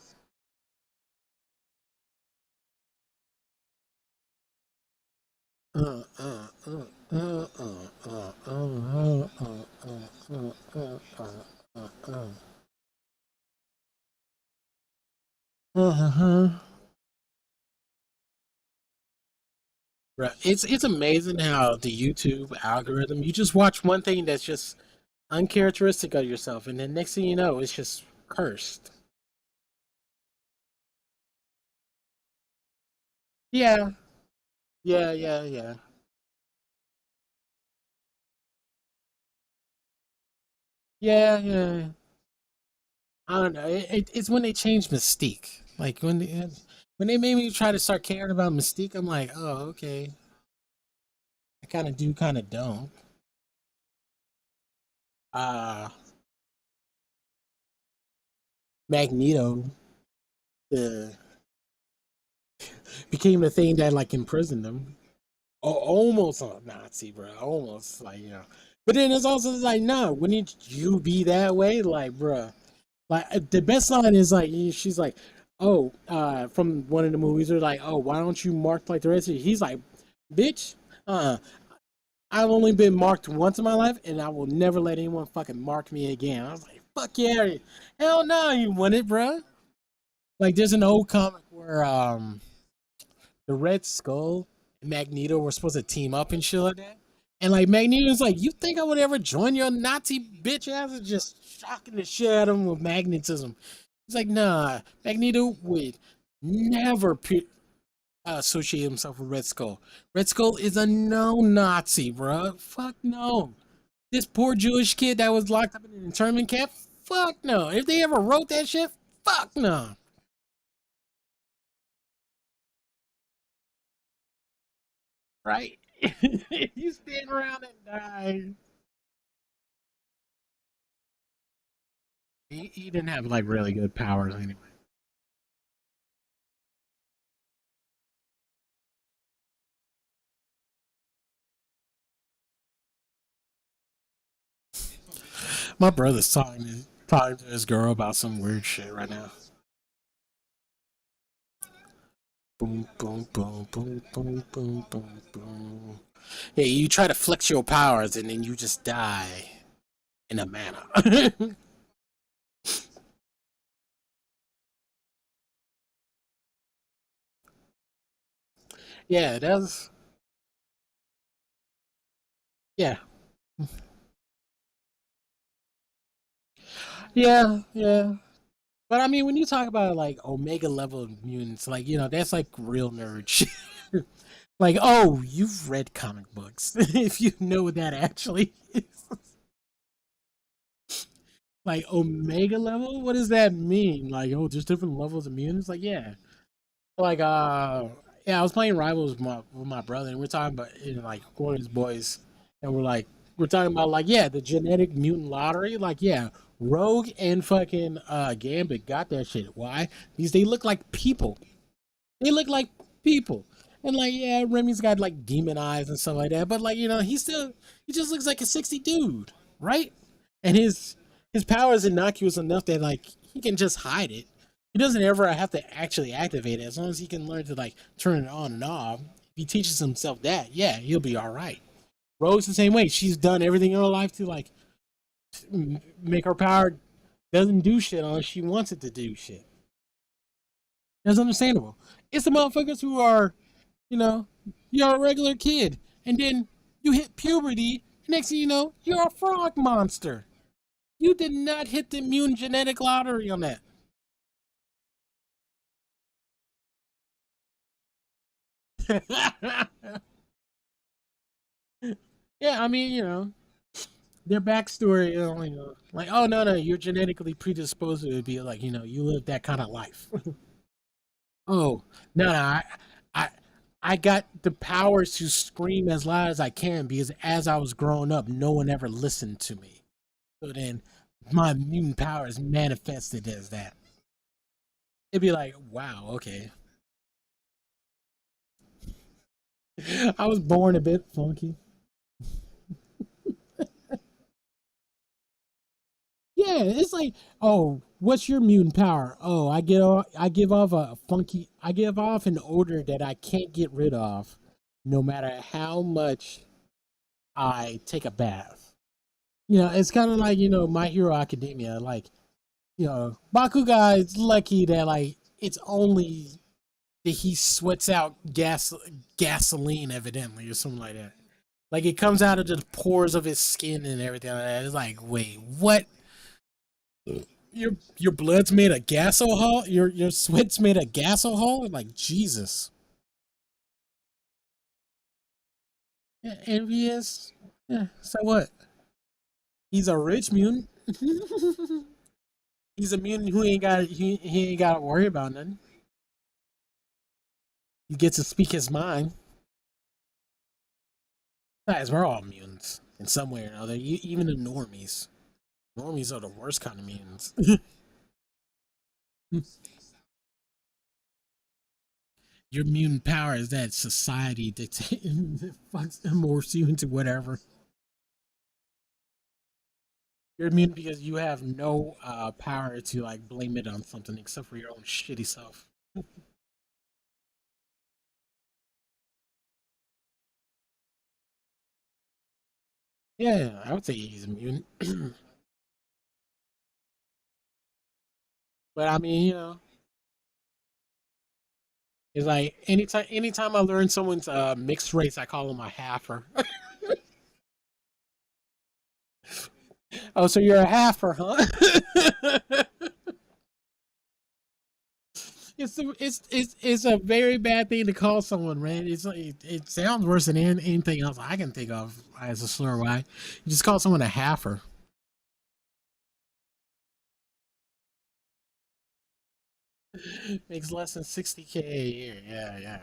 Right. It's amazing how the YouTube algorithm, you just watch one thing that's just uncharacteristic of yourself, and then next thing you know, it's just cursed. Yeah, yeah. Yeah. I don't know. It's when they changed Mystique. Like when they made me try to start caring about Mystique, I'm like, oh, okay. I kind of do, kind of don't. Uh Magneto uh, became the thing that like imprisoned them. Almost a Nazi, bro. Almost like But then it's also like, nah. Wouldn't you be that way, like, bro? Like the best line is like she's like, oh, from one of the movies, they're like, oh, why don't you mark like the rest of you? He's like, bitch, I've only been marked once in my life, and I will never let anyone fucking mark me again. I was like, fuck yeah, hell no, you want it, bro. Like there's an old comic where the Red Skull and Magneto were supposed to team up and shit like that. And like Magneto's like, you think I would ever join your Nazi bitch ass? And just shocking the shit out of him with magnetism. He's like, nah, Magneto would never associate himself with Red Skull. Red Skull is a no Nazi, bro. Fuck no. This poor Jewish kid that was locked up in an internment camp, fuck no. If they ever wrote that shit, fuck no. Right? You stand around and die. He didn't have like really good powers anyway. My brother's talking to his girl about some weird shit right now. Boom, boom, boom, boom, boom, boom, boom, boom. Yeah, you try to flex your powers and then you just die in a manner. Yeah, that's yeah, yeah. But I mean, when you talk about like Omega level mutants, like that's like real nerd shit. Like, oh, you've read comic books if you know what that actually is. Like omega level? What does that mean? Like, oh, there's different levels of mutants? Like, yeah. Like, yeah, I was playing Rivals with my brother, and we're talking about, like, one of his boys, and we're talking about, like, yeah, the genetic mutant lottery. Like, yeah, Rogue and fucking Gambit got that shit. Why? Because they look like people. They look like people. And like, yeah, Remy's got like demon eyes and stuff like that, but like, he just looks like a 60 dude, right? And his power is innocuous enough that like he can just hide it. He doesn't ever have to actually activate it as long as he can learn to like turn it on and off. If he teaches himself that, yeah, he'll be all right. Rogue's the same way. She's done everything in her life to like make her power doesn't do shit unless she wants it to do shit. That's understandable. It's the motherfuckers who are, you know, you're a regular kid, and then you hit puberty. Next thing you know, you're a frog monster. You did not hit the immune genetic lottery on that. Yeah, I mean, their backstory, like, oh no, no, you're genetically predisposed to be like, you live that kind of life. Oh no, no, I, I got the powers to scream as loud as I can because as I was growing up, no one ever listened to me. So then, my mutant powers manifested as that. It'd be like, wow, okay. I was born a bit funky. Yeah, it's like, oh, what's your mutant power? Oh, I give off an odor that I can't get rid of, no matter how much I take a bath. It's kind of like My Hero Academia. Like, Bakuga is lucky that like it's only that he sweats out gasoline, evidently, or something like that. Like it comes out of the pores of his skin and everything like that. It's like, wait, what? Your blood's made of gasohol? Your sweat's made of gasohol? Like Jesus. Yeah, envious. Yeah, so what? He's a rich mutant. He's a mutant who he ain't got to worry about nothing. He gets to speak his mind. Guys, we're all mutants in some way or another. Even the normies. Normies are the worst kind of mutants. Your mutant power is that society dictates fucks morphs you into whatever. You're mutant because you have no power to like blame it on something except for your own shitty self. Yeah, I would say he's a mutant. But I mean, it's like anytime I learn someone's mixed race, I call them a halfer. Oh, so you're a halfer, huh? It's a very bad thing to call someone, man. It sounds worse than anything else I can think of as a slur. Why? You just call someone a halfer. Makes less than 60K a year. Yeah, yeah.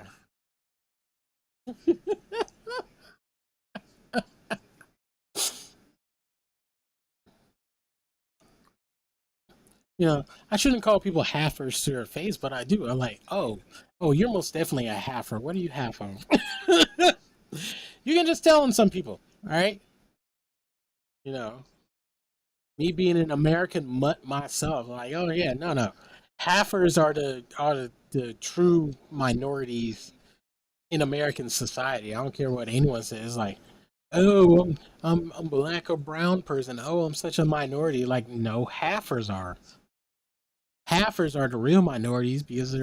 I shouldn't call people halfers to their face, but I do. I'm like, oh, you're most definitely a halfer. What do you half of? You can just tell on some people, all right? You know, me being an American mutt myself, like, oh yeah, no, no, halfers are the true minorities in American society. I don't care what anyone says. Like, oh, I'm a black or brown person. Oh, I'm such a minority. Like, no, halfers are. Halfers are the real minorities because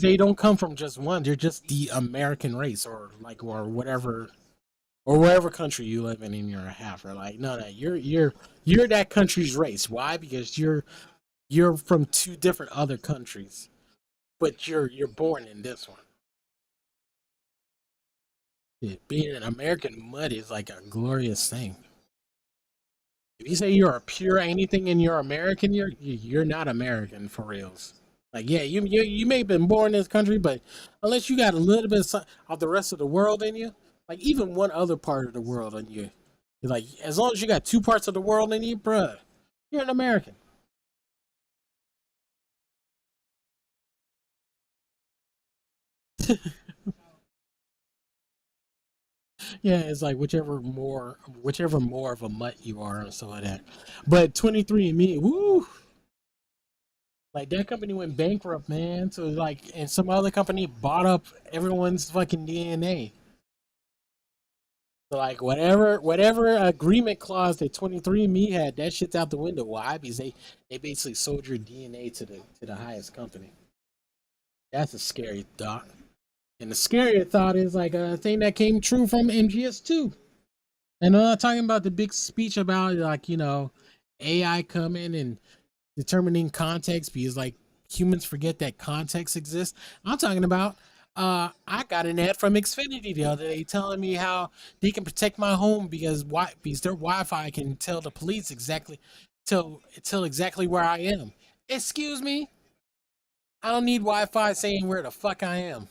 they don't come from just one. They're just the American race, or whatever, or whatever country you live in, and you're a halfer. Like, no, no, you're that country's race. Why? Because you're from two different other countries, but you're born in this one. Yeah, being an American mud is like a glorious thing. If you say you're a pure anything and you're American, you're not American for reals. Like, yeah, you may have been born in this country, but unless you got a little bit of the rest of the world in you, like even one other part of the world in you, like as long as you got two parts of the world in you, bruh, you're an American. Yeah, it's like whichever more of a mutt you are, and so like that. But 23andMe, woo, like that company went bankrupt, man. So like, and some other company bought up everyone's fucking DNA. So like, whatever agreement clause that 23andMe had, that shit's out the window. Why? Because they basically sold your DNA to the highest company. That's a scary thought. And the scarier thought is like a thing that came true from MGS2. And I'm not talking about the big speech about like, AI coming and determining context because like humans forget that context exists. I'm talking about I got an ad from Xfinity the other day telling me how they can protect my home because their Wi-Fi can tell the police tell exactly where I am. Excuse me? I don't need Wi-Fi saying where the fuck I am.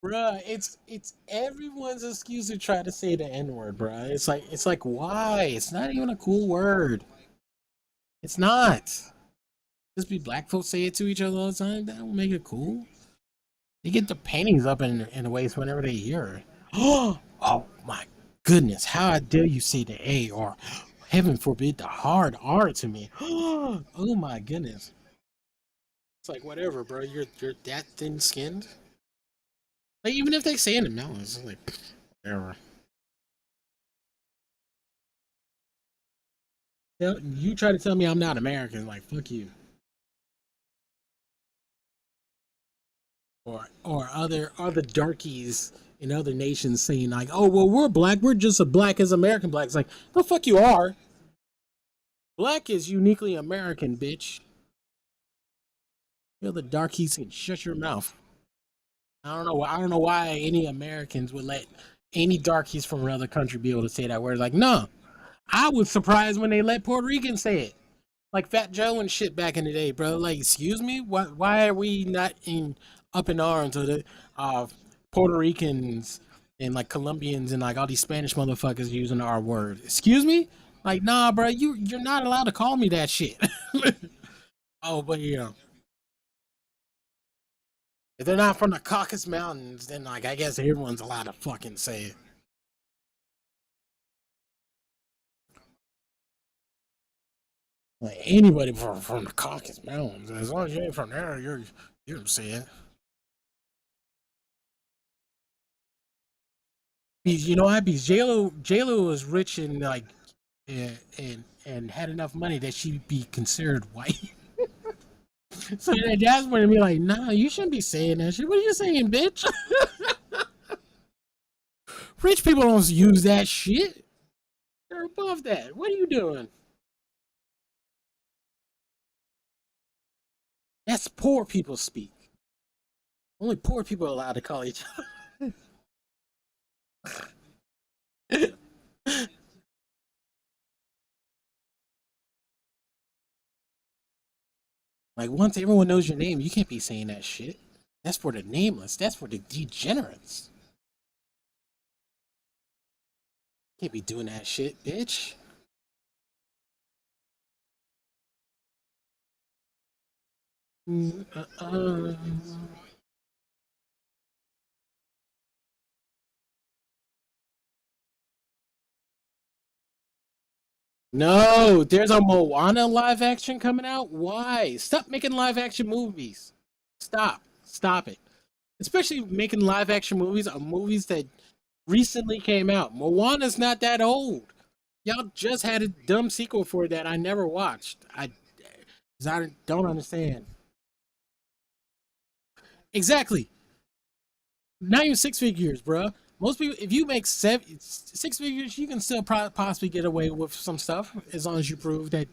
Bruh, it's everyone's excuse to try to say the N word, bruh. It's like why? It's not even a cool word. It's not. Just be black folks say it to each other all the time. That don't make it cool. They get the panties up in the waist whenever they hear it. Oh my goodness! How dare you say the A or heaven forbid the hard R to me? Oh my goodness! It's like whatever, bro. You're that thin skinned. Like even if they say it in the mountains, it's like whatever. You try to tell me I'm not American, like fuck you. Or other darkies in other nations saying like, oh well, we're black, we're just as black as American blacks. Like the fuck you are. Black is uniquely American, bitch. You're the darkies can shut your mouth. I don't know. I don't know why any Americans would let any darkies from another country be able to say that word. Like, no, I was surprised when they let Puerto Ricans say it, like Fat Joe and shit back in the day, bro. Like, excuse me, why are we not in up in arms with the Puerto Ricans and like Colombians and like all these Spanish motherfuckers using our word? Excuse me, like, nah, bro, you're not allowed to call me that shit. Oh, but if they're not from the Caucasus Mountains, then like I guess everyone's allowed to fucking say it. Like anybody from the Caucasus Mountains, as long as you ain't from there, you can say it. Because you know what? Because JLo was rich and like and had enough money that she'd be considered white. So that Jasmine would be like, nah, you shouldn't be saying that shit. What are you saying, bitch? Rich people don't use that shit. They're above that. What are you doing? That's poor people speak. Only poor people are allowed to call each other. Like once everyone knows your name, you can't be saying that shit. That's for the nameless. That's for the degenerates. Can't be doing that shit, bitch. Uh-uh. No, there's a Moana live action coming out. Why? Stop making live action movies. Stop it. Especially making live action movies of movies that recently came out. Moana's not that old. Y'all just had a dumb sequel for that I never watched. I don't understand. Exactly. Not even six figures, bro. Most people, if you make six figures, you can still possibly get away with some stuff as long as you prove that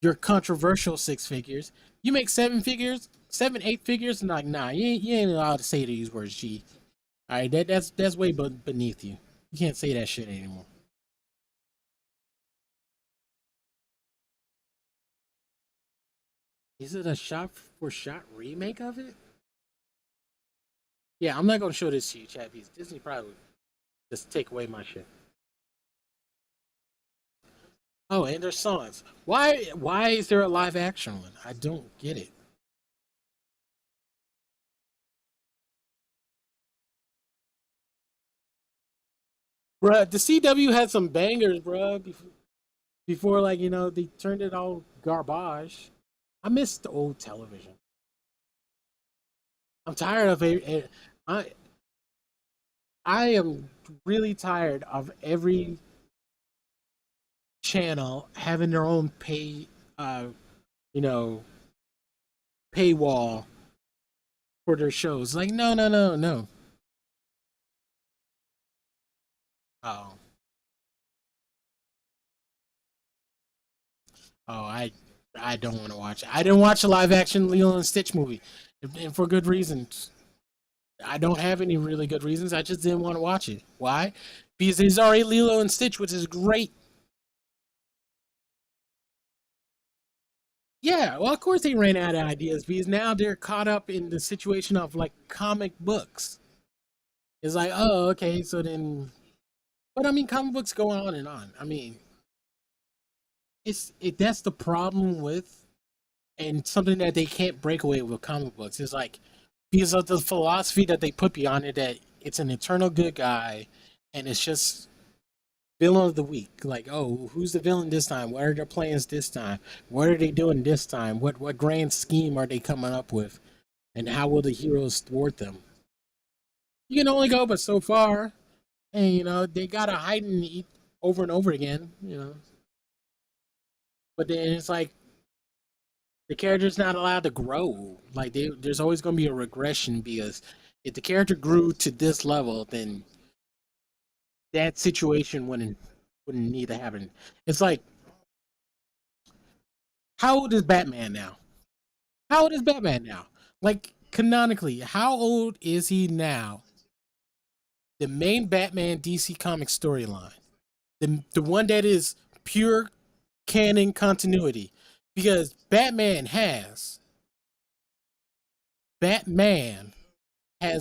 you're controversial six figures. You make seven figures, 7, 8 figures? Like, nah, you ain't allowed to say these words, G. All right, that's way beneath you. You can't say that shit anymore. Is it a shot for shot remake of it? Yeah, I'm not gonna show this to you, chat. Because Disney probably would just take away my shit. Oh, and there's songs. Why is there a live action one? I don't get it. Bruh, the CW had some bangers, bruh, before like, they turned it all garbage. I miss the old television. I'm tired of it. I am really tired of every channel having their own you know, paywall for their shows. Like, no, no, no, no. Oh, oh, I don't want to watch it. I didn't watch a live action Lilo and Stitch movie, and for good reasons. I don't have any really good reasons. I just didn't want to watch it. Why? Because there's already Lilo and Stitch, which is great. Yeah, well, of course they ran out of ideas because now they're caught up in the situation of like comic books. It's like, oh, okay, so then, but I mean, comic books go on and on. I mean, that's the problem with, and something that they can't break away with comic books is like because of the philosophy that they put beyond it that it's an eternal good guy, and it's just villain of the week. Like, oh, who's the villain this time? What are their plans this time? What are they doing this time? What grand scheme are they coming up with? And how will the heroes thwart them? You can only go but so far, and they gotta hide and eat over and over again. But then it's like the character's not allowed to grow. Like there's always gonna be a regression because if the character grew to this level, then that situation wouldn't need to happen. It's like, how old is Batman now? How old is Batman now? Like canonically, how old is he now? The main Batman DC Comics storyline, the one that is pure canon continuity, because Batman has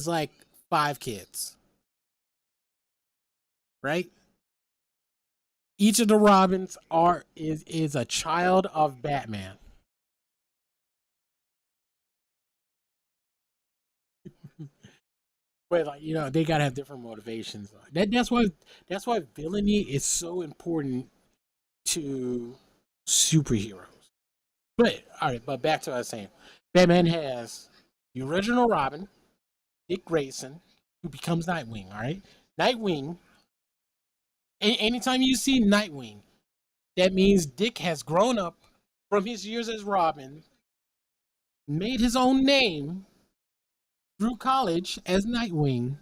like 5 kids, right? Each of the Robins is a child of Batman. But like they gotta have different motivations. That's why villainy is so important to superheroes. But all right, but back to what I was saying. Batman has the original Robin, Dick Grayson, who becomes Nightwing. All right, Nightwing. Anytime you see Nightwing, that means Dick has grown up from his years as Robin, made his own name through college as Nightwing,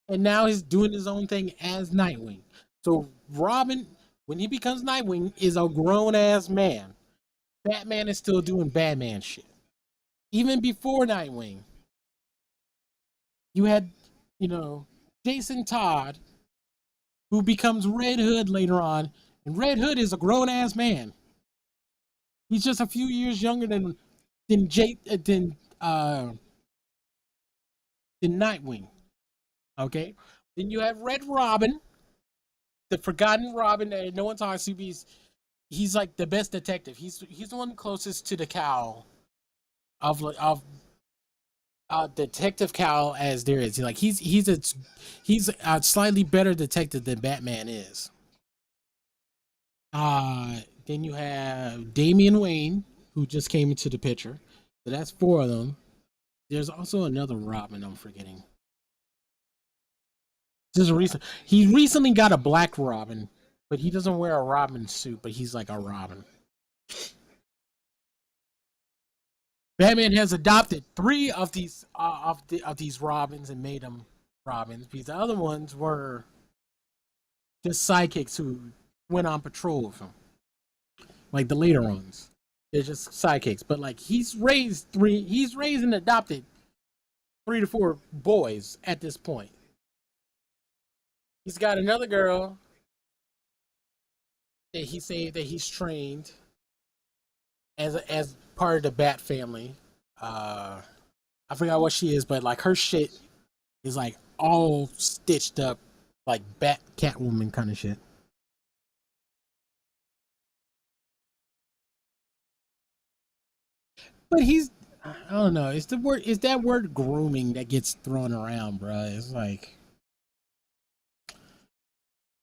and now he's doing his own thing as Nightwing. So Robin, when he becomes Nightwing, is a grown ass man. Batman is still doing Batman shit. Even before Nightwing, you had, Jason Todd, who becomes Red Hood later on, and Red Hood is a grown ass man. He's just a few years younger than Nightwing. Okay, then you have Red Robin, the forgotten Robin that no one talks to. He's like the best detective. He's the one closest to the cowl of Detective Cowl as there is. Like he's a slightly better detective than Batman is. Then you have Damian Wayne, who just came into the picture. So that's 4 of them. There's also another Robin I'm forgetting. He recently got a black Robin, but he doesn't wear a Robin suit, but he's like a Robin. Batman has adopted 3 of these these Robins and made them Robins because the other ones were just sidekicks who went on patrol with him, like the later ones. They're just sidekicks. But like he's raised and adopted 3 to 4 boys at this point. He's got another girl that he saved that he's trained as part of the Bat family. I forgot what she is, but like her shit is like all stitched up like Bat Catwoman kind of shit. But I don't know. It's that word grooming that gets thrown around, bro. It's like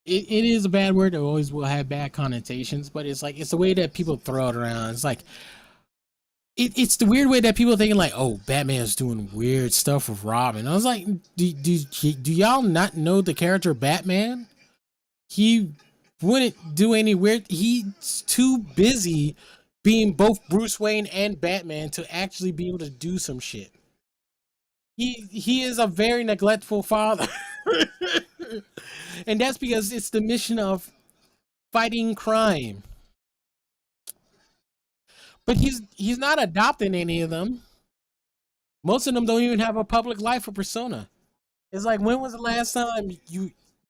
it is a bad word. It always will have bad connotations, but it's like it's the way that people throw it around. It's like it's the weird way that people thinking like, oh, Batman's doing weird stuff with Robin. I was like, do y'all not know the character Batman? He wouldn't do any weird. He's too busy being both Bruce Wayne and Batman to actually be able to do some shit. He is a very neglectful father. And that's because it's the mission of fighting crime. But he's not adopting any of them. Most of them don't even have a public life or persona. It's like, when was the last time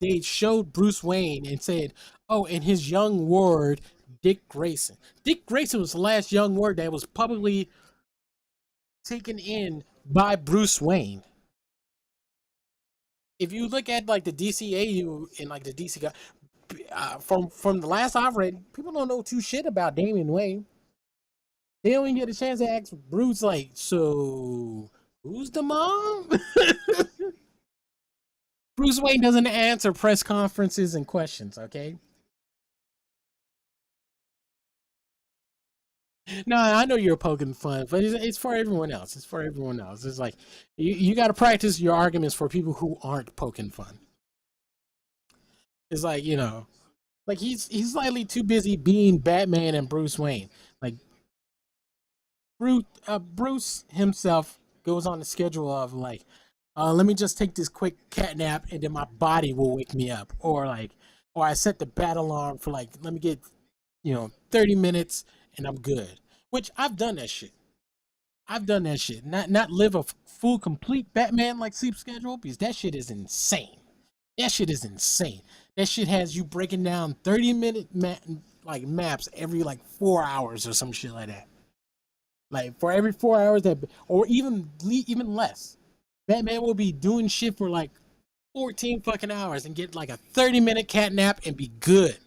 they showed Bruce Wayne and said, oh, and his young ward, Dick Grayson. Dick Grayson was the last young ward that was publicly taken in by Bruce Wayne. If you look at like the DCAU and like the DC guy, from the last I've read, people don't know too shit about Damian Wayne. They don't even get a chance to ask Bruce, like, so who's the mom? Bruce Wayne doesn't answer press conferences and questions, okay? No, I know you're poking fun, but it's for everyone else. It's for everyone else. It's like you got to practice your arguments for people who aren't poking fun. It's like, like he's slightly too busy being Batman and Bruce Wayne. Like Bruce himself goes on the schedule of like, let me just take this quick cat nap and then my body will wake me up, or I set the bat alarm for like, let me get 30 minutes and I'm good. Which I've done that shit. Not live a full complete Batman like sleep schedule, because that shit is insane. That shit has you breaking down 30-minute maps every like 4 hours or some shit like that. Like for every 4 hours or even less, Batman will be doing shit for like 14 fucking hours and get like a 30-minute cat nap and be good.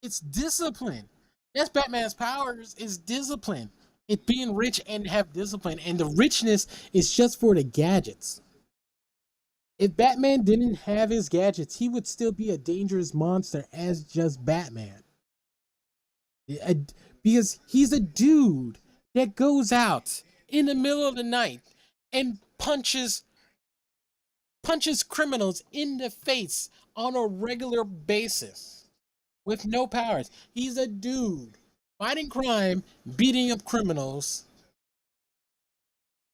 It's discipline. That's Batman's powers, is discipline. It's being rich and have discipline. And the richness is just for the gadgets. If Batman didn't have his gadgets, he would still be a dangerous monster as just Batman. Because he's a dude that goes out in the middle of the night and punches criminals in the face on a regular basis. With no powers. He's a dude fighting crime, beating up criminals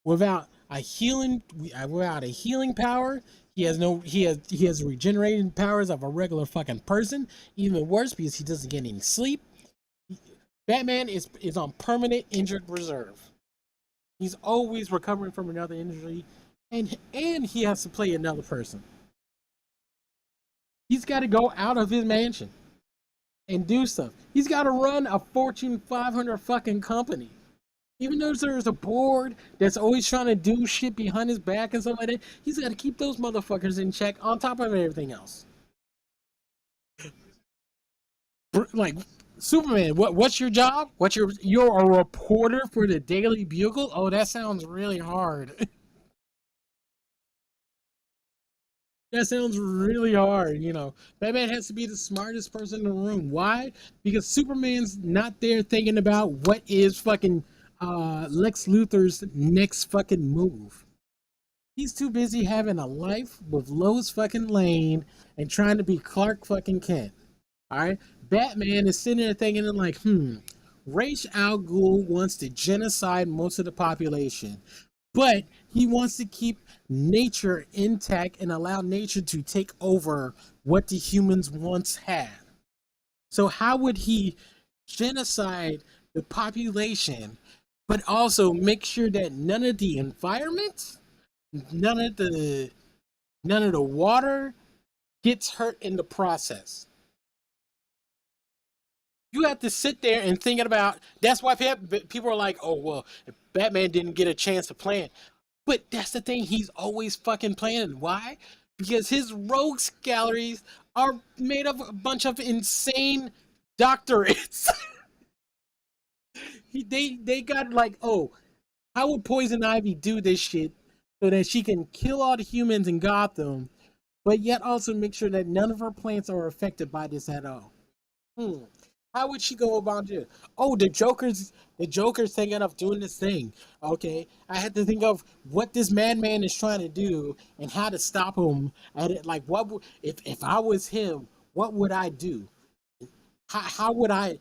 without a healing power. He has regenerating powers of a regular fucking person. Even worse, because he doesn't get any sleep. Batman is on permanent injured reserve. He's always recovering from another injury, and he has to play another person. He's got to go out of his mansion and do stuff. He's got to run a Fortune 500 fucking company. Even though there's a board that's always trying to do shit behind his back and stuff like that, he's got to keep those motherfuckers in check on top of everything else. Like, Superman, what's your job? You're a reporter for the Daily Bugle? Oh, that sounds really hard. That sounds really hard, Batman has to be the smartest person in the room. Why? Because Superman's not there thinking about what is fucking Lex Luthor's next fucking move. He's too busy having a life with Lois fucking Lane and trying to be Clark fucking Kent. Alright? Batman is sitting there thinking like, Ra's al Ghul wants to genocide most of the population. But he wants to keep nature intact and allow nature to take over what the humans once had. So how would he genocide the population, but also make sure that none of the environment, none of the none of the water gets hurt in the process. You have to sit there and think about. That's why people are like, "Oh well, if Batman didn't get a chance to plan." But that's the thing. He's always fucking planning. Why? Because his rogues galleries are made of a bunch of insane doctorates. They got like, oh, how would Poison Ivy do this shit so that she can kill all the humans in Gotham, but yet also make sure that none of her plants are affected by this at all? Hmm. How would she go about it? Oh, the Joker's thinking of doing this thing. Okay, I had to think of what this madman is trying to do and how to stop him. At it, like, if I was him, what would I do? How would I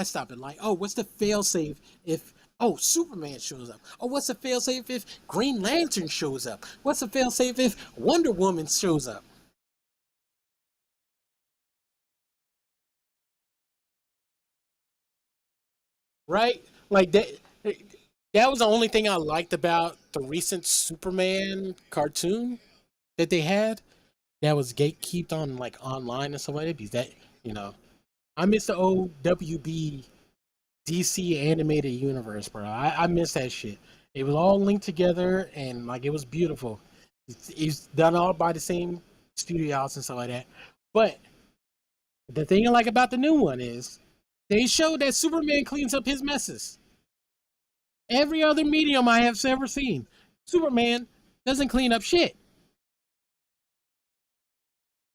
stop it? Like, oh, what's the failsafe if Superman shows up? Oh, what's the failsafe if Green Lantern shows up? What's the failsafe if Wonder Woman shows up? Right? Like that was the only thing I liked about the recent Superman cartoon that they had that was gatekept on like online and stuff like that because that, you know, I miss the old WB DC animated universe, bro. I miss that shit. It was all linked together and like it was beautiful. It's done all by the same studio house and stuff like that. But the thing I like about the new one is they showed that Superman cleans up his messes. Every other medium I have ever seen, Superman doesn't clean up shit.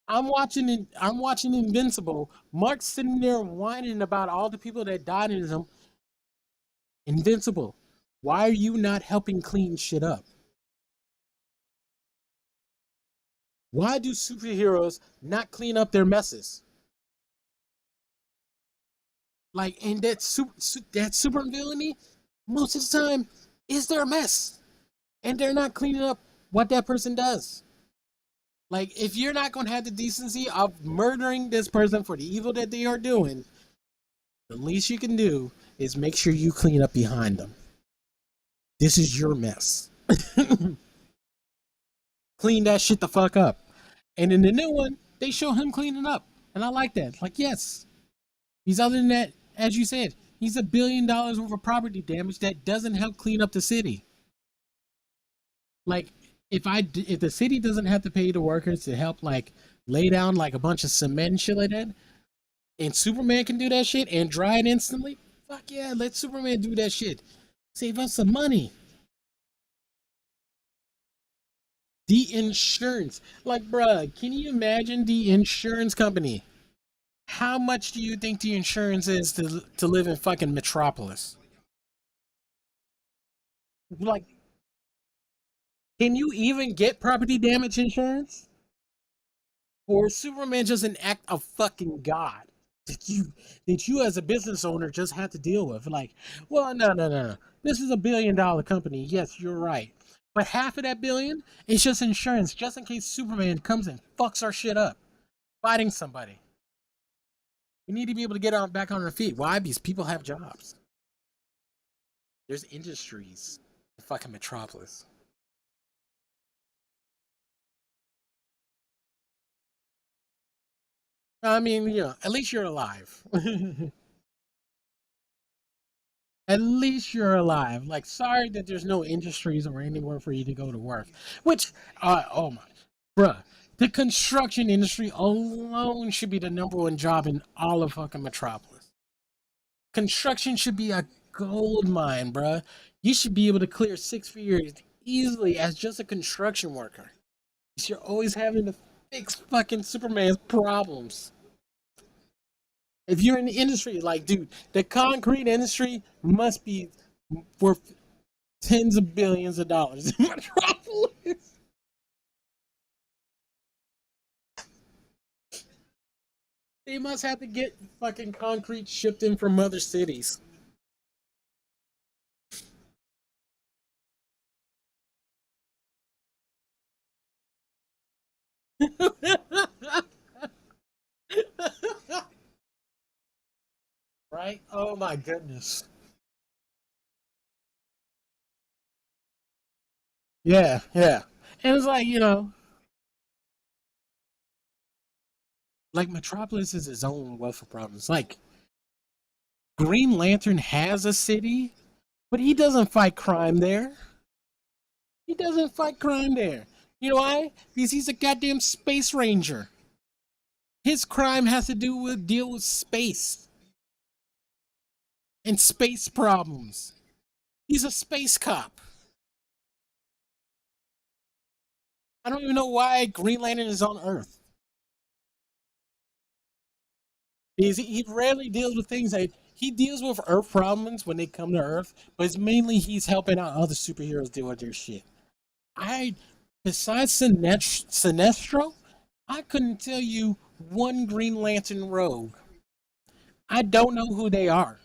I'm watching Invincible. Mark's sitting there whining about all the people that died in him. Invincible. Why are you not helping clean shit up? Why do superheroes not clean up their messes? Like, and that super villainy, most of the time, is their mess, and they're not cleaning up what that person does. Like, if you're not gonna have the decency of murdering this person for the evil that they are doing, the least you can do is make sure you clean up behind them. This is your mess. Clean that shit the fuck up. And in the new one, they show him cleaning up, and I like that. Like, yes, he's other than that, as you said, he's $1 billion worth of property damage that doesn't help clean up the city. Like, if the city doesn't have to pay the workers to help like lay down like a bunch of cement and shit like that, and Superman can do that shit and dry it instantly, fuck yeah, let Superman do that shit. Save us some money. The insurance, like, bruh, can you imagine the insurance company? How much do you think the insurance is to live in fucking Metropolis? Like, can you even get property damage insurance? Or is Superman just an act of fucking God that you as a business owner just have to deal with? Like, well, no, no, no, no. This is $1 billion company. Yes, you're right. But half of that billion is just insurance, just in case Superman comes and fucks our shit up, fighting somebody. We need to be able to get on back on our feet. Why? Because people have jobs. There's industries in fucking Metropolis. I mean, at least you're alive. At least you're alive. Like, sorry that there's no industries or anywhere for you to go to work. Which, oh my, bruh, the construction industry alone should be the number one job in all of fucking Metropolis. Construction should be a gold mine, bruh. You should be able to clear 6 figures easily as just a construction worker. You're always having to fix fucking Superman's problems. If you're in the industry, like, dude, the concrete industry must be worth tens of billions of dollars in Metropolis. They must have to get fucking concrete shipped in from other cities. Right? Oh my goodness. Yeah, yeah. And it's like, like Metropolis is its own wealth of problems. Like Green Lantern has a city, but he doesn't fight crime there. He doesn't fight crime there. You know why? Because he's a goddamn space ranger. His crime has to do with deal with space and space problems. He's a space cop. I don't even know why Green Lantern is on Earth. Because he rarely deals with things that he deals with Earth problems when they come to Earth, but it's mainly he's helping out other superheroes deal with their shit. I, besides Sinestro, I couldn't tell you one Green Lantern rogue. I don't know who they are.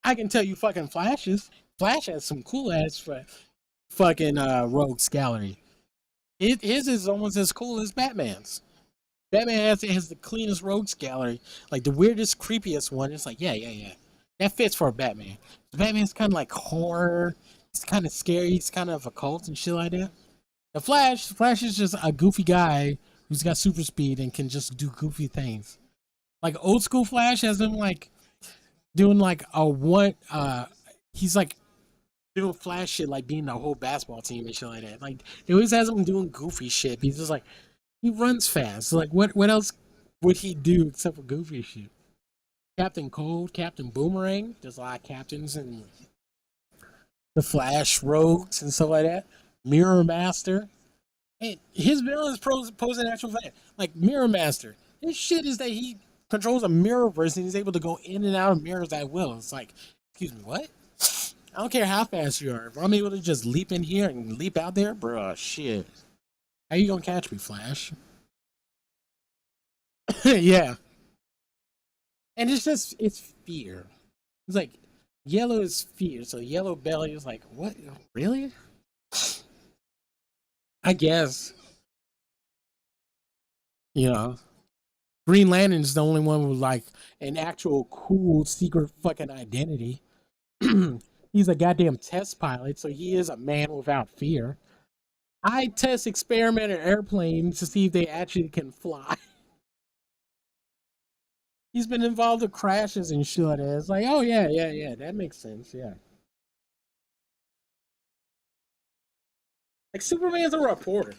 I can tell you fucking Flashes. Flash has some cool ass fucking rogues gallery. His is almost as cool as Batman's. Batman has the cleanest rogues gallery, like the weirdest, creepiest one. It's like, yeah, yeah, yeah, that fits for a Batman. Batman's kind of like horror. He's kind of scary. He's kind of occult and shit like that. The Flash is just a goofy guy who's got super speed and can just do goofy things. Like old school Flash has him like doing like a one. He's like doing Flash shit, like being the whole basketball team and shit like that. Like he always has him doing goofy shit. He's just like he runs fast. Like what else would he do except for goofy shit? Captain Cold, Captain Boomerang. There's a lot of captains and the Flash rogues and stuff like that. Mirror Master. And his villains pose an actual threat. Like Mirror Master. His shit is that he controls a mirrorverse and he's able to go in and out of mirrors at will. It's like, excuse me, what? I don't care how fast you are. If I'm able to just leap in here and leap out there, bruh, shit. How you gonna catch me, Flash? Yeah. And it's fear. It's like yellow is fear. So yellow belly is like, what? Really? I guess. You know. Green Lantern's the only one with like an actual cool secret fucking identity. He's a goddamn test pilot, so he is a man without fear. I test experiment airplanes to see if they actually can fly. He's been involved with crashes and shit like that. It's like, oh yeah, yeah, yeah, that makes sense, yeah. Like Superman's a reporter.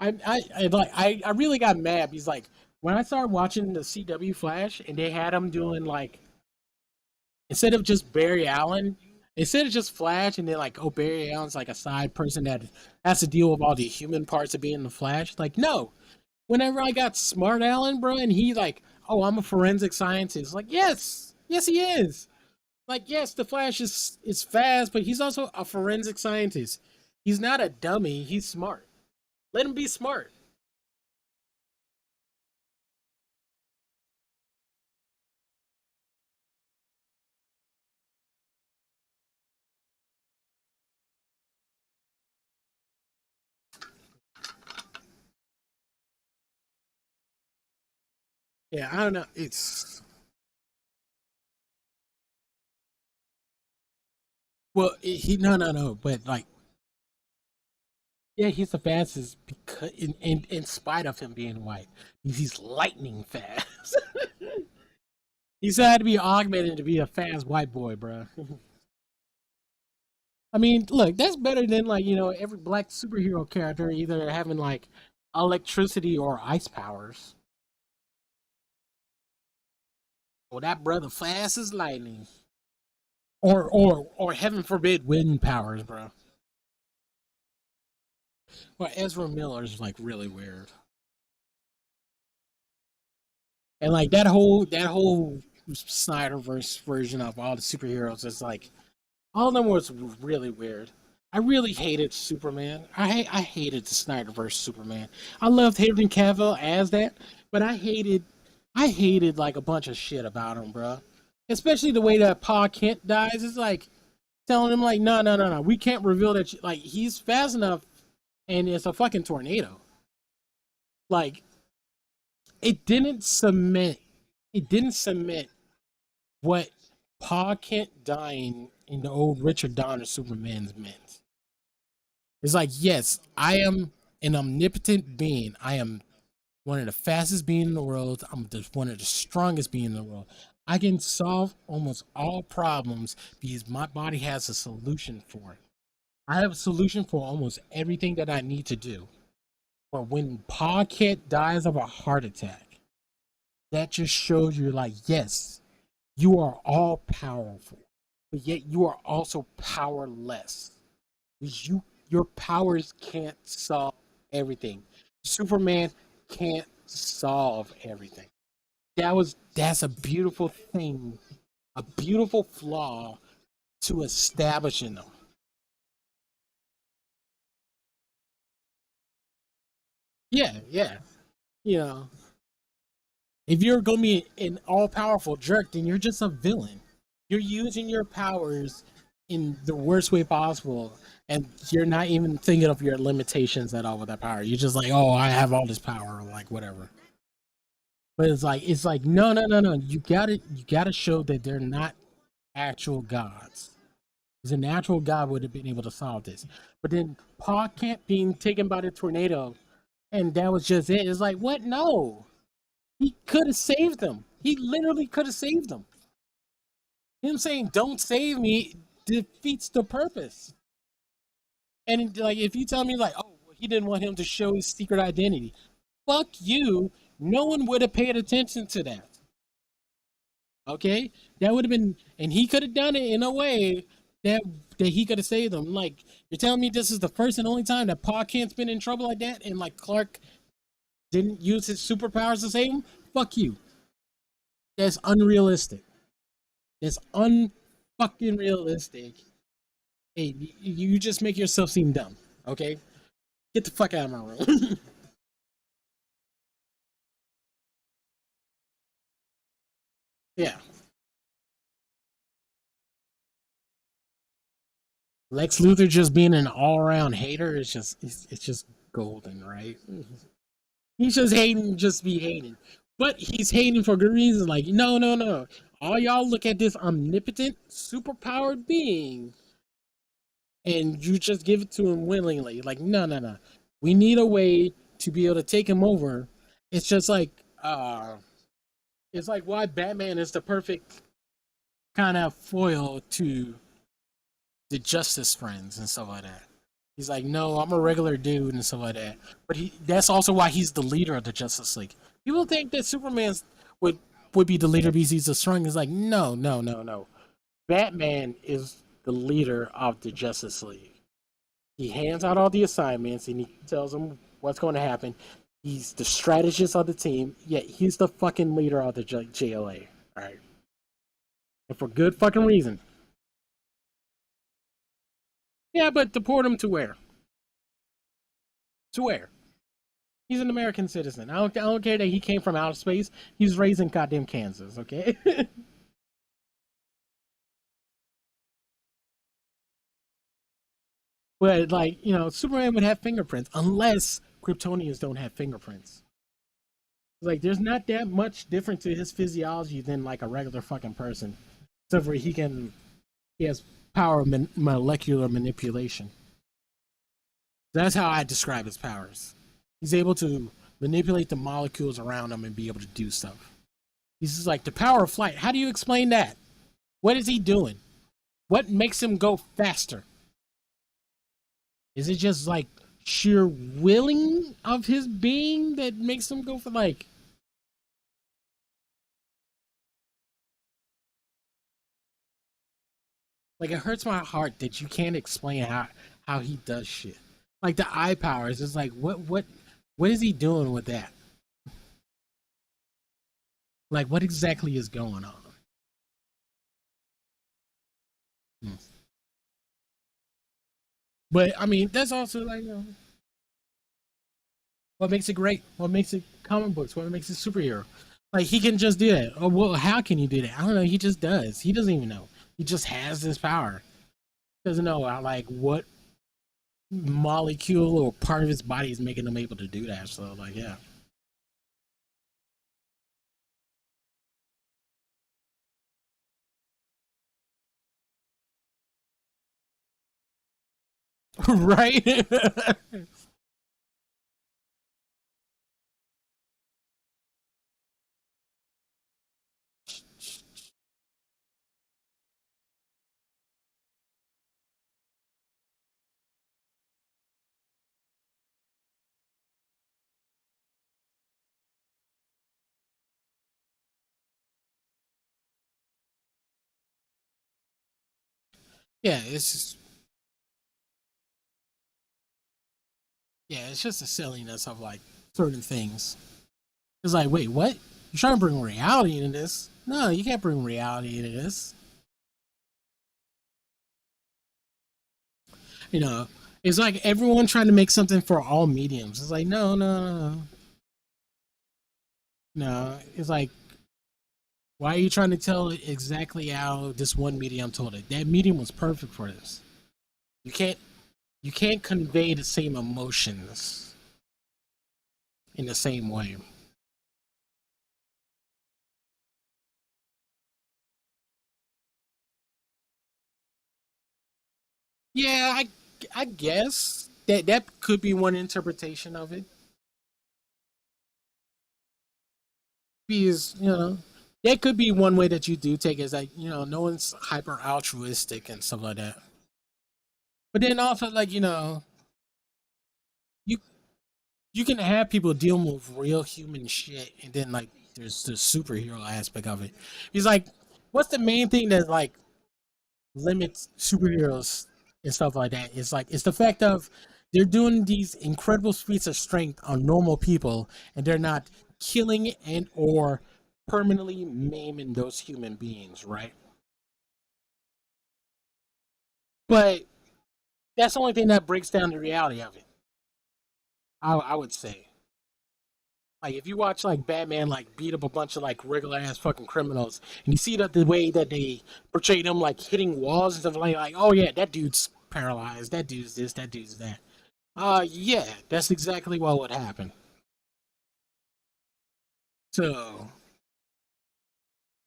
I really got mad. He's like, when I started watching the CW Flash and they had him doing like instead of just Barry Allen, instead of just Flash and then like, oh, Barry Allen's like a side person that has to deal with all the human parts of being the Flash. Like, no. Whenever I got Smart Allen, bro, and he like, oh, I'm a forensic scientist. Like, yes, yes, he is. Like, yes, the Flash is fast, but he's also a forensic scientist. He's not a dummy. He's smart. Let him be smart. Yeah, I don't know. It's well, he no, but like, yeah, he's the fastest because in spite of him being white, he's lightning fast. He's had to be augmented to be a fast white boy, bro. I mean, look, that's better than like every black superhero character either having like electricity or ice powers. Well, that brother fast as lightning, or heaven forbid, wind powers, bro. Well, Ezra Miller is like really weird, and like that whole Snyderverse version of all the superheroes is like all of them was really weird. I really hated Superman. I hated the Snyderverse Superman. I loved Henry Cavill as that, but I hated like a bunch of shit about him, bro. Especially the way that Pa Kent dies. It's like telling him like, no, no, no, no, we can't reveal that. Like he's fast enough, and it's a fucking tornado. Like it didn't cement. It didn't cement what Pa Kent dying in the old Richard Donner Superman's meant. It's like, yes, I am an omnipotent being. I am one of the fastest beings in the world. One of the strongest beings in the world. I can solve almost all problems because my body has a solution for it. I have a solution for almost everything that I need to do. But when Pa Kent dies of a heart attack, that just shows you, like, yes, you are all powerful, but yet you are also powerless. Because your powers can't solve everything. Superman can't solve everything. That's a beautiful thing, a beautiful flaw to establish in them. Yeah, yeah. You know, if you're gonna be an all powerful jerk, then you're just a villain. You're using your powers in the worst way possible, and you're not even thinking of your limitations at all with that power. You're just like, oh, I have all this power, or like whatever. But it's like no, no, no, no. You gotta show that they're not actual gods. Because a natural god would have been able to solve this. But then Pa Kent being taken by the tornado, and that was just it. It's like, what? No. He could have saved them. He literally could have saved them. Him saying, don't save me, defeats the purpose. And like, if you tell me, like, oh, he didn't want him to show his secret identity, fuck you. No one would have paid attention to that. Okay? That would have been, and he could have done it in a way that he could have saved them. Like, you're telling me this is the first and only time that Pa Kent's been in trouble like that, and like Clark didn't use his superpowers to save him? Fuck you. That's unrealistic. That's unfucking realistic. Hey, you just make yourself seem dumb, okay? Get the fuck out of my room. Yeah. Lex Luthor just being an all-around hater is just it's just golden, right? He's just hating, just be hating. But he's hating for good reason. Like, no, no, no. All y'all look at this omnipotent, superpowered being, and you just give it to him willingly. Like, no, no, no. We need a way to be able to take him over. It's just like, it's like why Batman is the perfect kind of foil to the Justice Friends and stuff like that. He's like, no, I'm a regular dude and stuff like that. But that's also why he's the leader of the Justice League. People think that Superman would be the leader because he's the strongest. Like, no, no, no, no. Batman is the leader of the Justice League. He hands out all the assignments and he tells them what's going to happen. He's the strategist of the team, yet he's the fucking leader of the JLA. All right. And for good fucking reason. Yeah, but deport him to where? To where? He's an American citizen. I don't care that he came from outer space. He's raised in goddamn Kansas, okay? But, like, you know, Superman would have fingerprints unless Kryptonians don't have fingerprints. Like, there's not that much different to his physiology than, like, a regular fucking person. Except for he has power of molecular manipulation. That's how I describe his powers. He's able to manipulate the molecules around him and be able to do stuff. He's just like the power of flight. How do you explain that? What is he doing? What makes him go faster? Is it just like sheer willing of his being that makes him go for like? Like, it hurts my heart that you can't explain how he does shit. Like the eye powers, it's like what is he doing with that? Like, what exactly is going on? Hmm. But I mean, that's also like, you know, what makes it great? What makes it comic books? What makes it superhero? Like, he can just do that. Oh, well, how can he do that? I don't know. He just does. He doesn't even know. He just has this power. Doesn't know like what molecule or part of his body is making him able to do that. So, like, yeah. Right? Yeah, it's just the silliness of like certain things. It's like, wait, what? You're trying to bring reality into this? No, you can't bring reality into this. You know, it's like everyone trying to make something for all mediums. It's like, no, no, no, no. No, it's like, why are you trying to tell it exactly how this one medium told it? That medium was perfect for this. You can't you can't convey the same emotions in the same way. Yeah, I guess that could be one interpretation of it. Because that could be one way that you do take it, is like no one's hyper altruistic and stuff like that. But then also like you you can have people deal with real human shit, and then like there's the superhero aspect of it. He's like, what's the main thing that like limits superheroes and stuff like that? It's like it's the fact of they're doing these incredible feats of strength on normal people, and they're not killing and or permanently maiming those human beings, right? But that's the only thing that breaks down the reality of it. I would say. Like if you watch like Batman like beat up a bunch of like regular ass fucking criminals, and you see that the way that they portray them like hitting walls and stuff like oh yeah, that dude's paralyzed, that dude's this, that dude's that. Yeah, that's exactly what would happen. So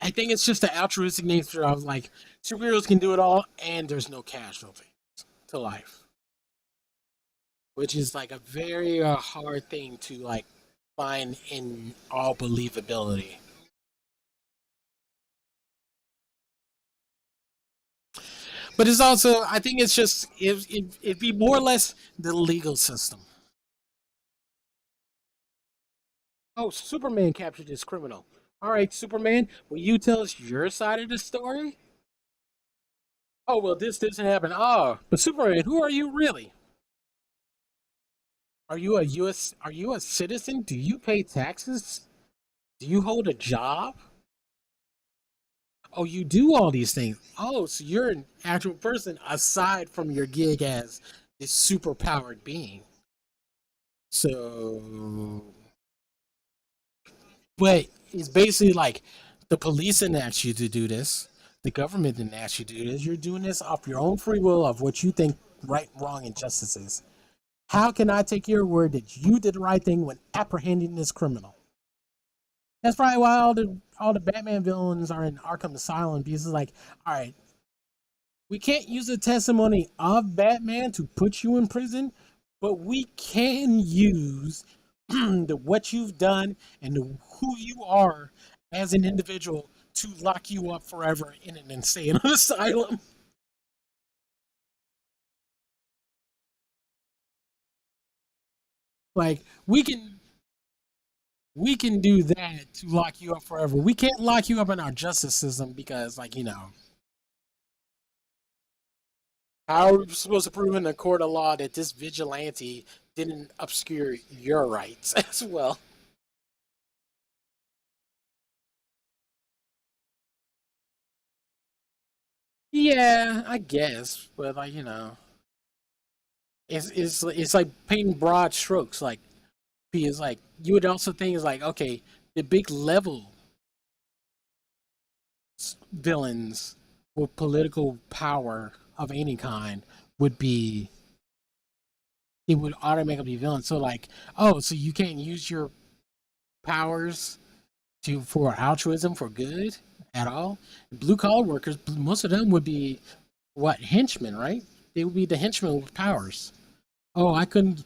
I think it's just the altruistic nature of like superheroes can do it all and there's no casualty to life, which is like a very hard thing to like find in all believability. But it's also, I think it's just it'd be more or less the legal system. Oh, Superman captured this criminal. All right, Superman, will you tell us your side of the story? Oh well, this didn't happen. Oh, but Superman, who are you really? Are you a U.S. Are you a citizen? Do you pay taxes? Do you hold a job? Oh, you do all these things. Oh, so you're an actual person aside from your gig as this super powered being. So, but it's basically like the police didn't ask you to do this. The government didn't ask you to do this. You're doing this off your own free will of what you think right, wrong, and justice is. How can I take your word that you did the right thing when apprehending this criminal? That's probably why all the Batman villains are in Arkham Asylum, because it's like, all right, we can't use the testimony of Batman to put you in prison, but we can use the what you've done and who you are as an individual to lock you up forever in an insane asylum. Like we can do that to lock you up forever. We can't lock you up in our justice system because, like, how are we supposed to prove in a court of law that this vigilante didn't obscure your rights as well? Yeah, I guess, but like, it's like painting broad strokes. Like, because like you would also think is like, okay, the big level villains with political power of any kind would be it would automatically be villains. So like, oh, so you can't use your powers to for altruism for good at all. Blue collar workers, most of them would be what henchmen, right? They would be the henchmen with powers. Oh, I couldn't.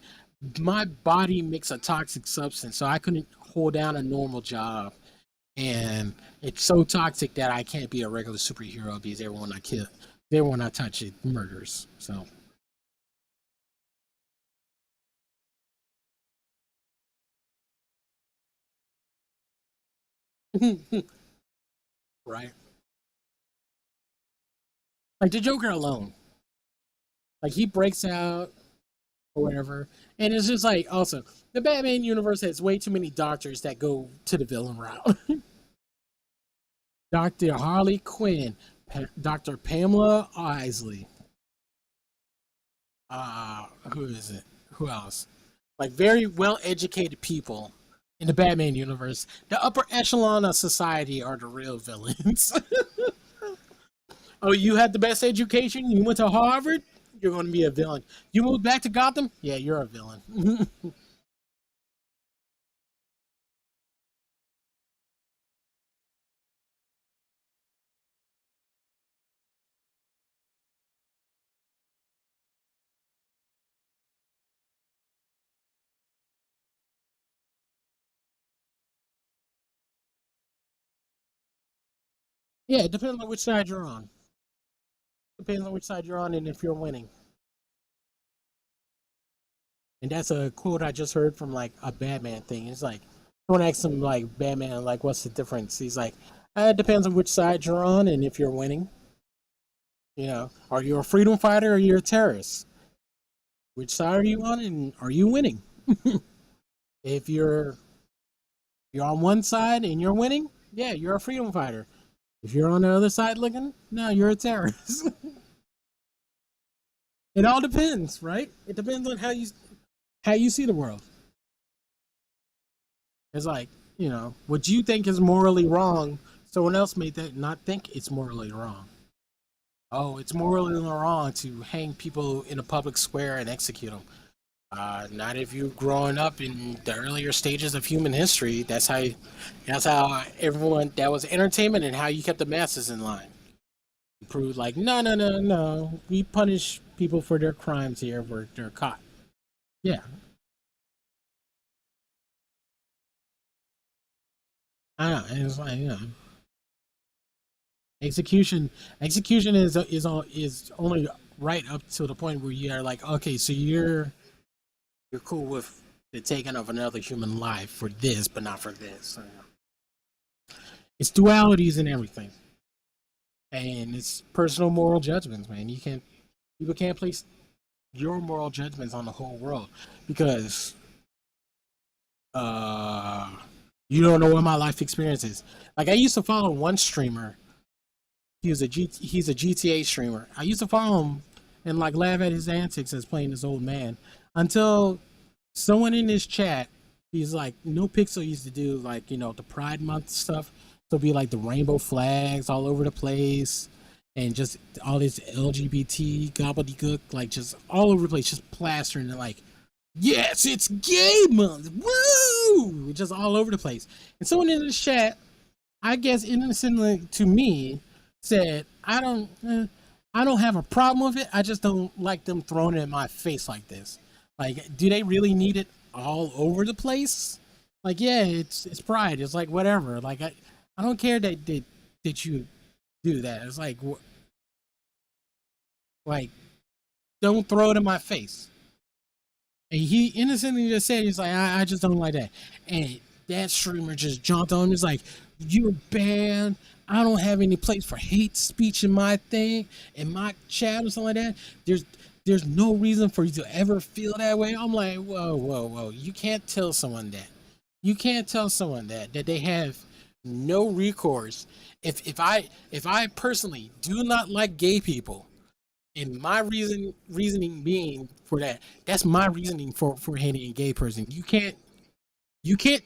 My body makes a toxic substance, so I couldn't hold down a normal job, and it's so toxic that I can't be a regular superhero because everyone I kill, everyone I touch, it murders. So right, like the Joker alone, like he breaks out or whatever, and it's just like also the Batman universe has way too many doctors that go to the villain route. Dr. Harley Quinn, Dr. Pamela Isley. Who is it? Who else? Like very well educated people in the Batman universe. The upper echelon of society are the real villains. Oh, you had the best education? You went to Harvard? You're going to be a villain. You moved back to Gotham? Yeah, you're a villain. Yeah, it depends on which side you're on. Depends on which side you're on and if you're winning. And that's a quote I just heard from like a Batman thing. It's like, someone asked him like Batman, like, what's the difference? He's like, it depends on which side you're on and if you're winning. You know, are you a freedom fighter or you're a terrorist? Which side are you on and are you winning? If you're on one side and you're winning, yeah, you're a freedom fighter. If you're on the other side looking, no, you're a terrorist. It all depends, right? It depends on how you see the world. It's like, what you think is morally wrong, someone else may not think it's morally wrong. Oh, it's morally wrong to hang people in a public square and execute them. Not if you're growing up in the earlier stages of human history. That's how everyone that was entertainment and how you kept the masses in line. You proved like, no, no, no, no. We punish people for their crimes here where they're caught. Yeah, I know. And it's like, execution. Execution is only right up to the point where you are like, okay, so you're cool with the taking of another human life for this, but not for this. So, it's dualities and everything, and it's personal moral judgments, man. People can't place your moral judgments on the whole world because uh, you don't know what my life experience is. Like I used to follow one streamer. He's a GTA streamer. I used to follow him and like laugh at his antics as playing this old man until someone in his chat, he's like, no Pixel used to do like, the Pride Month stuff. So be like the rainbow flags all over the place and just all this LGBT gobbledygook, like just all over the place, just plastering and like, yes, it's gay month. Woo! Just all over the place. And someone in the chat, I guess innocently to me, said, I don't have a problem with it. I just don't like them throwing it in my face like this. Like, do they really need it all over the place? Like, yeah, it's pride. It's like whatever. Like, I don't care that you do that. It's like don't throw it in my face. And he innocently just said, he's like, I just don't like that. And that streamer just jumped on him. He's like, you're banned. I don't have any place for hate speech in my thing, in my chat or something like that. There's no reason for you to ever feel that way. I'm like, whoa, whoa, whoa. You can't tell someone that. You can't tell someone that they have no recourse. If I personally do not like gay people, and my reasoning being for that, that's my reasoning for hating a gay person. You can't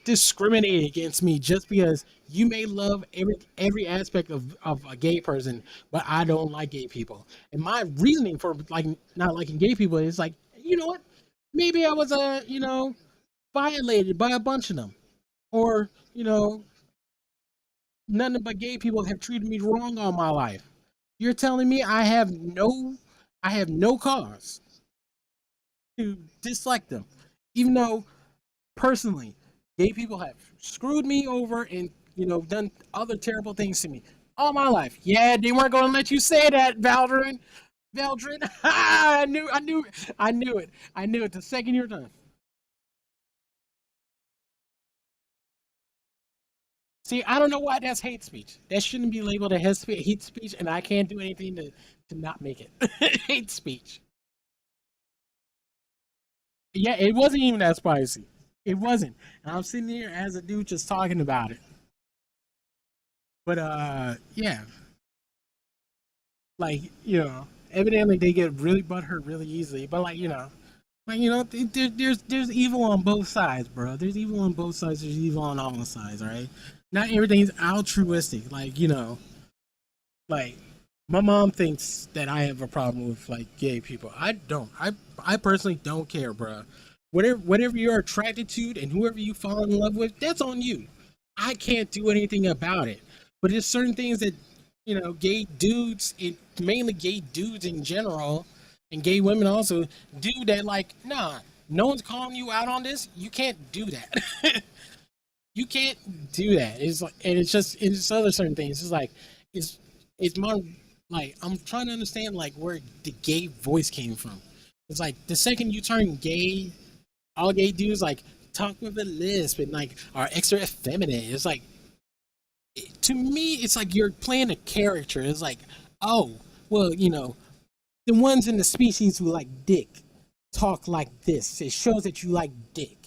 discriminate against me just because you may love every aspect of a gay person, but I don't like gay people. And my reasoning for like not liking gay people is like, you know what? Maybe I was violated by a bunch of them, or nothing but gay people have treated me wrong all my life. You're telling me I have no I have no cause to dislike them, even though personally, gay people have screwed me over and done other terrible things to me all my life. Yeah, they weren't going to let you say that, Valdrin. Valdrin, I knew it. I knew it the second you're done. See, I don't know why that's hate speech. That shouldn't be labeled a hate speech, and I can't do anything to not make it hate speech. Yeah, it wasn't even that spicy. It wasn't. And I'm sitting here as a dude just talking about it. But yeah, like evidently they get really butthurt really easily. But there's evil on both sides, bro. There's evil on both sides. There's evil on all sides. All right, not everything's altruistic. Like my mom thinks that I have a problem with like gay people. I don't. I personally don't care, bro. Whatever you're attracted to and whoever you fall in love with, that's on you. I can't do anything about it. But there's certain things that gay dudes, mainly gay dudes in general, and gay women also do that. Like, nah, no one's calling you out on this. You can't do that. You can't do that. It's like, and it's other certain things. It's like, it's my like I'm trying to understand like where the gay voice came from. It's like the second you turn gay, all gay dudes like talk with a lisp and like are extra effeminate. It's like to me, it's like you're playing a character. It's like, oh, well, the ones in the species who like dick talk like this. It shows that you like dick,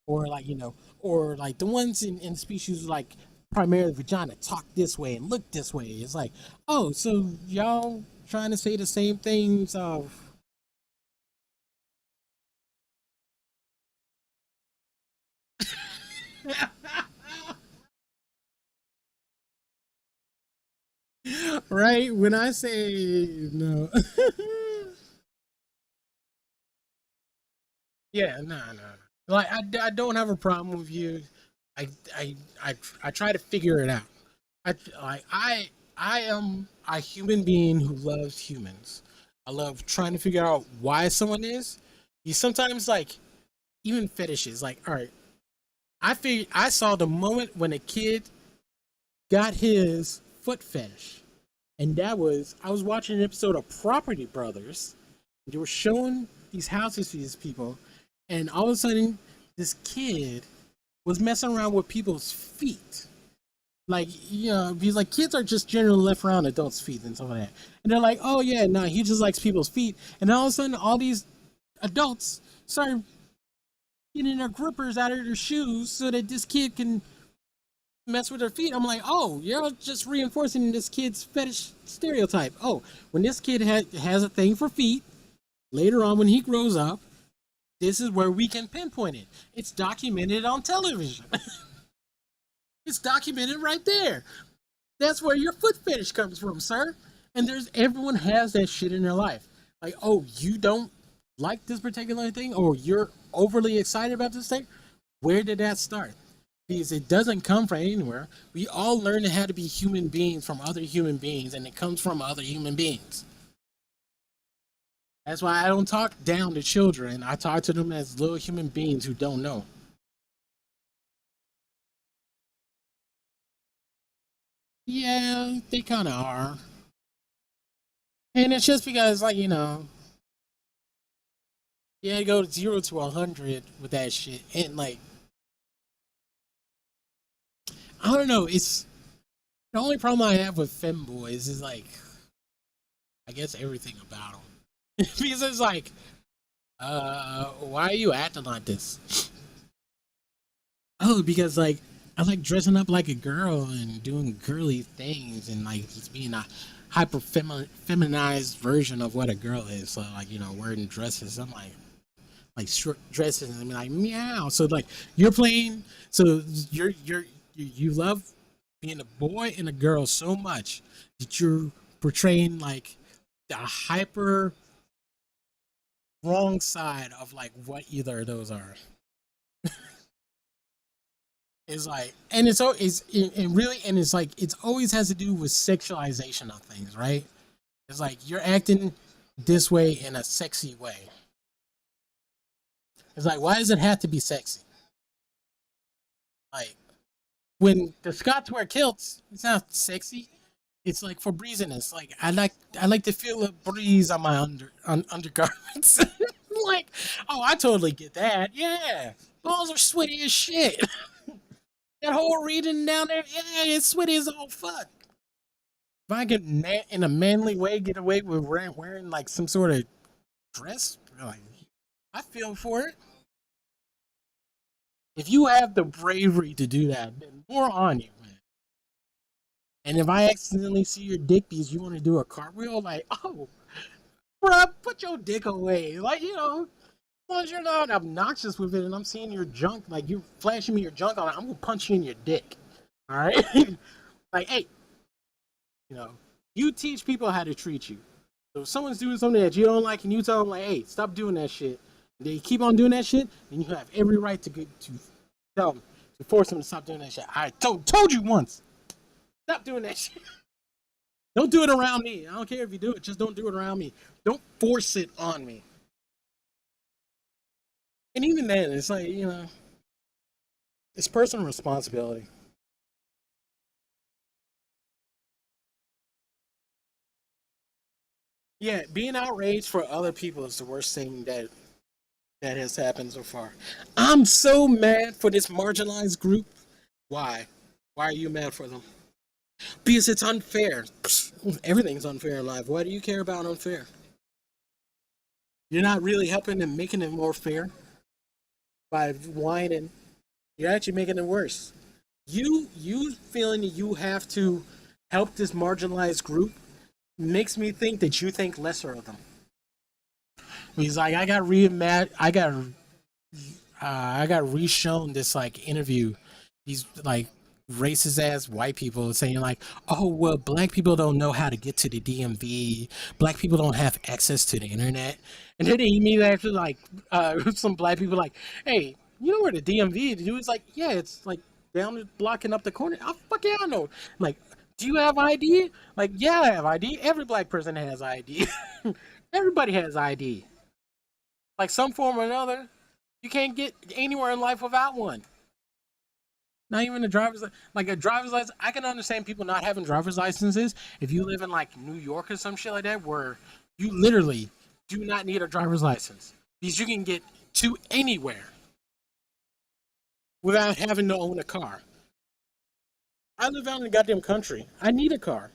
or like or like the ones in species who like primarily vagina talk this way and look this way. It's like, oh, so y'all trying to say the same things of. Right when I say no. Yeah, no, no. Like I don't have a problem with you. I I try to figure it out. I am a human being who loves humans. I love trying to figure out why someone is. You sometimes like even fetishes. Like, all right, I saw the moment when a kid got his foot fetish, and that was I was watching an episode of Property Brothers. They were showing these houses to these people, and all of a sudden, this kid was messing around with people's feet. Like, because like kids are just generally left around adults' feet and stuff like that. And they're like, oh yeah, no, he just likes people's feet. And then all of a sudden, all these adults started getting their grippers out of their shoes so that this kid can mess with their feet. I'm like, oh, you're just reinforcing this kid's fetish stereotype. Oh, when this kid has a thing for feet, later on when he grows up, this is where we can pinpoint it. It's documented on television. It's documented right there. That's where your foot fetish comes from, sir. And everyone has that shit in their life. Like, oh, you don't like this particular thing, or you're overly excited about this thing. Where did that start? Because it doesn't come from anywhere. We all learn how to be human beings from other human beings, and it comes from other human beings. That's why I don't talk down to children. I talk to them as little human beings who don't know. Yeah, they kind of are. And it's just because, like, you had to go 0 to 100 with that shit. And, like, I don't know. It's the only problem I have with femboys is, like, I guess everything about them. Because it's like, why are you acting like this? Oh, because like I like dressing up like a girl and doing girly things and like just being a hyper feminized version of what a girl is. So like wearing dresses. I'm like short dresses and I'm like meow. So like you're playing. So you love being a boy and a girl so much that you're portraying like the hyper wrong side of like what either of those are. It's like, and it's always, and really, and it's like, it's always has to do with sexualization of things, right? It's like you're acting this way in a sexy way. It's like, why does it have to be sexy? Like, when the Scots wear kilts, it's not sexy. It's like for breeziness. Like I like to feel a breeze on my undergarments. Like, oh, I totally get that. Yeah, balls are sweaty as shit. That whole region down there, yeah, it's sweaty as all fuck. If I could, in a manly way, get away with wearing like some sort of dress, like, I feel for it. If you have the bravery to do that, then more on you, man. And if I accidentally see your dick because you want to do a cartwheel, like, oh, bruh, put your dick away. Like, as long as you're not obnoxious with it and I'm seeing your junk, like you flashing me your junk on it, I'm gonna punch you in your dick. All right? Like, hey, you teach people how to treat you. So if someone's doing something that you don't like and you tell them, like, hey, stop doing that shit, and they keep on doing that shit, then you have every right to tell them, to force them to stop doing that shit. I told you once. Stop doing that shit. Don't do it around me. I don't care if you do it. Just don't do it around me. Don't force it on me. And even then, it's like, it's personal responsibility. Yeah, being outraged for other people is the worst thing that has happened so far. I'm so mad for this marginalized group. Why? Why are you mad for them? Because it's unfair. Everything's unfair in life. Why do you care about unfair? You're not really helping and making it more fair by whining. You're actually making it worse. You feeling that you have to help this marginalized group makes me think that you think lesser of them. He's like, I got re-shown this like interview. These like racist ass white people saying like, oh well, black people don't know how to get to the DMV. Black people don't have access to the internet. And then they immediately after like some black people like, hey, you know where the DMV is? Dude, it's like, yeah, it's like down the block and up the corner. Oh fuck yeah, I know. Like, do you have ID? Like, yeah, I have ID. Every black person has ID. Everybody has ID. Like some form or another. You can't get anywhere in life without one. Not even a driver's like a driver's license. I can understand people not having driver's licenses if you live in like New York or some shit like that, where you literally do not need a driver's license because you can get to anywhere without having to own a car. I live out in the goddamn country. I need a car.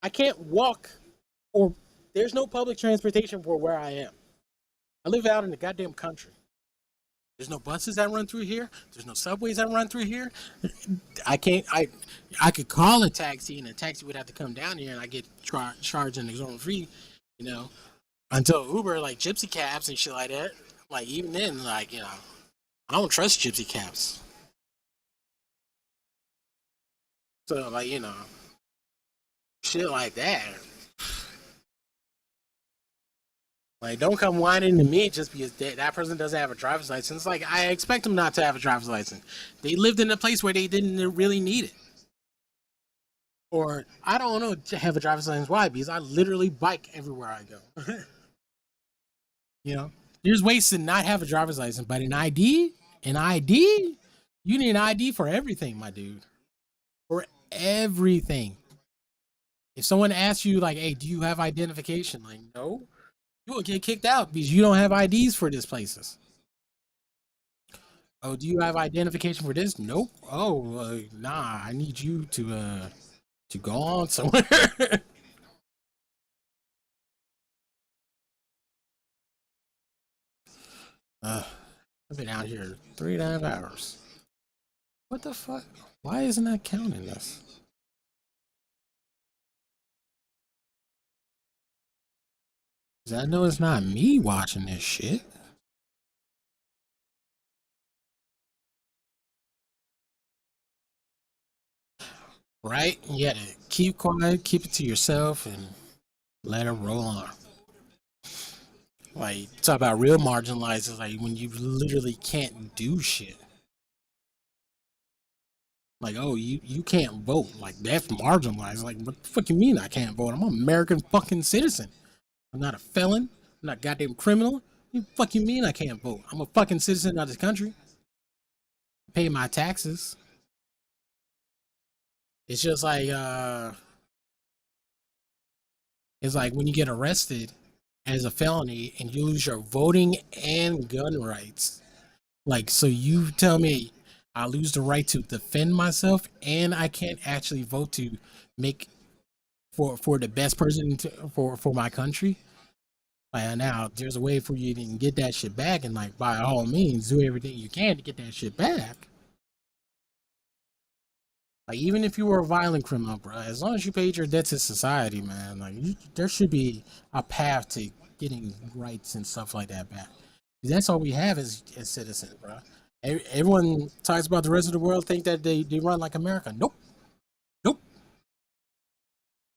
I can't walk, or there's no public transportation for where I am. I live out in the goddamn country. There's no buses that run through here. There's no subways that run through here. I can't. I could call a taxi, and a taxi would have to come down here, and I get charged an exorbitant fee, until Uber, like gypsy cabs and shit like that. Like even then, like I don't trust gypsy cabs. So like shit like that. Like, don't come whining to me just because that person doesn't have a driver's license. Like, I expect them not to have a driver's license. They lived in a place where they didn't really need it. Or, I don't know to have a driver's license. Why? Because I literally bike everywhere I go. There's ways to not have a driver's license, but an ID, you need an ID for everything, my dude. For everything. If someone asks you, like, hey, do you have identification? Like, no. You will get kicked out because you don't have IDs for these places. Oh, do you have identification for this? Nope. Oh, nah. I need you to go on somewhere. I've been out here 3.5 hours. What the fuck? Why isn't that counting this? I know it's not me watching this shit. Right? You gotta keep quiet, keep it to yourself, and let it roll on. Like, talk about real marginalized is like when you literally can't do shit. Like, oh, you can't vote. Like, that's marginalized. Like, what the fuck you mean I can't vote? I'm an American fucking citizen. I'm not a felon. I'm not a goddamn criminal. You fucking mean I can't vote? I'm a fucking citizen of this country. I pay my taxes. It's just like it's like when you get arrested as a felony and you lose your voting and gun rights. Like, so you tell me I lose the right to defend myself and I can't actually vote to make for the best person for my country. Like now, there's a way for you to get that shit back, and like by all means, do everything you can to get that shit back. Like even if you were a violent criminal, bro, as long as you paid your debt to society, man, like there should be a path to getting rights and stuff like that back. That's all we have as citizens, bro. Everyone talks about the rest of the world, think that they run like America. Nope, nope.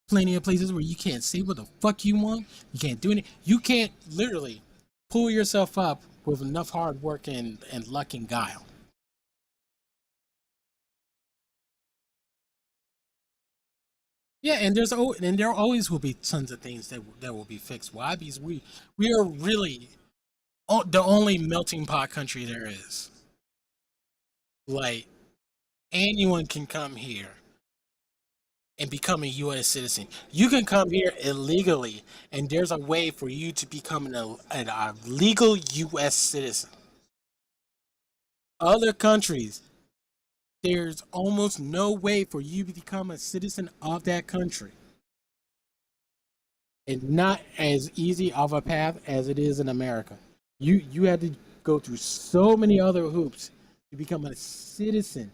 Plenty of places where you can't say what the fuck you want. You can't do anything. You can't literally pull yourself up with enough hard work and luck and guile. Yeah, and there always will be tons of things that will be fixed. Why? Because we are really the only melting pot country there is. Like anyone can come here and become a U.S. citizen. You can come here illegally, and there's a way for you to become a legal U.S. citizen. Other countries, there's almost no way for you to become a citizen of that country. And not as easy of a path as it is in America. You had to go through so many other hoops to become a citizen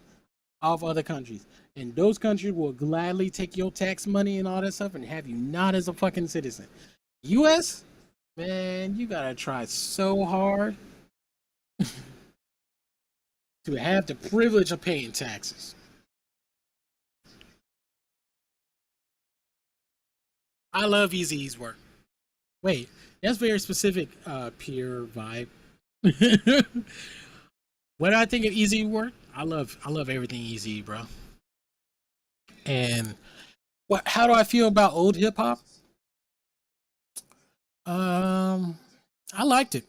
of other countries. And those countries will gladly take your tax money and all that stuff and have you not as a fucking citizen. US, man, you gotta try so hard to have the privilege of paying taxes. I love Easy's work. Wait, that's very specific, peer vibe. What do I think of Easy work? I love everything Easy, bro. And how do I feel about old hip hop? Um I liked it.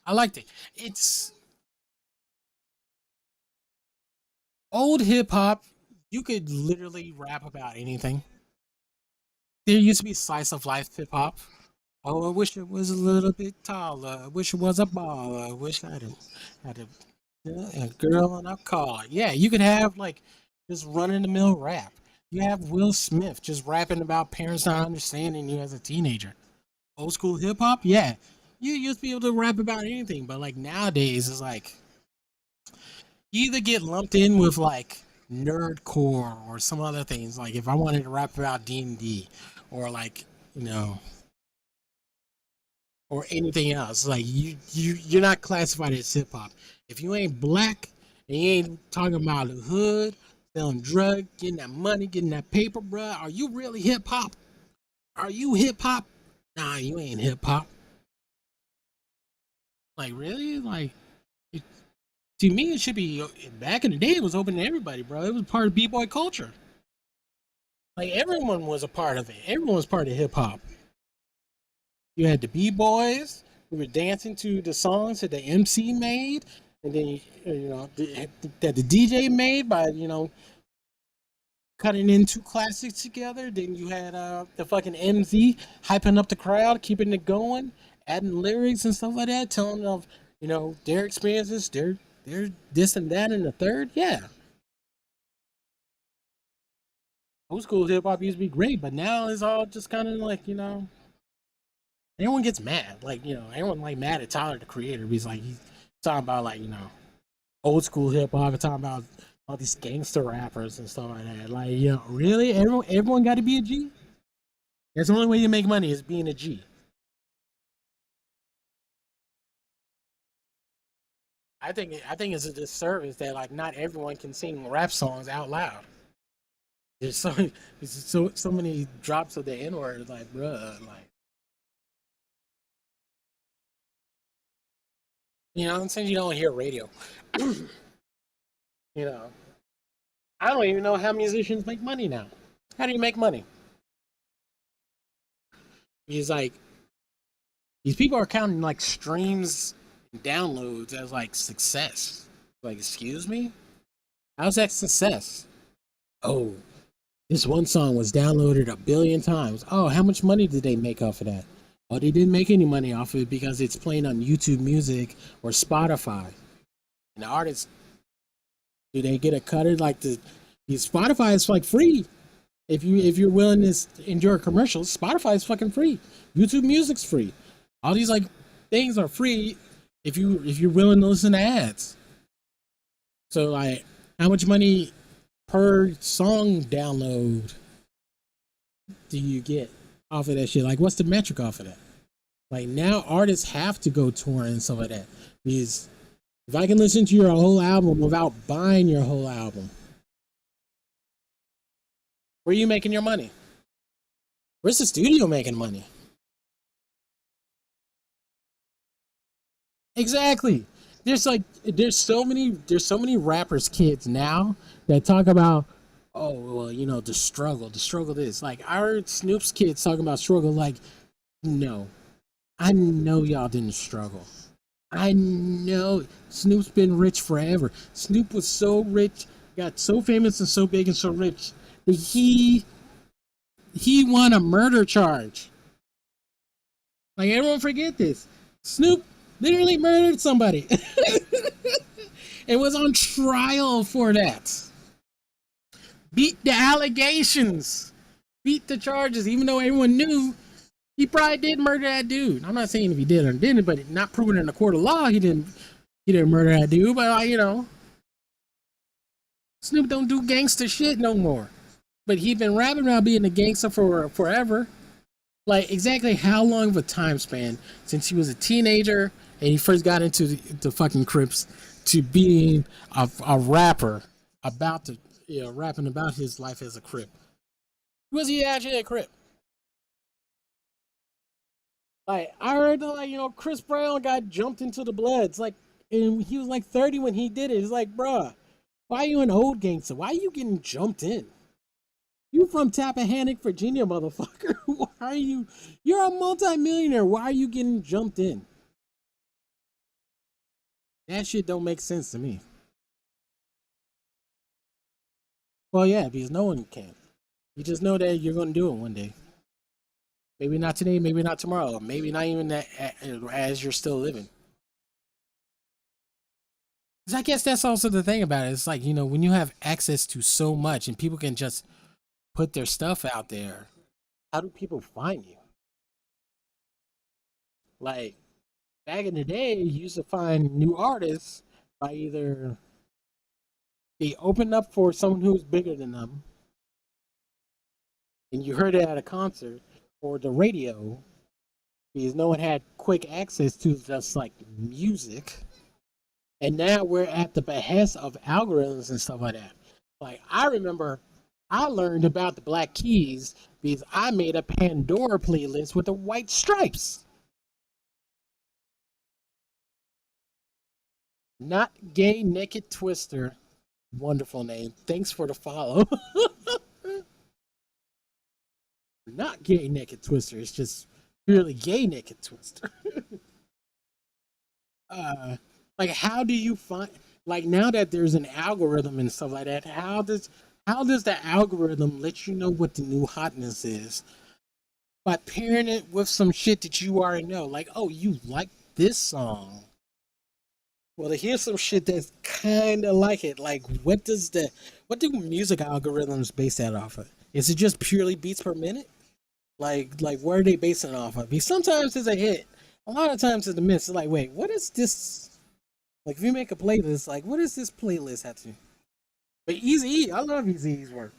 I liked it. It's old hip hop, you could literally rap about anything. There used to be slice of life hip hop. Oh, I wish it was a little bit taller. I wish it was a baller. I wish I had a girl in a car. Yeah, you could have like just run in the mill rap. You have Will Smith just rapping about parents not understanding you as a teenager. Old school hip hop, yeah. You used to be able to rap about anything, but like nowadays it's like you either get lumped in with like nerdcore or some other things. Like if I wanted to rap about D&D or like, you know, or anything else. Like you're not classified as hip hop. If you ain't black and you ain't talking about the hood, selling drugs, getting that money, getting that paper, bruh, are you really hip hop? Are you hip hop? Nah, you ain't hip hop. Like really? Like it, to me, it should be back in the day. It was open to everybody, bro. It was part of b-boy culture. Like everyone was a part of it. Everyone was part of hip hop. You had the b-boys who were dancing to the songs that the MC made, and then that the DJ made by cutting in two classics together. Then you had the fucking MZ hyping up the crowd, keeping it going, adding lyrics and stuff like that, telling them of their experiences, their this and that and the third. Yeah, old school hip hop used to be great, but now it's all just kind of like everyone gets mad. Like, everyone like mad at Tyler the Creator because like he's talking about like, old school hip hop and talking about all these gangster rappers and stuff like that. Like, really? Everyone gotta be a G? That's the only way you make money is being a G. I think it's a disservice that like not everyone can sing rap songs out loud. There's so many drops of the N word, like bruh, like I'm saying you don't hear radio. You know, I don't even know how musicians make money now. How do you make money? Because like These people are counting like streams and downloads as like success. Like, excuse me? How's that success? Oh, this one song was downloaded 1 billion times. Oh, how much money did they make off of that? Oh, they didn't make any money off of it because it's playing on YouTube Music or Spotify. And the artists, do they get a cut of like the Spotify is like free. If you're willing to endure commercials, Spotify is fucking free. YouTube Music's free. All these like things are free if you're willing to listen to ads. So like, how much money per song download do you get off of that shit? Like, what's the metric off of that? Like, now artists have to go touring and stuff like that. Because if I can listen to your whole album without buying your whole album, where are you making your money? Where's the studio making money? Exactly. There's so many rappers kids now that talk about, oh well, the struggle this. Like, I heard Snoop's kids talking about struggle. Like, no, I know y'all didn't struggle. I know Snoop's been rich forever. Snoop was so rich, got so famous and so big and so rich that he won a murder charge. Like, everyone forget this. Snoop literally murdered somebody and was on trial for that. Beat the allegations, beat the charges, even though everyone knew he probably did murder that dude. I'm not saying if he did or didn't, but not proven in the court of law he didn't murder that dude. But Snoop don't do gangster shit no more. But he been rapping about being a gangster for forever. Like, exactly how long of a time span since he was a teenager and he first got into the fucking Crips to being a rapper about to rapping about his life as a Crip? Was he actually a Crip? Like, I heard that, Chris Brown got jumped into the Bloods, like, and he was like 30 when he did it. It's like, bruh, why are you an old gangster? Why are you getting jumped in? You from Tappahannock, Virginia, motherfucker. Why are you? You're a multimillionaire. Why are you getting jumped in? That shit don't make sense to me. Well, yeah, because no one can. You just know that you're going to do it one day. Maybe not today, maybe not tomorrow, maybe not even that as you're still living. 'Cause I guess that's also the thing about it. It's like, when you have access to so much and people can just put their stuff out there, how do people find you? Like, back in the day, you used to find new artists by either they opened up for someone who's bigger than them, and you heard it at a concert, or the radio, because no one had quick access to just like music. And now we're at the behest of algorithms and stuff like that. Like, I remember I learned about the Black Keys because I made a Pandora playlist with the White Stripes. Not Gay Naked Twister. Wonderful name. Thanks for the follow. Not Gay Naked Twister. It's just purely Gay Naked Twister. Like, how do you find, like, now that there's an algorithm and stuff like that, how does the algorithm let you know what the new hotness is? By pairing it with some shit that you already know. Like, oh, you like this song. Well, here's some shit that's kind of like it. Like, what do music algorithms base that off of? Is it just purely beats per minute? Like what are they basing it off of? Because sometimes it's a hit. A lot of times it's a miss. It's like, wait, what is this? Like, if you make a playlist, like, what does this playlist have to? But Eazy-E, I love Eazy-E's work.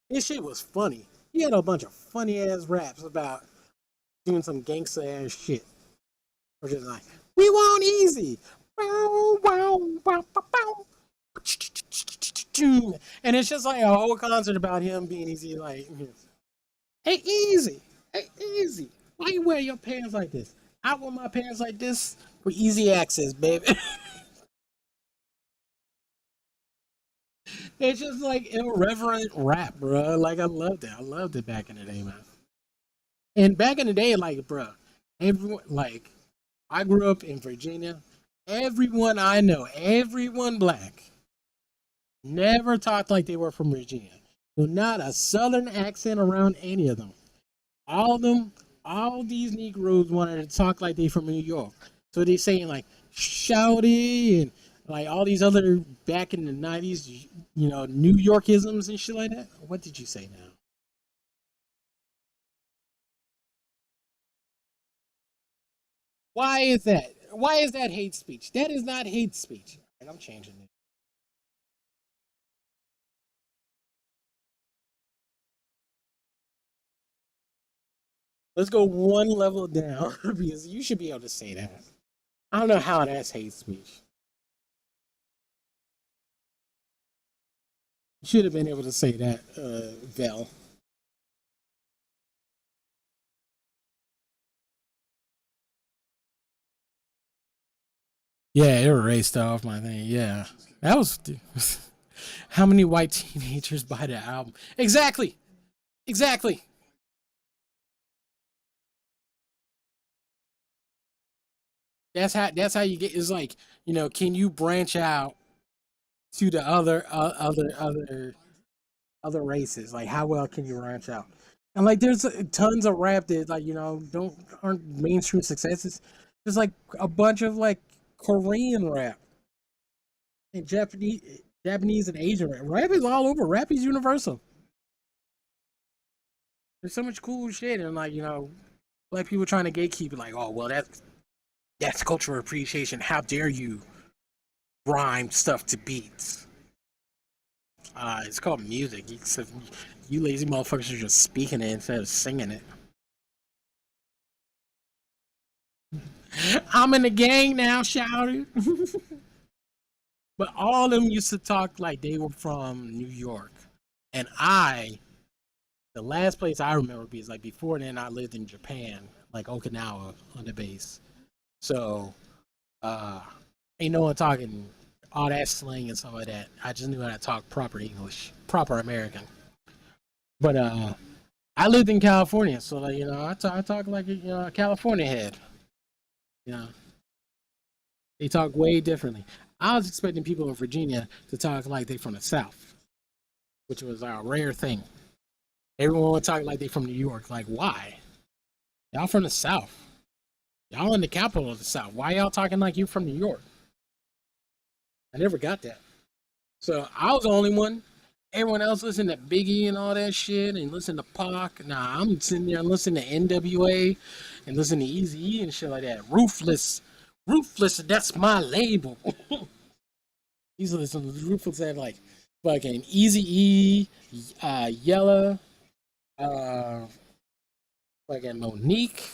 This shit was funny. He had a bunch of funny ass raps about doing some gangster ass shit. Or just like, we want Easy. Bow, bow, bow, bow, bow. And it's just like a whole concert about him being easy. Like, hey, Easy. Hey, Easy. Why you wear your pants like this? I wear my pants like this for easy access, baby. It's just like irreverent rap, bro. Like, I loved it. I loved it back in the day, man. And back in the day, like, bro, Everyone, like, I grew up in Virginia. Everyone I know, everyone black, never talked like they were from Virginia. So not a southern accent around any of them. All of them, all these Negroes wanted to talk like they from New York. So they saying like shouty and like all these other back in the 90s, New Yorkisms and shit like that. What did you say now? Why is that? Why is that hate speech? That is not hate speech. And I'm changing it. Let's go one level down because you should be able to say that. I don't know how that's hate speech. You should have been able to say that, Vel. Yeah, it erased off my thing. Yeah, that was. How many white teenagers buy the album? Exactly. Exactly. That's how you get. It's like, can you branch out to the other races? Like, how well can you branch out? And like, there's tons of rap that, like, don't aren't mainstream successes. There's like a bunch of like Korean rap and Japanese and Asian rap. Rap is all over. Rap is universal. There's so much cool shit, and like, black people trying to gatekeep it. Like, oh well, that's cultural appreciation. How dare you rhyme stuff to beats? It's called music. You lazy motherfuckers are just speaking it instead of singing it. I'm in the gang now, shouting. But all of them used to talk like they were from New York. And the last place I remember is like before then I lived in Japan, like Okinawa on the base. So, uh, ain't no one talking all that slang and stuff like that. I just knew how to talk proper English, proper American. But I lived in California, so like, I talk like a, a California head. You know, they talk way differently. I was expecting people in Virginia to talk like they from the South, which was a rare thing. Everyone would talk like they from New York. Like, why? Y'all from the South. Y'all in the capital of the South. Why y'all talking like you from New York? I never got that. So I was the only one. Everyone else listened to Biggie and all that shit and listen to Pac. Nah, I'm sitting there and listening to NWA and listening to Easy E and shit like that. Ruthless, that's my label. He's listening to Ruthless at like fucking Easy E, Yella, uh, fucking Monique.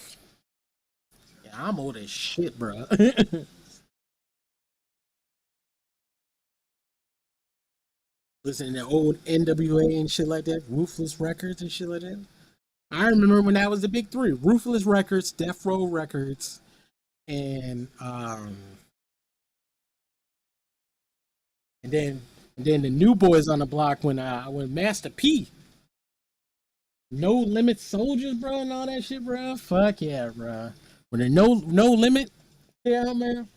Yeah, I'm old as shit, bro. Listening to old NWA and shit like that, Ruthless Records and shit like that. I remember when that was the big three: Ruthless Records, Death Row Records, and and then the new boys on the block when Master P, No Limit Soldiers, bro, and all that shit, bro. Fuck yeah, bro. When there no limit, yeah, man.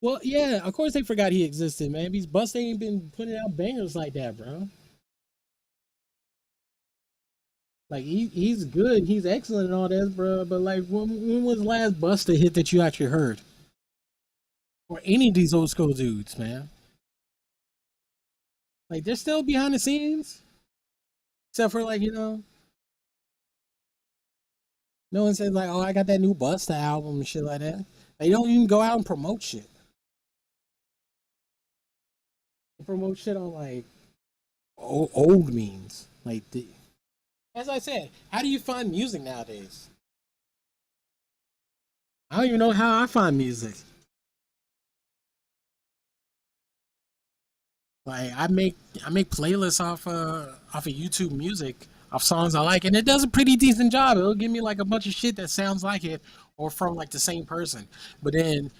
Well, yeah, of course they forgot he existed, man. These Busts ain't been putting out bangers like that, bro. Like he's good, he's excellent and all that, bro. But like, when was the last Buster hit that you actually heard, or any of these old school dudes, man? Like they're still behind the scenes, except for like, no one says like, oh, I got that new Buster album and shit like that. They don't even go out and promote shit. They promote shit on like old memes, like as I said, how do you find music nowadays? I don't even know how I find music. Like I make playlists off of YouTube Music of songs I like, and it does a pretty decent job. It'll give me like a bunch of shit that sounds like it or from like the same person. But then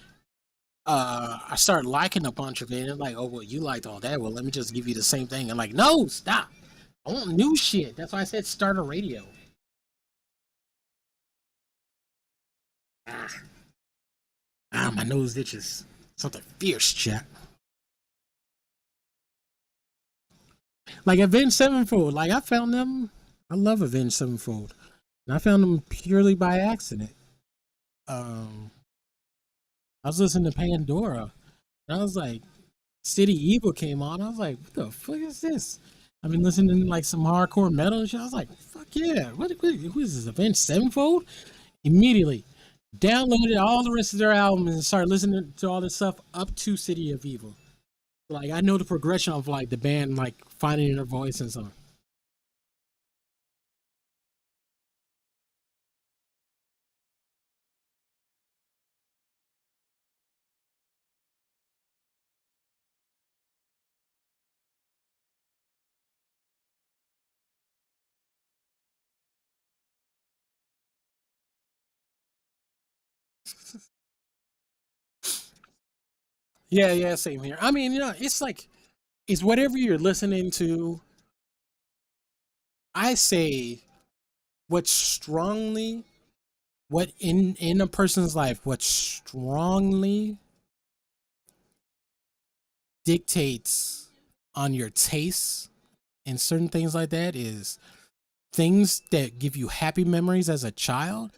I start liking a bunch of it, and like, oh well, you liked all that. Well, let me just give you the same thing. And like, no, stop. I want new shit. That's why I said start a radio. My nose itches. Something fierce, chat. Like Avenged Sevenfold. Like I found them. I love Avenged Sevenfold. And I found them purely by accident. Um, I was listening to Pandora, and I was like, City Evil came on. I was like, what the fuck is this? I've been listening to like some hardcore metal and shit. I was like, fuck yeah. Who is this? Avenged Sevenfold? Immediately downloaded all the rest of their albums and started listening to all this stuff up to City of Evil. Like I know the progression of like the band like finding their voice and stuff. Yeah, yeah, same here. I mean, it's like it's whatever you're listening to. I say what strongly what in a person's life what strongly dictates on your tastes and certain things like that is things that give you happy memories as a child,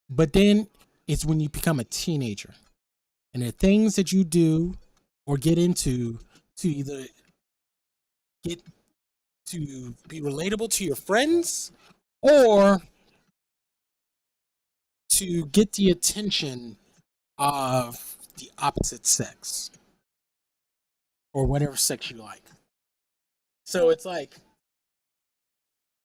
but then it's when you become a teenager and the things that you do or get into to either get to be relatable to your friends or to get the attention of the opposite sex or whatever sex you like. So it's like,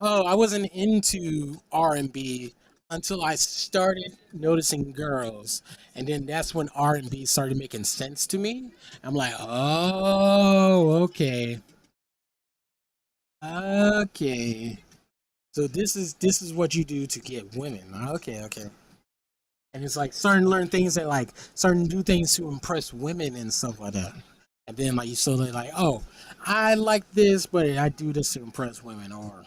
oh, I wasn't into R&B until I started noticing girls, and then that's when R&B started making sense to me. I'm like, oh, okay, okay. So this is what you do to get women. Okay, okay. And it's like starting to learn things that like starting to do things to impress women and stuff like that. And then like you slowly like, oh, I like this, but I do this to impress women, or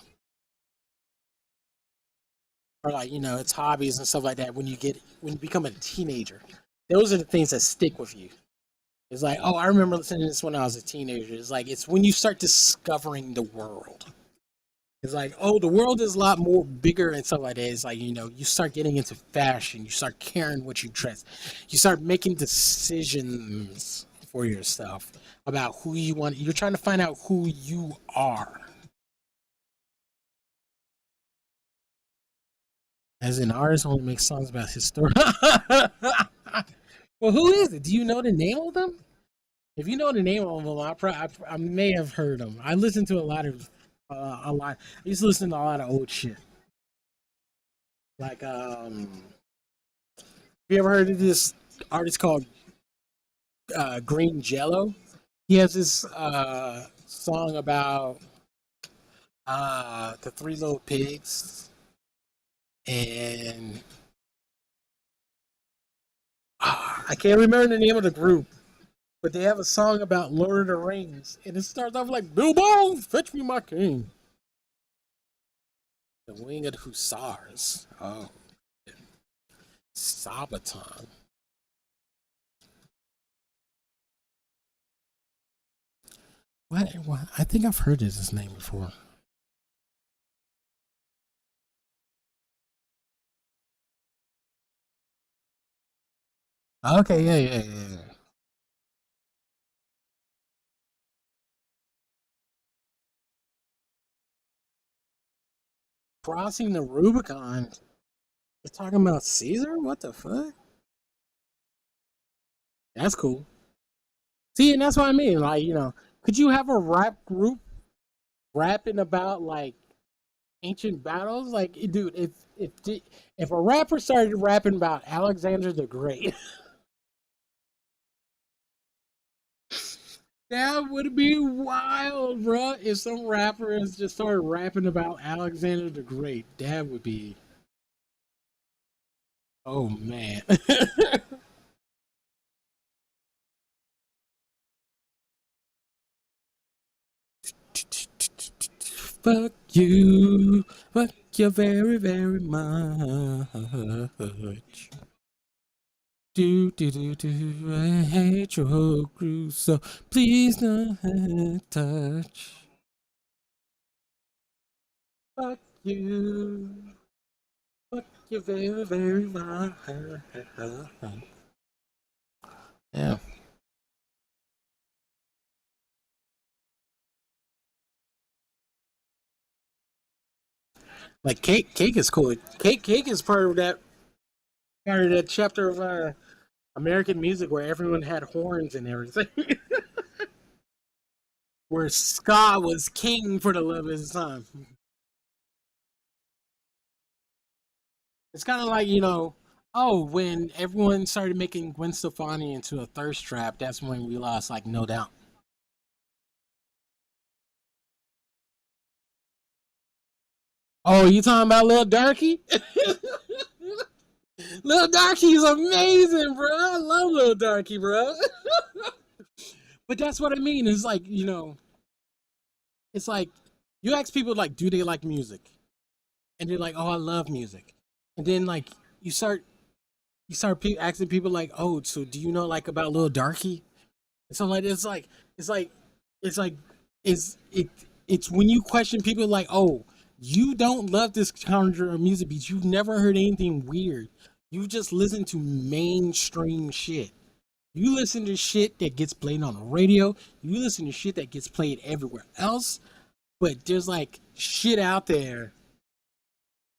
like it's hobbies and stuff like that. When you become a teenager, those are the things that stick with you. It's like, oh, I remember listening to this when I was a teenager. It's like it's when you start discovering the world. It's like, oh, the world is a lot more bigger and stuff like that. It's like, you start getting into fashion, you start caring what you dress, you start making decisions for yourself about who you want. You're trying to find out who you are. As an artist only makes songs about his story. Well, who is it? Do you know the name of them? If you know the name of them, I may have heard them. I listen to a lot. I used to listen to a lot of old shit. Like, have you ever heard of this artist called Green Jello? He has this song about the three little pigs, and I can't remember the name of the group, but they have a song about Lord of the Rings, and it starts off like Bilbo, fetch me my king. The Winged Hussars. Oh, Sabaton. What? I think I've heard his name before. Okay, yeah, yeah, yeah, yeah. Crossing the Rubicon. We're talking about Caesar? What the fuck? That's cool. See, and that's what I mean. Like, could you have a rap group rapping about like ancient battles? Like, dude, if a rapper started rapping about Alexander the Great, that would be wild, bro. If some rappers just started rapping about Alexander the Great, that would be. Oh man. Fuck you. Fuck you very, very much. Do do do do. I hate your groove, so please don't touch. Fuck you. Fuck you very, very much. Yeah. Like cake is cool. Cake is part of that chapter of American music where everyone had horns and everything. Where ska was king for the love of his time. It's kind of like, oh, when everyone started making Gwen Stefani into a thirst trap, that's when we lost, like, No Doubt. Oh, you talking about Lil Darky? Lil Darky is amazing, bro. I love Lil Darky, bro. But that's what I mean. It's like, it's like you ask people like, do they like music? And they're like, oh, I love music. And then like asking people like, oh, so do you know like about Lil Darky? And so like it's like it's like it's it it's when you question people like, oh, you don't love this genre of music because you've never heard anything weird. You just listen to mainstream shit. You listen to shit that gets played on the radio. You listen to shit that gets played everywhere else. But there's like shit out there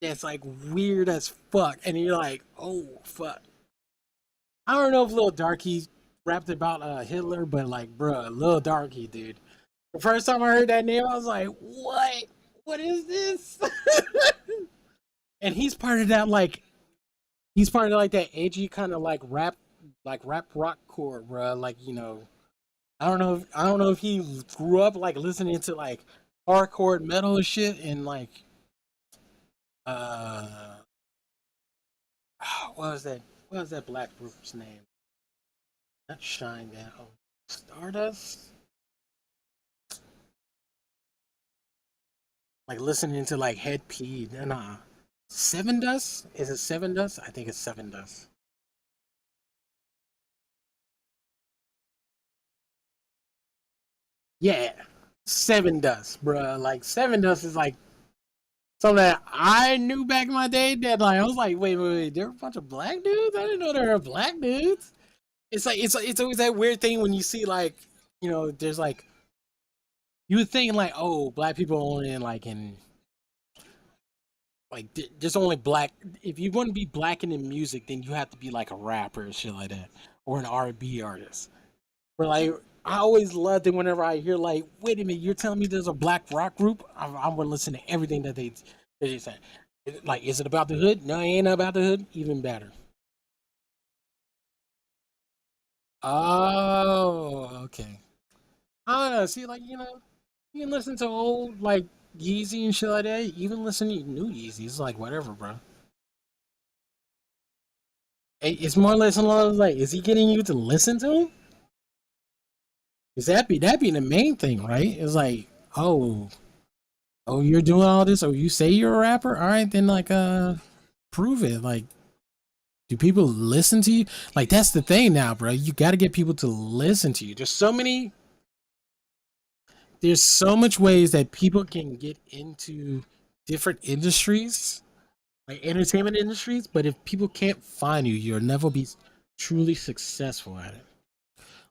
that's like weird as fuck. And you're like, oh fuck. I don't know if Lil Darky rapped about Hitler, but like, bruh, Lil Darky, dude. The first time I heard that name, I was like, what? What is this? And he's part of like that edgy kind of like rap rock core, bruh. Like, I don't know if he grew up like listening to like hardcore metal and shit and like uh what was that black group's name? Not Shine Down. Stardust? Like listening to like Head P. Nah. Seven Dust? Is it Seven Dust? I think it's Seven Dust. Yeah. Seven Dust, bruh. Like Seven Dust is like something that I knew back in my day that like I was like, wait, there are a bunch of black dudes? I didn't know there were black dudes. It's always that weird thing when you see like, there's like you would think like, oh, black people only in like there's only black. If you want to be black and in music, then you have to be like a rapper and shit like that, or an R&B artist. But like I always loved it whenever I hear like, wait a minute, you're telling me there's a black rock group? I'm gonna listen to everything that they say. Like, is it about the hood? No, it ain't about the hood. Even better. Oh, okay. I don't know. See, like you can listen to old like Yeezy and shit like that. Even listen to new Yeezy. It's like whatever, bro. It's more or less along like, is he getting you to listen to him? Is that be the main thing, right? It's like, oh, you're doing all this, or you say you're a rapper. All right, then like prove it. Like, do people listen to you? Like that's the thing now, bro. You got to get people to listen to you. There's so much ways that people can get into different industries, like entertainment industries. But if people can't find you, you'll never be truly successful at it.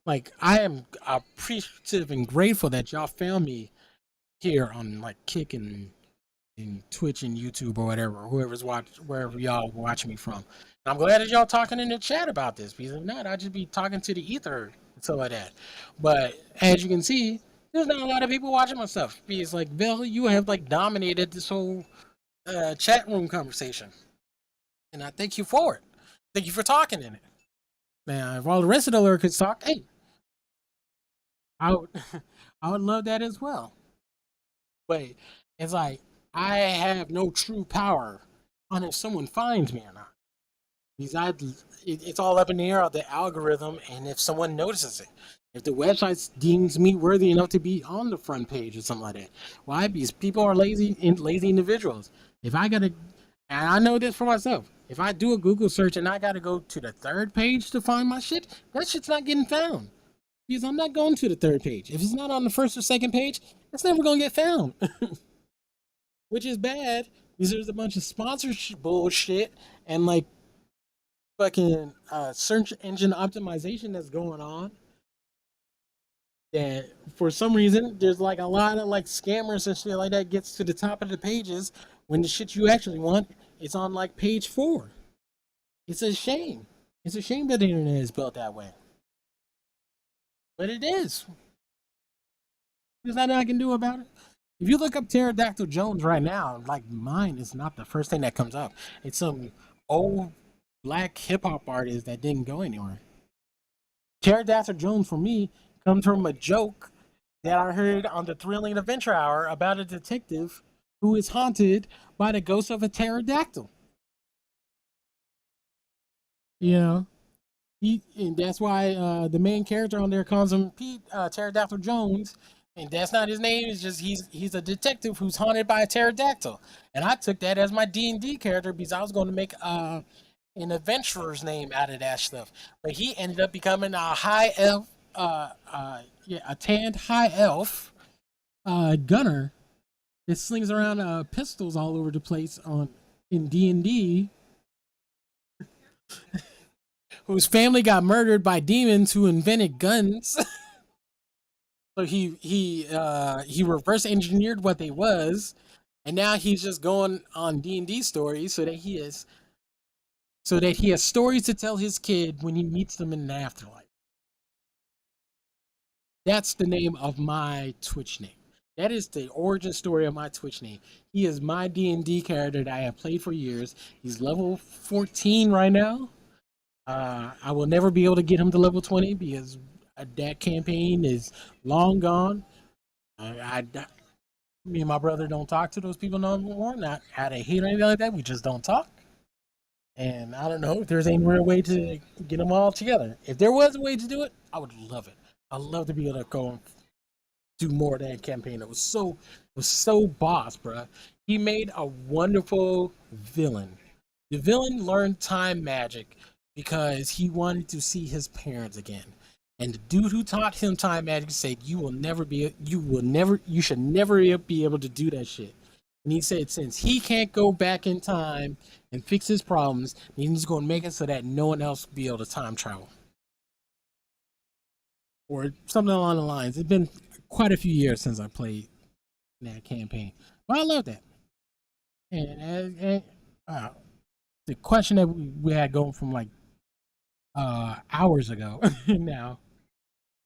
Like I am appreciative and grateful that y'all found me here on like Kick and Twitch and YouTube or whatever, whoever's wherever y'all watching me from. And I'm glad that y'all talking in the chat about this because if not, I'd just be talking to the ether and stuff like that. But as you can see, there's not a lot of people watching my stuff because like Bill, you have like dominated this whole chat room conversation, and I thank you for it. Thank you for talking in it. Now, if all the rest of the lurkers talk, hey, I would, I would love that as well. But it's like I have no true power on if someone finds me or not. Because it's all up in the air of the algorithm, and if someone notices it, if the website deems me worthy enough to be on the front page or something like that. Why? Because people are lazy individuals. If I gotta And I know this for myself. If I do a Google search and I gotta go to the third page to find my shit, that shit's not getting found. Because I'm not going to the third page. If it's not on the first or second page, it's never gonna get found. Which is bad because there's a bunch of sponsorship bullshit and like fucking search engine optimization that's going on. That for some reason there's like a lot of like scammers and shit like that gets to the top of the pages when the shit you actually want is on like page 4. It's a shame. It's a shame that the internet is built that way. But it is. There's nothing I can do about it. If you look up Pterodactyl Jones right now, like mine is not the first thing that comes up. It's some old black hip hop artist that didn't go anywhere. Pterodactyl Jones for me comes from a joke that I heard on the Thrilling Adventure Hour about a detective who is haunted by the ghost of a pterodactyl. You know, and that's why the main character on there calls him Pete Pterodactyl Jones, and that's not his name. It's just he's a detective who's haunted by a pterodactyl, and I took that as my D&D character because I was going to make an adventurer's name out of that stuff. But he ended up becoming a high elf, a tanned high elf gunner that slings around pistols all over the place in D&D. Whose family got murdered by demons who invented guns. So he reverse engineered what they was, and now he's just going on D&D stories so that he has stories to tell his kid when he meets them in the afterlife. That's the name of my Twitch name. That is the origin story of my Twitch name. He is my D&D character that I have played for years. He's level 14 right now. I will never be able to get him to level 20 because that campaign is long gone. Me and my brother don't talk to those people no more. Not out of hate or anything like that. We just don't talk. And I don't know if there's any real way to get them all together. If there was a way to do it, I would love it. I'd love to be able to go and do more of that campaign. It was so boss, bro. He made a wonderful villain. The villain learned time magic because he wanted to see his parents again. And the dude who taught him time magic said, you should never be able to do that shit. And he said, since he can't go back in time and fix his problems, he's going to make it so that no one else will be able to time travel. Or something along the lines. It's been quite a few years since I played that campaign. But I love that. And the question that we had going from like hours ago now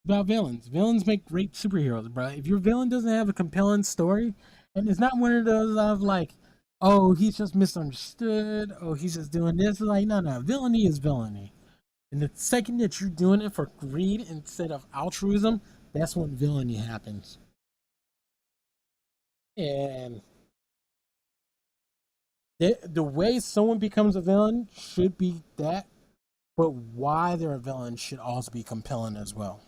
about villains. Villains make great superheroes, bro. If your villain doesn't have a compelling story, and it's not one of those of like, oh, he's just misunderstood, oh, he's just doing this. Like, no, villainy is villainy. And the second that you're doing it for greed instead of altruism, that's when villainy happens. And the way someone becomes a villain should be that, but why they're a villain should also be compelling as well.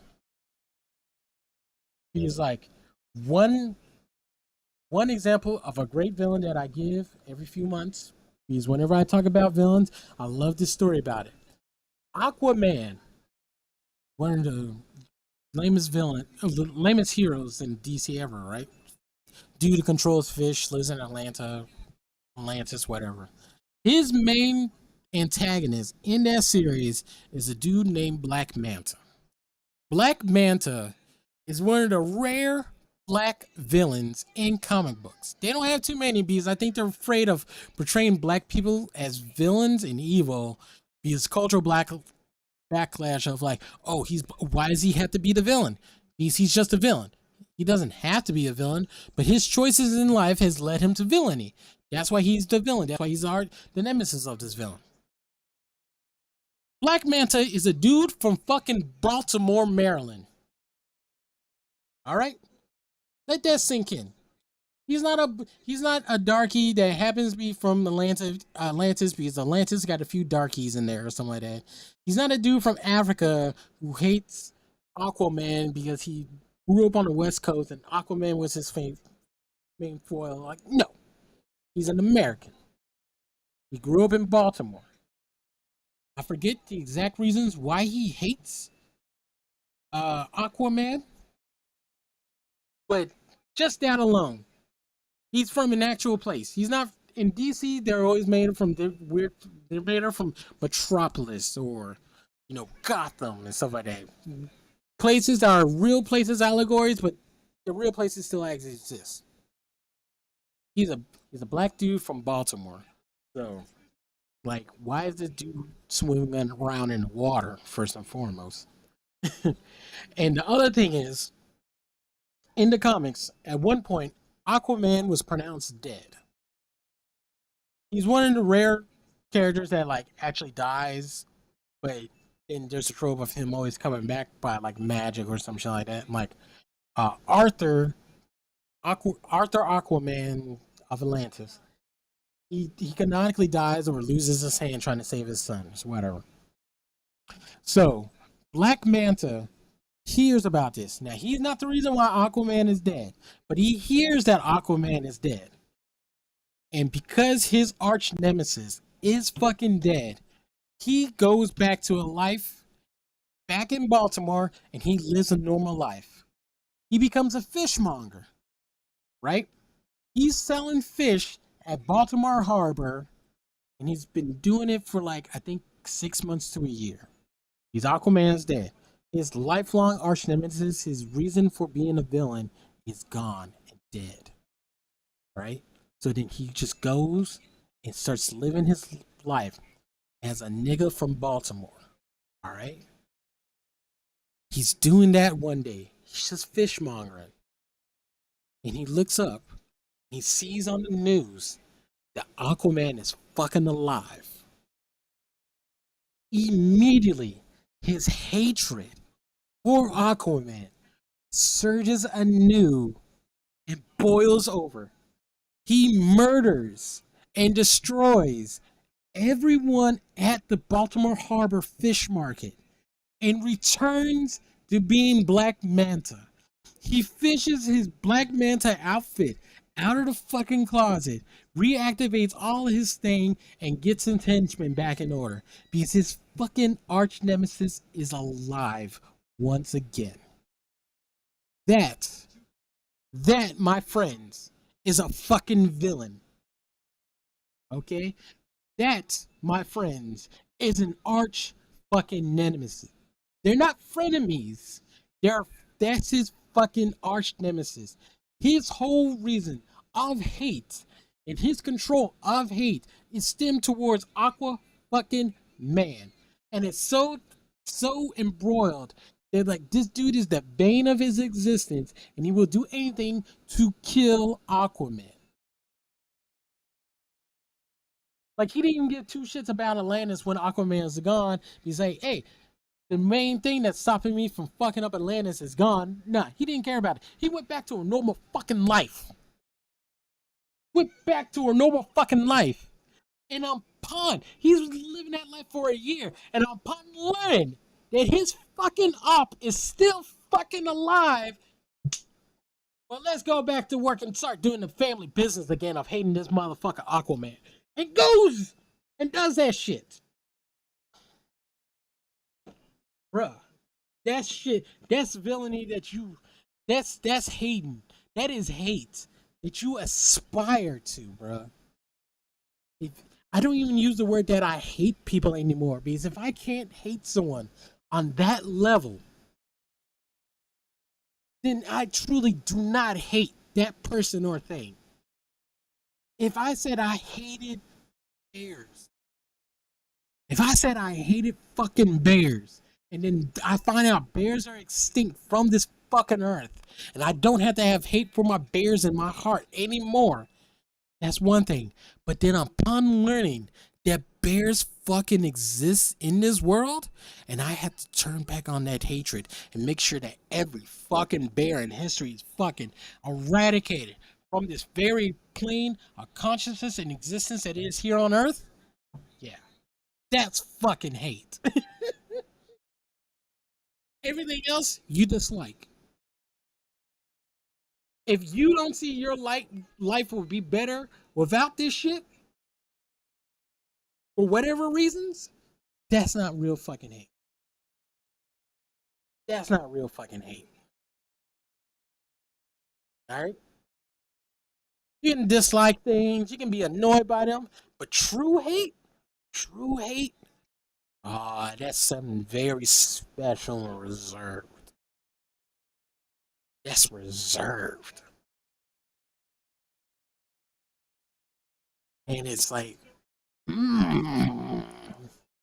Because like one example of a great villain that I give every few months, because whenever I talk about villains, I love this story about it. Aquaman, one of the lamest heroes in DC ever, right? Dude who controls fish, lives in Atlantis, whatever. His main antagonist in that series is a dude named Black Manta. Black Manta is one of the rare black villains in comic books. They don't have too many because I think they're afraid of portraying black people as villains and evil because cultural backlash of like, oh, why does he have to be the villain? Because he's just a villain. He doesn't have to be a villain, but his choices in life has led him to villainy. That's why he's the villain. That's why he's the nemesis of this villain. Black Manta is a dude from fucking Baltimore, Maryland. All right? Let that sink in. He's not a darky that happens to be from Atlantis because Atlantis got a few darkies in there or something like that. He's not a dude from Africa who hates Aquaman because he grew up on the West Coast and Aquaman was his main foil. Like, no. He's an American. He grew up in Baltimore. I forget the exact reasons why he hates Aquaman, but just that alone, he's from an actual place. He's not in DC. They're always made from weird. They're made from Metropolis or Gotham and stuff like that. Places that are real places, allegories, but the real places still exist. He's a black dude from Baltimore, so like, why is this dude swimming around in the water first and foremost? And the other thing is, in the comics, at one point, Aquaman was pronounced dead. He's one of the rare characters that like actually dies, but then there's a trope of him always coming back by like magic or some shit like that. Like Arthur Aquaman of Atlantis. He canonically dies or loses his hand trying to save his sons, whatever. So Black Manta hears about this. Now he's not the reason why Aquaman is dead, but he hears that Aquaman is dead. And because his arch nemesis is fucking dead, he goes back to a life back in Baltimore and he lives a normal life. He becomes a fishmonger, right? He's selling fish at Baltimore Harbor and he's been doing it for like, I think 6 months to a year. He's Aquaman's dead. His lifelong arch nemesis, his reason for being a villain, is gone and dead, right? So then he just goes and starts living his life as a nigga from Baltimore. All right? He's doing that one day. He's just fishmongering. And he looks up. He sees on the news that Aquaman is fucking alive. Immediately, his hatred for Aquaman surges anew and boils over. He murders and destroys everyone at the Baltimore Harbor Fish Market and returns to being Black Manta. He fishes his Black Manta outfit out of the fucking closet, reactivates all his thing, and gets his henchmen back in order because his fucking arch nemesis is alive once again. That, my friends, is a fucking villain. Okay? That, my friends, is an arch fucking nemesis. They're not frenemies. That's his fucking arch nemesis. His whole reason of hate and his control of hate is stemmed towards Aqua fucking Man. And it's so embroiled that like this dude is the bane of his existence and he will do anything to kill Aquaman. Like, he didn't even give two shits about Atlantis when Aquaman's gone. He's like, hey, the main thing that's stopping me from fucking up Atlantis is gone. Nah, he didn't care about it. He went back to a normal fucking life. And upon, he's living that life for a year. And upon learning that his fucking op is still fucking alive, well, let's go back to work and start doing the family business again of hating this motherfucker Aquaman. And goes and does that shit. Bruh, that shit, that's villainy that's hating. That is hate that you aspire to, bruh. I don't even use the word that I hate people anymore, because if I can't hate someone on that level, then I truly do not hate that person or thing. If I said I hated bears, if I said I hated fucking bears, and then I find out bears are extinct from this fucking earth, and I don't have to have hate for my bears in my heart anymore, that's one thing. But then upon learning that bears fucking exist in this world, and I have to turn back on that hatred and make sure that every fucking bear in history is fucking eradicated from this very plane of consciousness and existence that is here on earth, yeah, that's fucking hate. Everything else you dislike. If you don't see your life will be better without this shit, for whatever reasons, that's not real fucking hate. That's not real fucking hate. All right? You can dislike things, you can be annoyed by them, but true hate, ah, that's something very special and reserved. That's reserved. And it's like, mm,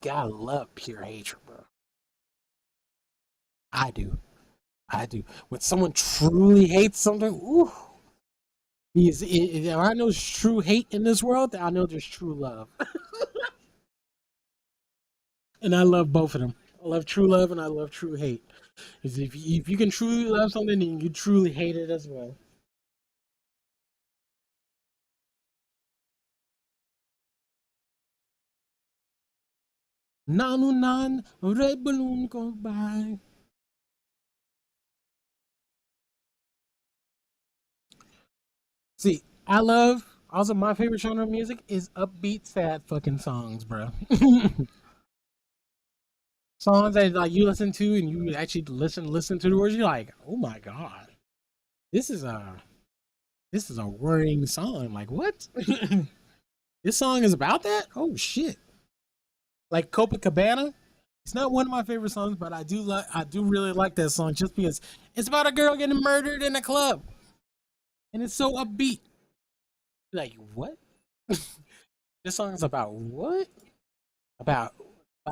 gotta love pure hatred, bro. I do. I do. When someone truly hates something, ooh, if I know there's true hate in this world, I know there's true love. And I love both of them. I love true love and I love true hate. Because if you can truly love something, then you truly hate it as well. Nanunan, red balloon go by. See, I love, also my favorite genre of music is upbeat, sad fucking songs, bro. Songs that like you listen to and you actually listen to the words, you're like, oh my god, this is a worrying song. Like what? This song is about that? Oh shit! Like Copacabana. It's not one of my favorite songs, but I do really like that song just because it's about a girl getting murdered in a club, and it's so upbeat. Like what? This song is about what? About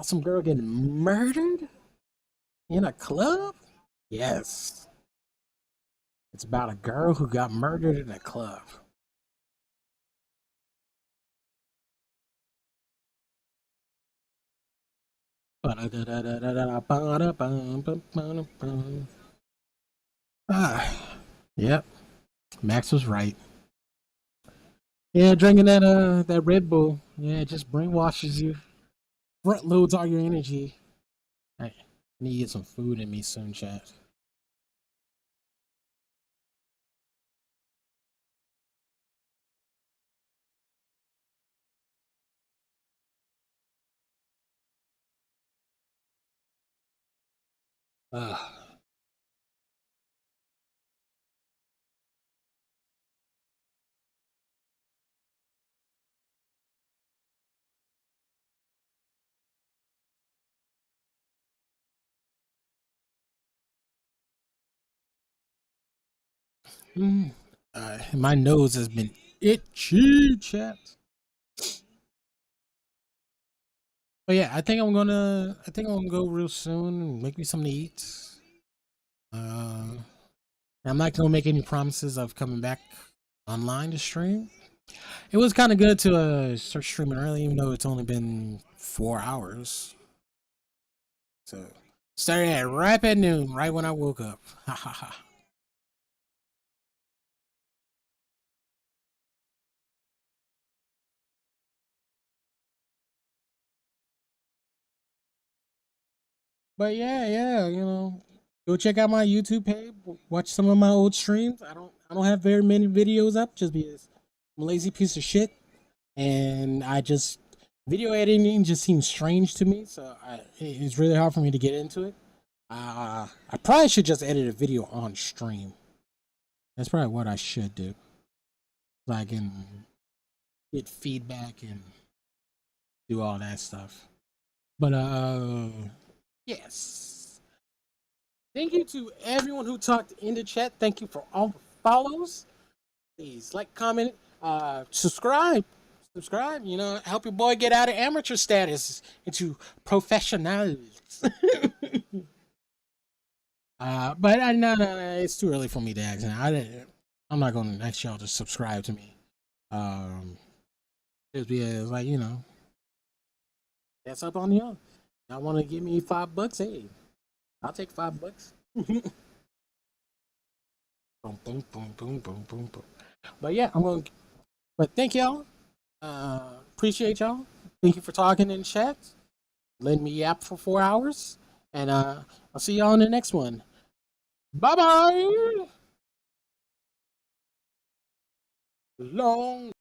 some girl getting murdered in a club? Yes. It's about a girl who got murdered in a club. Ah, yep. Max was right. Yeah, drinking that Red Bull, yeah, it just brainwashes you. Front loads all your energy. I need to get some food in me soon, chat. Ah. Mm. My nose has been itchy, chat. But yeah, I think I'm gonna go real soon and make me something to eat. Uh, I'm not gonna make any promises of coming back online to stream. It was kind of good to start streaming early, even though it's only been 4 hours. So started at right at noon, right when I woke up. Ha ha ha. But yeah, go check out my YouTube page. Watch some of my old streams. I don't have very many videos up just because I'm a lazy piece of shit, and I just video editing just seems strange to me. So it's really hard for me to get into it. I probably should just edit a video on stream. That's probably what I should do. So I can get feedback and do all that stuff. But yes. Thank you to everyone who talked in the chat. Thank you for all the follows. Please like, comment, subscribe. Subscribe, help your boy get out of amateur status into professionals. But no, it's too early for me to ask. I'm not gonna ask y'all to subscribe to me. Just because, like, that's up on y'all. Y'all want to give me $5? Hey, I'll take $5. Boom, boom, boom, boom, boom, boom, boom. But yeah, But thank y'all. Appreciate y'all. Thank you for talking in chat. Letting me yap for 4 hours. And I'll see y'all in the next one. Bye bye. Long